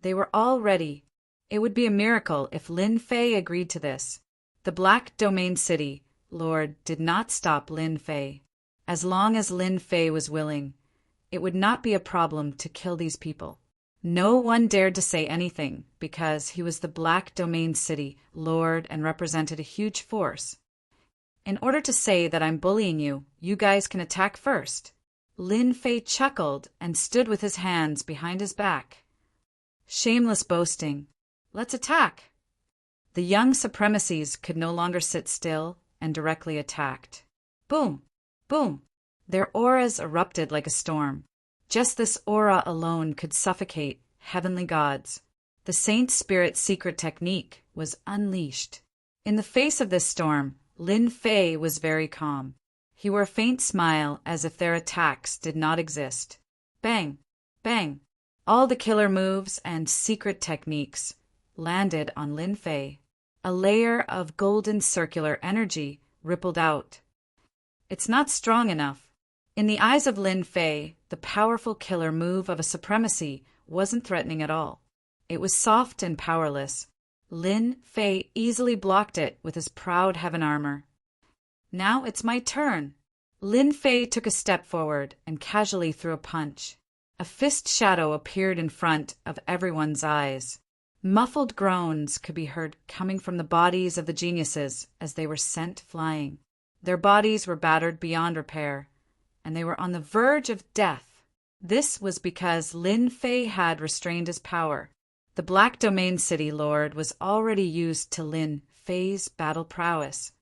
They were all ready. It would be a miracle if Lin Fei agreed to this. The Black Domain City Lord did not stop Lin Fei. As long as Lin Fei was willing, it would not be a problem to kill these people. No one dared to say anything because he was the Black Domain City Lord and represented a huge force. In order to say that I'm bullying you, you guys can attack first. Lin Fei chuckled and stood with his hands behind his back. Shameless boasting. Let's attack. The young supremacies could no longer sit still and directly attacked. Boom! Boom! Their auras erupted like a storm. Just this aura alone could suffocate heavenly gods. The Saint Spirit's secret technique was unleashed. In the face of this storm, Lin Fei was very calm. He wore a faint smile as if their attacks did not exist. Bang! Bang! All the killer moves and secret techniques landed on Lin Fei. A layer of golden circular energy rippled out. It's not strong enough. In the eyes of Lin Fei, the powerful killer move of a supremacy wasn't threatening at all. It was soft and powerless. Lin Fei easily blocked it with his proud heaven armor. Now it's my turn. Lin Fei took a step forward and casually threw a punch. A fist shadow appeared in front of everyone's eyes. Muffled groans could be heard coming from the bodies of the geniuses as they were sent flying. Their bodies were battered beyond repair, and they were on the verge of death. This was because Lin Fei had restrained his power. The Black Domain City Lord was already used to Lin Fei's battle prowess.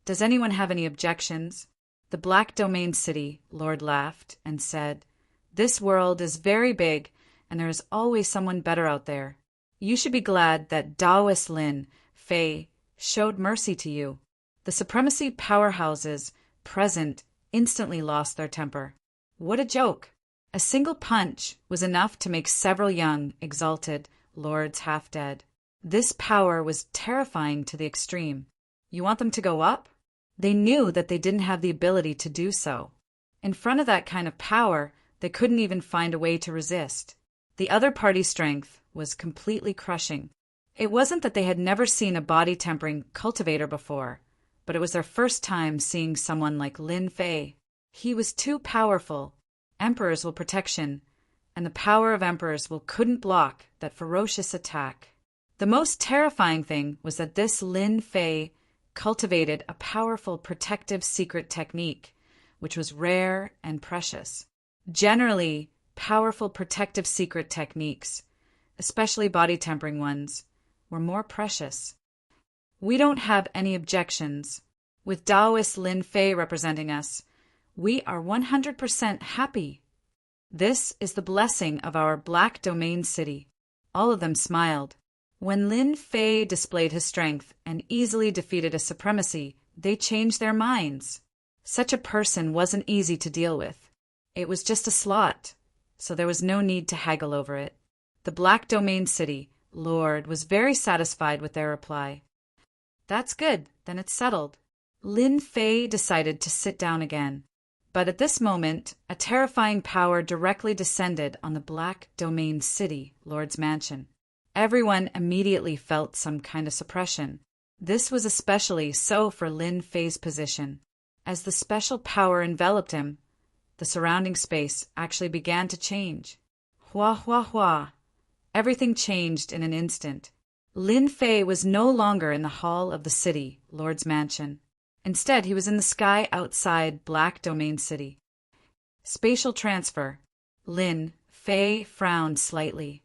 Does anyone have any objections? The Black Domain City Lord laughed and said, "This world is very big, and there is always someone better out there. You should be glad that Taoist Lin Fei showed mercy to you." The supremacy powerhouses present instantly lost their temper. What a joke! A single punch was enough to make several young, exalted lords half dead. This power was terrifying to the extreme. You want them to go up? They knew that they didn't have the ability to do so. In front of that kind of power, they couldn't even find a way to resist. The other party's strength was completely crushing. It wasn't that they had never seen a body-tempering cultivator before, but it was their first time seeing someone like Lin Fei. He was too powerful. Emperors will protection, and the power of emperors couldn't block that ferocious attack. The most terrifying thing was that this Lin Fei cultivated a powerful protective secret technique, which was rare and precious. Generally, powerful protective secret techniques, especially body-tempering ones, were more precious. We don't have any objections. With Taoist Lin Fei representing us, we are 100% happy. This is the blessing of our Black Domain City. All of them smiled. When Lin Fei displayed his strength and easily defeated a supremacy, they changed their minds. Such a person wasn't easy to deal with. It was just a slot, so there was no need to haggle over it. The Black Domain City Lord was very satisfied with their reply. That's good, then it's settled. Lin Fei decided to sit down again. But at this moment, a terrifying power directly descended on the Black Domain City Lord's mansion. Everyone immediately felt some kind of suppression. This was especially so for Lin Fei's position. As the special power enveloped him, the surrounding space actually began to change. Hua hua hua. Everything changed in an instant. Lin Fei was no longer in the hall of the city Lord's mansion. Instead, he was in the sky outside Black Domain City. Spatial transfer. Lin Fei frowned slightly.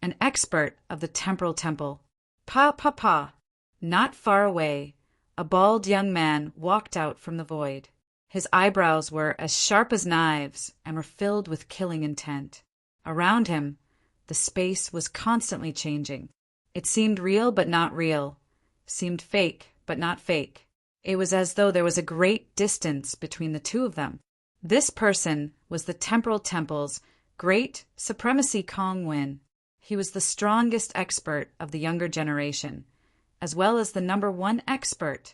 An expert of the temporal temple. Pa pa pa. Not far away, a bald young man walked out from the void. His eyebrows were as sharp as knives and were filled with killing intent. Around him, the space was constantly changing. It seemed real but not real, seemed fake but not fake. It was as though there was a great distance between the two of them. This person was the Temporal Temple's great supremacy Kong Wen. He was the strongest expert of the younger generation, as well as the #1 expert.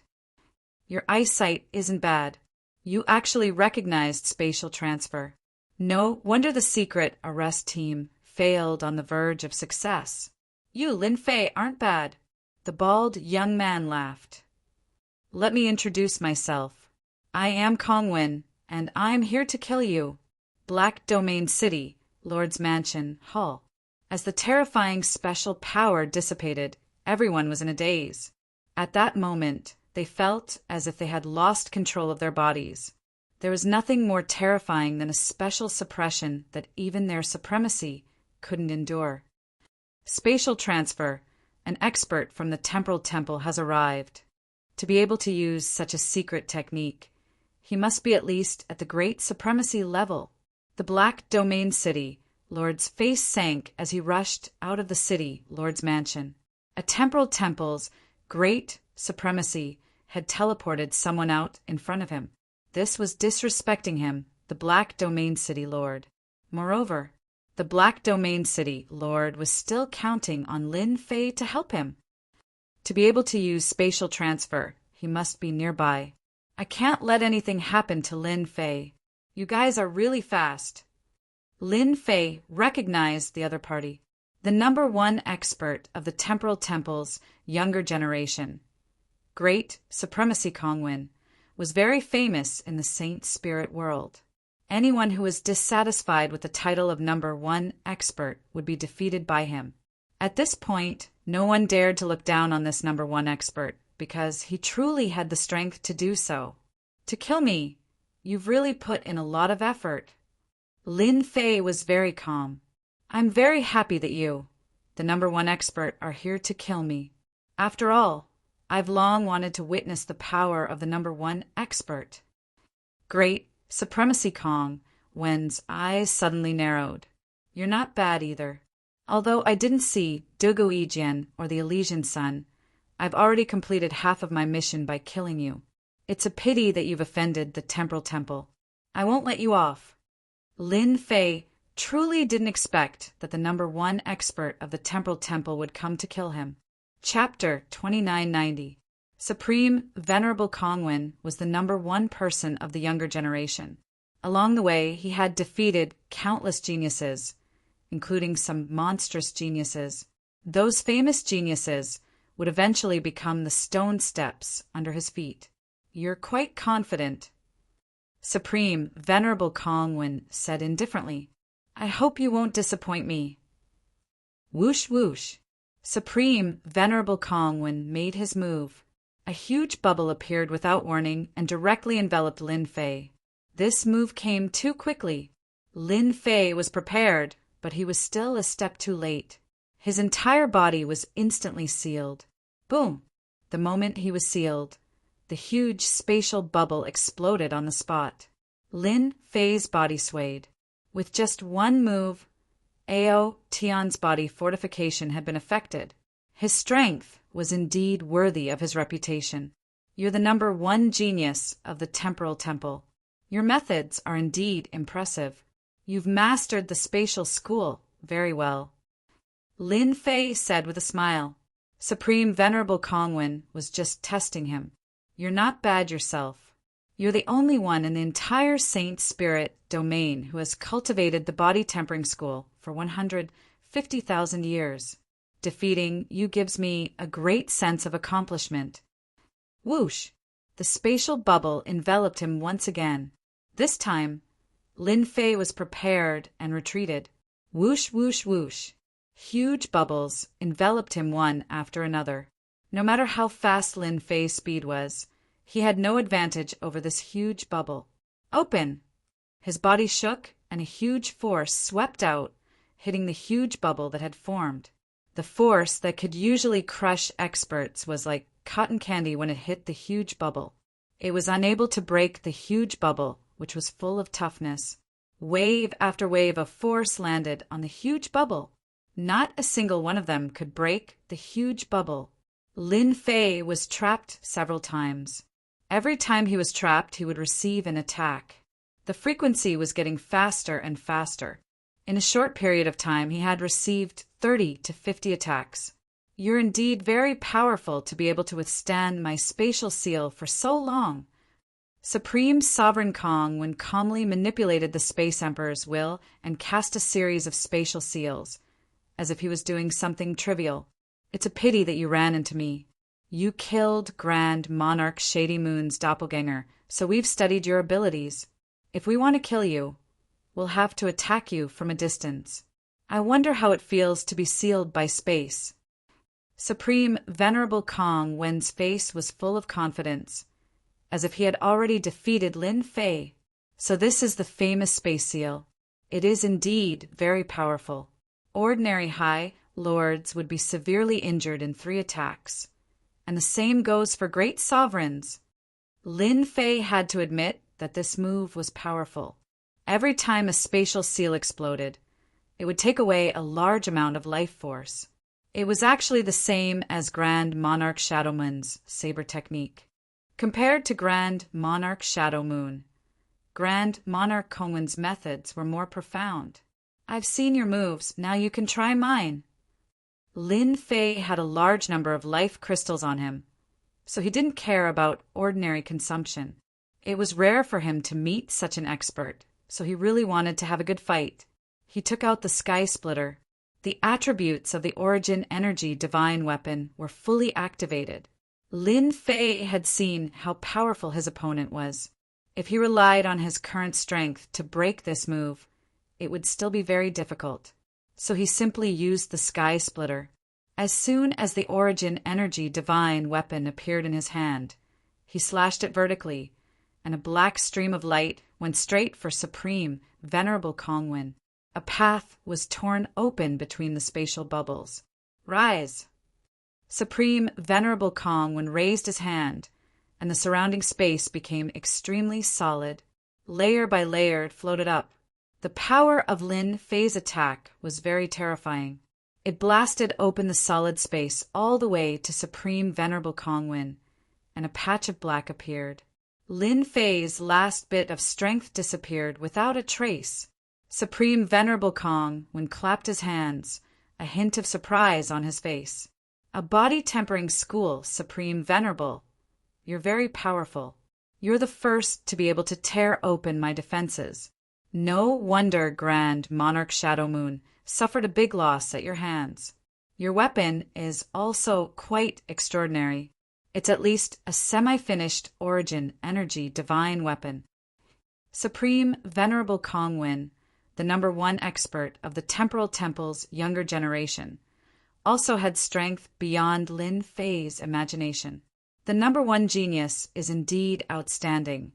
Your eyesight isn't bad. You actually recognized spatial transfer. No wonder the secret arrest team failed on the verge of success. You, Lin Fei, aren't bad. The bald young man laughed. Let me introduce myself. I am Kong Wen, and I'm here to kill you. Black Domain City, Lord's Mansion, Hall. As the terrifying special power dissipated, everyone was in a daze. At that moment, They felt as if they had lost control of their bodies. There was nothing more terrifying than a special suppression that even their supremacy couldn't endure. Spatial transfer. An expert from the temporal temple has arrived. To be able to use such a secret technique, he must be at least at the great supremacy level. The Black Domain City. Lord's face sank as he rushed out of the city, Lord's mansion. A temporal temple's great supremacy had teleported someone out in front of him. This was disrespecting him, the Black Domain City Lord. Moreover, the Black Domain City Lord was still counting on Lin Fei to help him. To be able to use spatial transfer, he must be nearby. I can't let anything happen to Lin Fei. You guys are really fast. Lin Fei recognized the other party, the #1 expert of the temporal temple's younger generation. Great Supremacy Kongwen was very famous in the Saint Spirit world. Anyone who was dissatisfied with the title of #1 expert would be defeated by him. At this point, no one dared to look down on this #1 expert because he truly had the strength to do so. To kill me, you've really put in a lot of effort. Lin Fei was very calm. I'm very happy that you, the #1 expert, are here to kill me. After all, I've long wanted to witness the power of the #1 expert. Great Supremacy Kong, Wen's eyes suddenly narrowed. You're not bad either. Although I didn't see Dugu Yijian or the Elysian Sun, I've already completed half of my mission by killing you. It's a pity that you've offended the Temporal Temple. I won't let you off. Lin Fei truly didn't expect that the #1 expert of the Temporal Temple would come to kill him. Chapter 2990. Supreme Venerable Kongwen was the #1 person of the younger generation. Along the way, he had defeated countless geniuses, including some monstrous geniuses. Those famous geniuses would eventually become the stone steps under his feet. You're quite confident. Supreme Venerable Kongwen said indifferently, I hope you won't disappoint me. Whoosh whoosh. Supreme Venerable Kongwen made his move. A huge bubble appeared without warning and directly enveloped Lin Fei. This move came too quickly. Lin Fei was prepared, but he was still a step too late. His entire body was instantly sealed. Boom! The moment he was sealed, the huge spatial bubble exploded on the spot. Lin Fei's body swayed. With just one move, Ao Tian's body fortification had been affected. His strength was indeed worthy of his reputation. You're the #1 genius of the Temporal Temple. Your methods are indeed impressive. You've mastered the spatial school very well. Lin Fei said with a smile. Supreme Venerable Kongwen was just testing him. You're not bad yourself. You're the only one in the entire Saint Spirit domain who has cultivated the body tempering school for 150,000 years. Defeating you gives me a great sense of accomplishment. Whoosh! The spatial bubble enveloped him once again. This time, Lin Fei was prepared and retreated. Whoosh, whoosh, whoosh. Huge bubbles enveloped him one after another. No matter how fast Lin Fei's speed was, he had no advantage over this huge bubble. Open! His body shook, and a huge force swept out, hitting the huge bubble that had formed. The force that could usually crush experts was like cotton candy when it hit the huge bubble. It was unable to break the huge bubble, which was full of toughness. Wave after wave of force landed on the huge bubble. Not a single one of them could break the huge bubble. Lin Fei was trapped several times. Every time he was trapped, he would receive an attack. The frequency was getting faster and faster. In a short period of time, he had received 30 to 50 attacks. You're indeed very powerful to be able to withstand my spatial seal for so long. Supreme Sovereign Kong calmly manipulated the Space Emperor's will and cast a series of spatial seals, as if he was doing something trivial. It's a pity that you ran into me. You killed Grand Monarch Shady Moon's doppelganger, so we've studied your abilities. If we want to kill you, we'll have to attack you from a distance. I wonder how it feels to be sealed by space. Supreme Venerable Kong Wen's face was full of confidence, as if he had already defeated Lin Fei. So this is the famous space seal. It is indeed very powerful. Ordinary high lords would be severely injured in 3 attacks, and the same goes for great sovereigns. Lin Fei had to admit that this move was powerful. Every time a spatial seal exploded, it would take away a large amount of life force. It was actually the same as Grand Monarch Shadow Moon's saber technique. Compared to Grand Monarch Shadow Moon, Grand Monarch Kongwen's methods were more profound. I've seen your moves, now you can try mine. Lin Fei had a large number of life crystals on him, so he didn't care about ordinary consumption. It was rare for him to meet such an expert, so he really wanted to have a good fight. He took out the Sky Splitter. The attributes of the Origin Energy Divine Weapon were fully activated. Lin Fei had seen how powerful his opponent was. If he relied on his current strength to break this move, it would still be very difficult. So he simply used the Sky Splitter. As soon as the Origin Energy Divine Weapon appeared in his hand, he slashed it vertically, and a black stream of light went straight for Supreme Venerable Kongwen. A path was torn open between the spatial bubbles. Rise! Supreme Venerable Kongwen raised his hand, and the surrounding space became extremely solid. Layer by layer it floated up. The power of Lin Fei's attack was very terrifying. It blasted open the solid space all the way to Supreme Venerable Kongwen, and a patch of black appeared. Lin Fei's last bit of strength disappeared without a trace. Supreme Venerable Kongwen clapped his hands, a hint of surprise on his face. A body-tempering school, Supreme Venerable. You're very powerful. You're the first to be able to tear open my defenses. No wonder Grand Monarch Shadow Moon suffered a big loss at your hands. Your weapon is also quite extraordinary. It's at least a semi-finished Origin Energy Divine Weapon. Supreme Venerable Kongwen, the #1 expert of the Temporal Temple's younger generation, also had strength beyond Lin Fei's imagination. The #1 genius is indeed outstanding,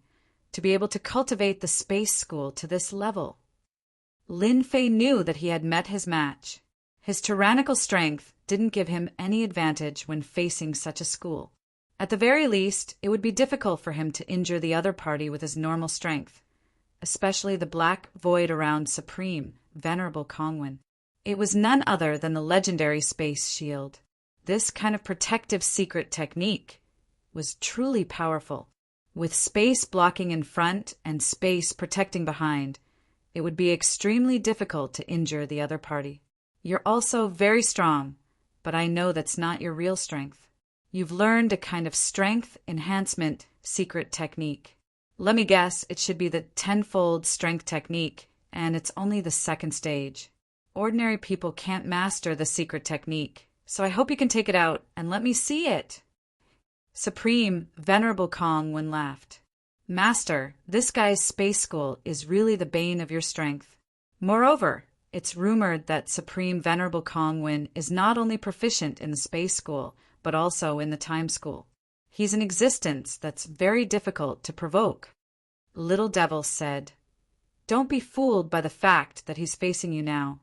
to be able to cultivate the space school to this level. Lin Fei knew that he had met his match. His tyrannical strength didn't give him any advantage when facing such a school. At the very least, it would be difficult for him to injure the other party with his normal strength, especially the black void around Supreme Venerable Kongwen. It was none other than the legendary space shield. This kind of protective secret technique was truly powerful. With space blocking in front and space protecting behind, it would be extremely difficult to injure the other party. You're also very strong, but I know that's not your real strength. You've learned a kind of strength enhancement secret technique. Let me guess, it should be the 10-fold strength technique, and it's only the 2nd stage. Ordinary people can't master the secret technique, so I hope you can take it out and let me see it. Supreme Venerable Kongwen laughed. Master, this guy's space school is really the bane of your strength. Moreover, it's rumored that Supreme Venerable Kongwen is not only proficient in the space school, but also in the time school. He's an existence that's very difficult to provoke. Little Devil said, "Don't be fooled by the fact that he's facing you now.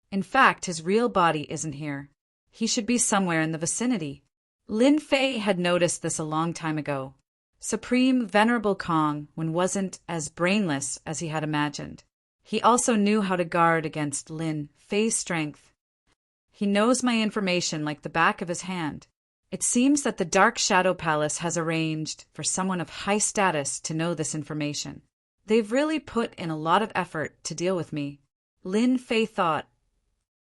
In fact, his real body isn't here. He should be somewhere in the vicinity." Lin Fei had noticed this a long time ago. Supreme Venerable Kongwen wasn't as brainless as he had imagined. He also knew how to guard against Lin Fei's strength. He knows my information like the back of his hand. It seems that the Dark Shadow Palace has arranged for someone of high status to know this information. They've really put in a lot of effort to deal with me. Lin Fei thought.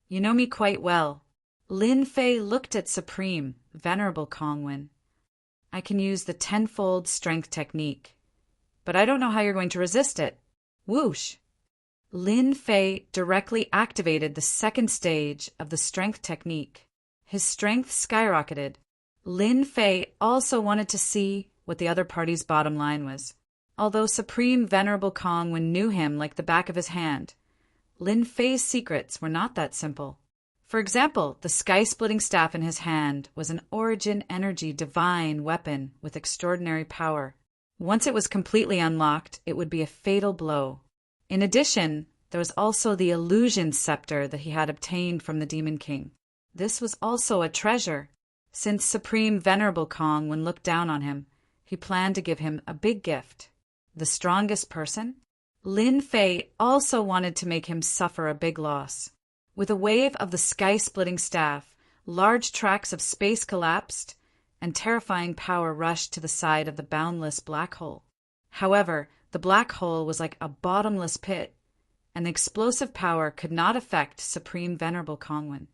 You know me quite well. Lin Fei looked at Supreme Venerable Kongwen. I can use the 10-fold strength technique, but I don't know how you're going to resist it. Whoosh! Lin Fei directly activated the 2nd stage of the strength technique. His strength skyrocketed. Lin Fei also wanted to see what the other party's bottom line was. Although Supreme Venerable Kongwen knew him like the back of his hand, Lin Fei's secrets were not that simple. For example, the sky-splitting staff in his hand was an origin energy divine weapon with extraordinary power. Once it was completely unlocked, it would be a fatal blow. In addition, there was also the illusion scepter that he had obtained from the Demon King. This was also a treasure. Since Supreme Venerable Kong, when looked down on him, he planned to give him a big gift. The strongest person? Lin Fei also wanted to make him suffer a big loss. With a wave of the sky-splitting staff, large tracts of space collapsed, and terrifying power rushed to the side of the boundless black hole. However, the black hole was like a bottomless pit, and the explosive power could not affect Supreme Venerable Kongwen.